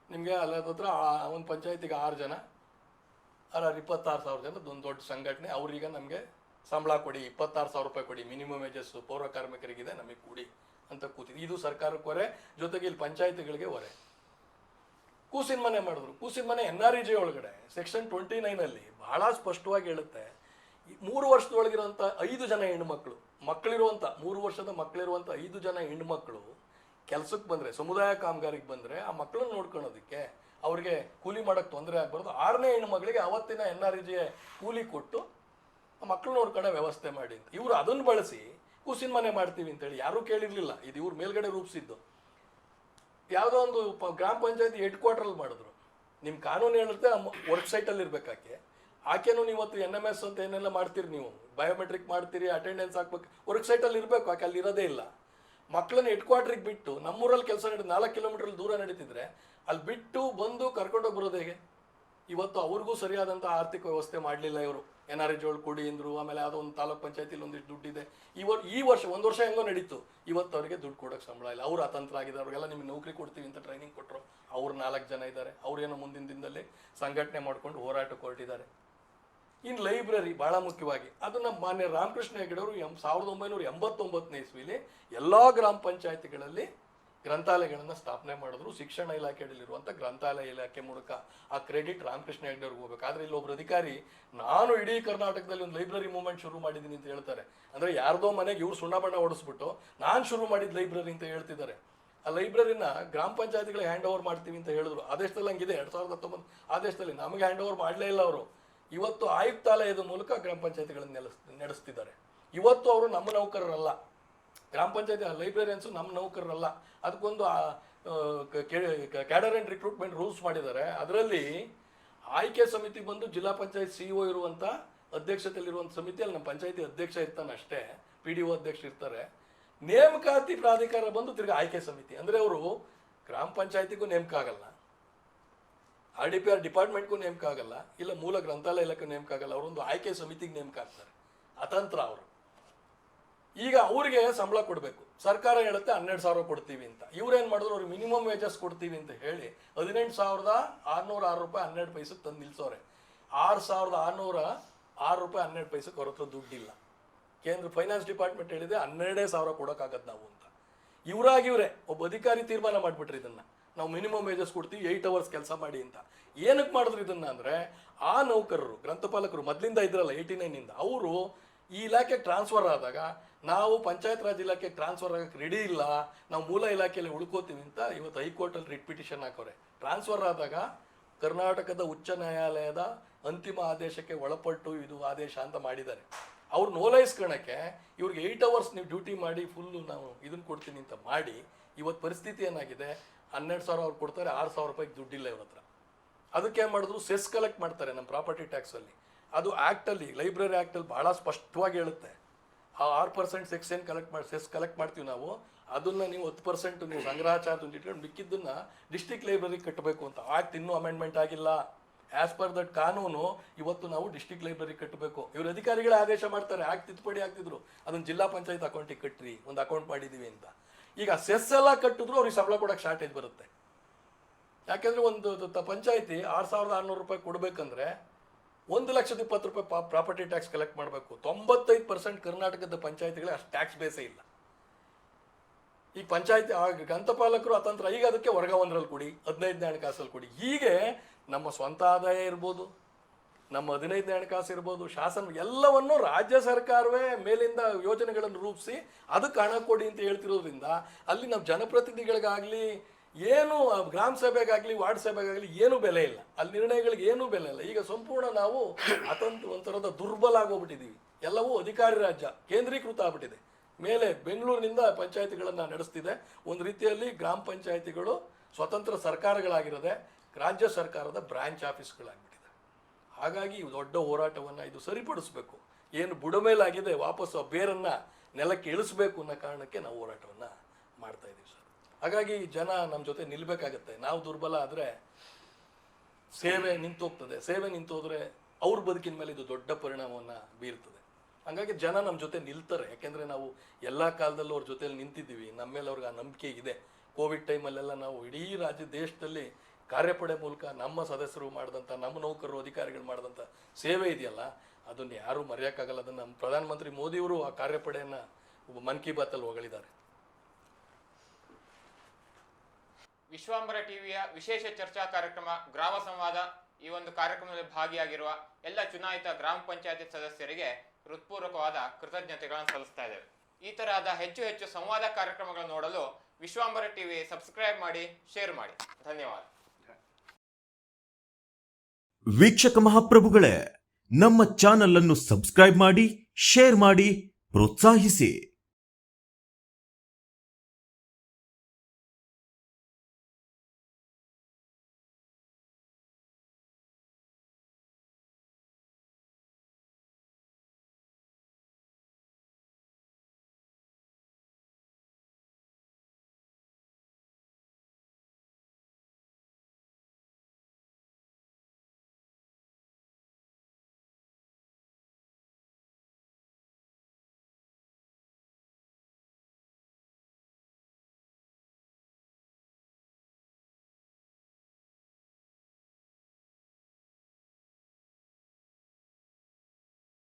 ನಿಮಗೆ ಅಲ್ಲದ್ರ ಒಂದು ಪಂಚಾಯತಿಗೆ 6 ಜನ, 26,000 ಜನದ ಒಂದು ದೊಡ್ಡ ಸಂಘಟನೆ. ಅವ್ರೀಗ ನಮಗೆ ಸಂಬಳ ಕೊಡಿ, 26,000 ರೂಪಾಯಿ ಕೊಡಿ, ಮಿನಿಮಮ್ ವೇಜಸ್ಸು ಪೌರ ಕಾರ್ಮಿಕರಿಗಿದೆ, ನಮಗೆ ಕೊಡಿ ಅಂತ ಕೂತಿದ್ದು. ಇದು ಸರ್ಕಾರಕ್ಕೆ ಹೊರೆ, ಜೊತೆಗೆ ಇಲ್ಲಿ ಪಂಚಾಯತಿಗಳಿಗೆ ಹೊರೆ. ಕೂಸಿನ ಮನೆ ಮಾಡಿದ್ರು. ಕೂಸಿನ ಮನೆ NREG ಒಳಗಡೆ ಸೆಕ್ಷನ್ 29 ಬಹಳ ಸ್ಪಷ್ಟವಾಗಿ ಹೇಳುತ್ತೆ, 3 ವರ್ಷದೊಳಗಿರುವಂಥ 5 ಜನ ಹೆಣ್ಮಕ್ಳು, ಮಕ್ಕಳಿರುವಂಥ 3 ವರ್ಷದ ಮಕ್ಕಳಿರುವಂಥ 5 ಜನ ಹೆಣ್ಮಕ್ಳು ಕೆಲಸಕ್ಕೆ ಬಂದರೆ, ಸಮುದಾಯ ಕಾಮಗಾರಿಗೆ ಬಂದರೆ, ಆ ಮಕ್ಕಳನ್ನ ನೋಡ್ಕೊಳ್ಳೋದಕ್ಕೆ ಅವ್ರಿಗೆ ಕೂಲಿ ಮಾಡೋಕ್ಕೆ ತೊಂದರೆ ಆಗಬಾರ್ದು. 6ನೇ ಹೆಣ್ಮಕ್ಳಿಗೆ ಅವತ್ತಿನ NREG ಕೂಲಿ ಕೊಟ್ಟು ಆ ಮಕ್ಕಳು ನೋಡ್ಕೊಳ್ಳೋ ವ್ಯವಸ್ಥೆ ಮಾಡಿ ಅಂತ. ಇವರು ಅದನ್ನು ಬಳಸಿ ಕೂಸಿನ ಮನೆ ಮಾಡ್ತೀವಿ ಅಂತೇಳಿ ಯಾರೂ ಕೇಳಿರಲಿಲ್ಲ. ಇದು ಇವ್ರು ಮೇಲ್ಗಡೆ ರೂಪಿಸಿದ್ದು. ಯಾವುದೋ ಒಂದು ಗ್ರಾಮ ಪಂಚಾಯತಿ ಹೆಡ್ ಕ್ವಾರ್ಟರಲ್ಲಿ ಮಾಡಿದ್ರು. ನಿಮ್ಮ ಕಾನೂನು ಹೇಳಿರುತ್ತೆ ವರ್ಕ್ ಸೈಟಲ್ಲಿ ಇರಬೇಕಾಕೆ, ಆಕೆನೂ ನೀವತ್ತು NMS ಅಂತ ಏನೆಲ್ಲ ಮಾಡ್ತೀರಿ, ನೀವು ಬಯೋಮೆಟ್ರಿಕ್ ಮಾಡ್ತೀರಿ, ಅಟೆಂಡೆನ್ಸ್ ಹಾಕ್ಬೇಕು, ವರ್ಕ್ ಸೈಟಲ್ಲಿ ಇರಬೇಕು, ಆಕೆ ಅಲ್ಲಿ ಇರೋದೇ ಇಲ್ಲ. ಮಕ್ಕಳನ್ನ ಹೆಡ್ ಕ್ವಾರ್ಟ್ರಿಗೆ ಬಿಟ್ಟು ನಮ್ಮೂರಲ್ಲಿ ಕೆಲಸ ನಡೆದು 4 ಕಿಲೋಮೀಟರ್ ದೂರ ನಡೀತಿದ್ರೆ ಅಲ್ಲಿ ಬಿಟ್ಟು ಬಂದು ಕರ್ಕೊಂಡೋಗಿ ಬರೋದು ಹೇಗೆ? ಇವತ್ತು ಅವ್ರಿಗೂ ಸರಿಯಾದಂಥ ಆರ್ಥಿಕ ವ್ಯವಸ್ಥೆ ಮಾಡಲಿಲ್ಲ ಇವರು. NRH ಕೊಡಿ ಅಂದರು, ಆಮೇಲೆ ಯಾವುದೋ ಒಂದು ತಾಲೂಕ್ ಪಂಚಾಯತಿಲಿ ಒಂದಿಷ್ಟು ದುಡ್ಡಿದೆ. ಈ ವರ್ಷ 1 ವರ್ಷ ಹೆಂಗೋ ನಡೀತು, ಇವತ್ತು ಅವರಿಗೆ ದುಡ್ಡು ಕೊಡೋಕೆ ಸಂಬಳ ಇಲ್ಲ. ಅವ್ರು ಅತಂತ್ರ ಆಗಿದ್ದಾರೆ, ಅವ್ರಿಗೆಲ್ಲ ನಿಮ್ಗೆ ನೌಕರಿ ಕೊಡ್ತೀವಿ ಅಂತ ಟ್ರೈನಿಂಗ್ ಕೊಟ್ಟರು. ಅವ್ರು 4 ಜನ ಇದ್ದಾರೆ, ಅವ್ರೇನೋ ಮುಂದಿನ ದಿನದಲ್ಲಿ ಸಂಘಟನೆ ಮಾಡ್ಕೊಂಡು ಹೋರಾಟಕ್ಕೆ ಹೊರಟಿದ್ದಾರೆ. ಇನ್ನು ಲೈಬ್ರರಿ ಭಾಳ ಮುಖ್ಯವಾಗಿ ಅದನ್ನು ಮಾನ್ಯ ರಾಮಕೃಷ್ಣ ಹೆಗಡೆ ಅವರು 1989ನೇ ಇಸ್ವಿಲಿ ಎಲ್ಲ ಗ್ರಾಮ ಪಂಚಾಯತಿಗಳಲ್ಲಿ ಗ್ರಂಥಾಲಯಗಳನ್ನು ಸ್ಥಾಪನೆ ಮಾಡಿದ್ರು. ಶಿಕ್ಷಣ ಇಲಾಖೆಯಲ್ಲಿರುವಂಥ ಗ್ರಂಥಾಲಯ ಇಲಾಖೆ ಮೂಲಕ ಆ ಕ್ರೆಡಿಟ್ ರಾಮಕೃಷ್ಣ ಹೆಗಡೆ ಅವ್ರಿಗೆ ಹೋಗ್ಬೇಕು. ಆದರೆ ಇಲ್ಲೊಬ್ರು ಅಧಿಕಾರಿ ನಾನು ಇಡೀ ಕರ್ನಾಟಕದಲ್ಲಿ ಒಂದು ಲೈಬ್ರರಿ ಮೂವ್ಮೆಂಟ್ ಶುರು ಮಾಡಿದ್ದೀನಿ ಅಂತ ಹೇಳ್ತಾರೆ. ಅಂದರೆ ಯಾರ್ದೋ ಮನೆಗೆ ಇವ್ರು ಸುಣ್ಣ ಬಣ್ಣ ಹೊಡಿಸ್ಬಿಟ್ಟು ನಾನು ಶುರು ಮಾಡಿದ ಲೈಬ್ರರಿ ಅಂತ ಹೇಳ್ತಿದ್ದಾರೆ. ಆ ಲೈಬ್ರರಿನ ಗ್ರಾಮ ಪಂಚಾಯತಿಗಳಿಗೆ ಹ್ಯಾಂಡ್ ಓವರ್ ಮಾಡ್ತೀವಿ ಅಂತ ಹೇಳಿದ್ರು. ಆದೇಶದಲ್ಲಿ ಹಂಗಿದೆ 2019 ಆದೇಶದಲ್ಲಿ. ನಮಗೆ ಹ್ಯಾಂಡ್ ಓವರ್ ಮಾಡಲೇ ಇಲ್ಲ ಅವರು. ಇವತ್ತು ಆಯುಕ್ತಾಲಯದ ಮೂಲಕ ಗ್ರಾಮ ಪಂಚಾಯತಿಗಳನ್ನು ನಡೆಸ್ತಿದ್ದಾರೆ. ಇವತ್ತು ಅವರು ನಮ್ಮ ನೌಕರರಲ್ಲ, ಗ್ರಾಮ ಪಂಚಾಯತಿ ಲೈಬ್ರರಿಯನ್ಸು ನಮ್ಮ ನೌಕರರಲ್ಲ. ಅದಕ್ಕೊಂದು ಕ್ಯಾಡರ್ ಆ್ಯಂಡ್ ರಿಕ್ರೂಟ್ಮೆಂಟ್ ರೂಲ್ಸ್ ಮಾಡಿದ್ದಾರೆ. ಅದರಲ್ಲಿ ಆಯ್ಕೆ ಸಮಿತಿ ಬಂದು ಜಿಲ್ಲಾ ಪಂಚಾಯತ್ CEO ಇರುವಂಥ ಅಧ್ಯಕ್ಷತೆಯಲ್ಲಿರುವಂಥ ಸಮಿತಿಯಲ್ಲಿ ನಮ್ಮ ಪಂಚಾಯತಿ ಅಧ್ಯಕ್ಷ ಇರ್ತಾನೆ ಅಷ್ಟೇ, PDO ಅಧ್ಯಕ್ಷರು ಇರ್ತಾರೆ. ನೇಮಕಾತಿ ಪ್ರಾಧಿಕಾರ ಬಂದು ತಿರ್ಗಿ ಆಯ್ಕೆ ಸಮಿತಿ. ಅಂದರೆ ಅವರು ಗ್ರಾಮ ಪಂಚಾಯತಿಗೂ ನೇಮಕ ಆಗಲ್ಲ, RDPR ಡಿಪಾರ್ಟ್ಮೆಂಟ್ಗೂ ನೇಮಕ ಆಗಲ್ಲ, ಇಲ್ಲ ಮೂಲ ಗ್ರಂಥಾಲಯ ಇಲಾಖೆ ನೇಮಕ ಆಗಲ್ಲ. ಅವರೊಂದು ಆಯ್ಕೆ ಸಮಿತಿಗೆ ನೇಮಕ ಆಗ್ತಾರೆ. ಅತಂತ್ರ ಅವರು. ಈಗ ಅವರಿಗೆ ಸಂಬಳ ಕೊಡಬೇಕು. ಸರ್ಕಾರ ಹೇಳುತ್ತೆ 12,000 ಕೊಡ್ತೀವಿ ಅಂತ. ಇವ್ರೇನು ಮಾಡಿದ್ರು, ಅವ್ರಿಗೆ ಮಿನಿಮಮ್ ವೇಜಸ್ ಕೊಡ್ತೀವಿ ಅಂತ ಹೇಳಿ 18,606 ರೂಪಾಯಿ 12 ಪೈಸೆಗೆ ತಂದು ನಿಲ್ಸೋರೆ. 6,606 ರೂಪಾಯಿ 12 ಪೈಸೆಗೆ ಅವ್ರ ಹತ್ರ ದುಡ್ಡಿಲ್ಲ. ಕೇಂದ್ರ ಫೈನಾನ್ಸ್ ಡಿಪಾರ್ಟ್ಮೆಂಟ್ ಹೇಳಿದೆ 12,000 ಕೊಡೋಕ್ಕಾಗತ್ತೆ ನಾವು ಅಂತ. ಇವರೇ ಒಬ್ಬ ಅಧಿಕಾರಿ ತೀರ್ಮಾನ ಮಾಡಿಬಿಟ್ರಿ ಇದನ್ನು, ನಾವು ಮಿನಿಮಮ್ ವೇಜಸ್ ಕೊಡ್ತೀವಿ, 8 ಅವರ್ಸ್ ಕೆಲಸ ಮಾಡಿ ಅಂತ. ಏನಕ್ಕೆ ಮಾಡಿದ್ರು ಇದನ್ನು ಅಂದರೆ, ಆ ನೌಕರರು ಗ್ರಂಥಪಾಲಕರು ಮೊದಲಿಂದ ಇದ್ರಲ್ಲ 89ನಿಂದ, ಅವರು ಈ ಇಲಾಖೆಗೆ ಟ್ರಾನ್ಸ್ಫರ್ ಆದಾಗ ನಾವು ಪಂಚಾಯತ್ ರಾಜ್ ಇಲಾಖೆಗೆ ಟ್ರಾನ್ಸ್ಫರ್ ಆಗೋಕ್ಕೆ ರೆಡಿ ಇಲ್ಲ, ನಾವು ಮೂಲ ಇಲಾಖೆಯಲ್ಲಿ ಉಳ್ಕೋತೀವಿ ಅಂತ ಇವತ್ತು ಹೈಕೋರ್ಟಲ್ಲಿ ರಿಟ್ ಪಿಟಿಷನ್ ಹಾಕೋರೆ. ಟ್ರಾನ್ಸ್ಫರ್ ಆದಾಗ ಕರ್ನಾಟಕದ ಉಚ್ಚ ನ್ಯಾಯಾಲಯದ ಅಂತಿಮ ಆದೇಶಕ್ಕೆ ಒಳಪಟ್ಟು ಇದು ಆದೇಶ ಅಂತ ಮಾಡಿದ್ದಾರೆ. ಅವ್ರು ನೋಲೈಸ್ಕೊಳಕ್ಕೆ ಇವ್ರಿಗೆ 8 ಅವರ್ಸ್ ನೀವು ಡ್ಯೂಟಿ ಮಾಡಿ ಫುಲ್ಲು ನಾವು ಇದನ್ನು ಕೊಡ್ತೀನಿ ಅಂತ ಮಾಡಿ ಇವತ್ತು ಪರಿಸ್ಥಿತಿ ಏನಾಗಿದೆ, 12,000 ಅವ್ರು ಕೊಡ್ತಾರೆ, 6,000 ರೂಪಾಯಿಗೆ ದುಡ್ಡಿಲ್ಲ ಇವ್ರ ಹತ್ರ. ಅದಕ್ಕೆ ಏನು ಮಾಡಿದ್ರು, ಸೆಸ್ ಕಲೆಕ್ಟ್ ಮಾಡ್ತಾರೆ ನಮ್ಮ ಪ್ರಾಪರ್ಟಿ ಟ್ಯಾಕ್ಸಲ್ಲಿ. ಅದು ಆ್ಯಕ್ಟಲ್ಲಿ, ಲೈಬ್ರರಿ ಆ್ಯಕ್ಟಲ್ಲಿ ಭಾಳ ಸ್ಪಷ್ಟವಾಗಿ ಹೇಳುತ್ತೆ. ಆ 6% ಸೆಕ್ಷನ್ ಸೆಸ್ ಕಲೆಕ್ಟ್ ಮಾಡ್ತೀವಿ ನಾವು, ಅದನ್ನು ನೀವು 10% ನೀವು ಸಂಗ್ರಹ ಚಾರ್ಜ್ ಅಂತ ಇಟ್ಕೊಂಡು ಮಿಕ್ಕಿದ್ದನ್ನು ಡಿಸ್ಟ್ರಿಕ್ಟ್ ಲೈಬ್ರರಿಗೆ ಕಟ್ಟಬೇಕು ಅಂತ. ಆ್ಯಕ್ಟ್ ಇನ್ನೂ ಅಮೆಂಡ್ಮೆಂಟ್ ಆಗಿಲ್ಲ. ಆ್ಯಸ್ ಪರ್ ದಟ್ ಕಾನೂನು ಇವತ್ತು ನಾವು ಡಿಸ್ಟ್ರಿಕ್ಟ್ ಲೈಬ್ರರಿ ಕಟ್ಟಬೇಕು. ಇವರು ಅಧಿಕಾರಿಗಳೇ ಆದೇಶ ಮಾಡ್ತಾರೆ, ಆ್ಯಕ್ಟ್ ತಿದ್ದುಪಡಿ ಆಗ್ತಿದ್ರು, ಅದನ್ನು ಜಿಲ್ಲಾ ಪಂಚಾಯತ್ ಅಕೌಂಟಿಗೆ ಕಟ್ಟ್ರಿ, ಒಂದು ಅಕೌಂಟ್ ಮಾಡಿದ್ದೀವಿ ಅಂತ. ಈಗ ಸೆಸ್ ಎಲ್ಲ ಕಟ್ಟಿದ್ರು ಅವ್ರಿಗೆ ಸಂಬಳ ಕೊಡೋಕ್ಕೆ ಶಾರ್ಟೇಜ್ ಬರುತ್ತೆ. ಯಾಕೆಂದರೆ ಒಂದು ಪಂಚಾಯತಿ 6,600 ರೂಪಾಯಿ ಕೊಡಬೇಕಂದ್ರೆ 1,20,000 ರೂಪಾಯಿ ಪ್ರಾಪರ್ಟಿ ಟ್ಯಾಕ್ಸ್ ಕಲೆಕ್ಟ್ ಮಾಡಬೇಕು. 95% ಕರ್ನಾಟಕದ ಪಂಚಾಯತಿಗಳಿಗೆ ಅಷ್ಟು ಟ್ಯಾಕ್ಸ್ ಬೇಸೇ ಇಲ್ಲ. ಈಗ ಪಂಚಾಯತಿ ಗ್ರಂಥಪಾಲಕರು ಅತಂತ್ರ. ಈಗ ಅದಕ್ಕೆ ವರ್ಗ 1ರಲ್ಲಿ ಕೊಡಿ, 15ನೇ ಹಣಕಾಸಲ್ಲಿ ಕೊಡಿ. ಹೀಗೆ ನಮ್ಮ ಸ್ವಂತ ಆದಾಯ ಇರ್ಬೋದು, ನಮ್ಮ 15ನೇ ಹಣಕಾಸು ಇರ್ಬೋದು, ಶಾಸನ ಎಲ್ಲವನ್ನು ರಾಜ್ಯ ಸರ್ಕಾರವೇ ಮೇಲಿಂದ ಯೋಜನೆಗಳನ್ನು ರೂಪಿಸಿ ಅದಕ್ಕೆ ಹಣ ಕೊಡಿ ಅಂತ ಹೇಳ್ತಿರೋದ್ರಿಂದ ಅಲ್ಲಿ ನಾವು ಜನಪ್ರತಿನಿಧಿಗಳಿಗಾಗಲಿ ಏನು ಗ್ರಾಮ ಸಭೆಗಾಗಲಿ ವಾರ್ಡ್ ಸಭೆಗಾಗಲಿ ಏನೂ ಬೆಲೆ ಇಲ್ಲ. ಅಲ್ಲಿ ನಿರ್ಣಯಗಳಿಗೆ ಏನೂ ಬೆಲೆ ಇಲ್ಲ. ಈಗ ಸಂಪೂರ್ಣ ನಾವು ಒಂಥರದ ದುರ್ಬಲ ಆಗೋಗ್ಬಿಟ್ಟಿದ್ದೀವಿ. ಎಲ್ಲವೂ ಅಧಿಕಾರಿ ರಾಜ್ಯ ಕೇಂದ್ರೀಕೃತ ಆಗ್ಬಿಟ್ಟಿದೆ. ಮೇಲೆ ಬೆಂಗಳೂರಿನಿಂದ ಪಂಚಾಯತಿಗಳನ್ನು ನಡೆಸ್ತಿದೆ. ಒಂದು ರೀತಿಯಲ್ಲಿ ಗ್ರಾಮ ಪಂಚಾಯತಿಗಳು ಸ್ವತಂತ್ರ ಸರ್ಕಾರಗಳಾಗಿರೋದೆ ರಾಜ್ಯ ಸರ್ಕಾರದ ಬ್ರಾಂಚ್ ಆಫೀಸ್ಗಳಾಗ್ಬಿಟ್ಟಿದೆ. ಹಾಗಾಗಿ ದೊಡ್ಡ ಹೋರಾಟವನ್ನು ಇದು ಸರಿಪಡಿಸ್ಬೇಕು. ಏನು ಬುಡಮೇಲಾಗಿದೆ ವಾಪಸ್ಸು ಬೇರನ್ನು ನೆಲಕ್ಕೆ ಇಳಿಸ್ಬೇಕು ಅನ್ನೋ ಕಾರಣಕ್ಕೆ ನಾವು ಹೋರಾಟವನ್ನು ಮಾಡ್ತಾ ಇದ್ದೀವಿ ಸರ್. ಹಾಗಾಗಿ ಜನ ನಮ್ಮ ಜೊತೆ ನಿಲ್ಲಬೇಕಾಗತ್ತೆ. ನಾವು ದುರ್ಬಲ ಆದರೆ ಸೇವೆ ನಿಂತೋಗ್ತದೆ. ಸೇವೆ ನಿಂತೋದ್ರೆ ಅವ್ರ ಬದುಕಿನ ಮೇಲೆ ಇದು ದೊಡ್ಡ ಪರಿಣಾಮವನ್ನು ಬೀರ್ತದೆ. ಹಾಗಾಗಿ ಜನ ನಮ್ಮ ಜೊತೆ ನಿಲ್ತಾರೆ. ಯಾಕೆಂದರೆ ನಾವು ಎಲ್ಲ ಕಾಲದಲ್ಲೂ ಅವ್ರ ಜೊತೆಯಲ್ಲಿ ನಿಂತಿದ್ದೀವಿ. ನಮ್ಮ ಮೇಲೆ ಅವ್ರಿಗೆ ಆ ನಂಬಿಕೆ ಇದೆ. ಕೋವಿಡ್ ಟೈಮಲ್ಲೆಲ್ಲ ನಾವು ಇಡೀ ದೇಶದಲ್ಲಿ ಕಾರ್ಯಪಡೆ ಮೂಲಕ ನಮ್ಮ ಸದಸ್ಯರು ಮಾಡಿದಂಥ, ನಮ್ಮ ನೌಕರರು ಅಧಿಕಾರಿಗಳು ಮಾಡಿದಂಥ ಸೇವೆ ಇದೆಯಲ್ಲ, ಅದನ್ನು ಯಾರೂ ಮರೆಯೋಕ್ಕಾಗಲ್ಲ. ಅದನ್ನು ನಮ್ಮ ಪ್ರಧಾನಮಂತ್ರಿ ಮೋದಿಯವರು ಆ ಕಾರ್ಯಪಡೆಯನ್ನು ಮನ್ ಕಿ ಬಾತಲ್ಲಿ ಹೊಗಳಿದ್ದಾರೆ. ವಿಶ್ವಾಂಬರ ಟಿವಿಯ ವಿಶೇಷ ಚರ್ಚಾ ಕಾರ್ಯಕ್ರಮ ಗ್ರಾಮ ಸಂವಾದ. ಈ ಒಂದು ಕಾರ್ಯಕ್ರಮದಲ್ಲಿ ಭಾಗಿಯಾಗಿರುವ ಎಲ್ಲ ಚುನಾಯಿತ ಗ್ರಾಮ ಪಂಚಾಯತಿ ಸದಸ್ಯರಿಗೆ ಹೃತ್ಪೂರ್ವಕವಾದ ಕೃತಜ್ಞತೆಗಳನ್ನು ಸಲ್ಲಿಸ್ತಾ ಇದ್ದೇವೆ. ಈ ತರಹದ ಹೆಚ್ಚು ಹೆಚ್ಚು ಸಂವಾದ ಕಾರ್ಯಕ್ರಮಗಳನ್ನು ನೋಡಲು ವಿಶ್ವಾಂಬರ ಟಿವಿ ಸಬ್ಸ್ಕ್ರೈಬ್ ಮಾಡಿ, ಶೇರ್ ಮಾಡಿ. ಧನ್ಯವಾದ. ವೀಕ್ಷಕ ಮಹಾಪ್ರಭುಗಳೇ, ನಮ್ಮ ಚಾನಲ್ ಅನ್ನು ಸಬ್ಸ್ಕ್ರೈಬ್ ಮಾಡಿ, ಶೇರ್ ಮಾಡಿ, ಪ್ರೋತ್ಸಾಹಿಸಿ.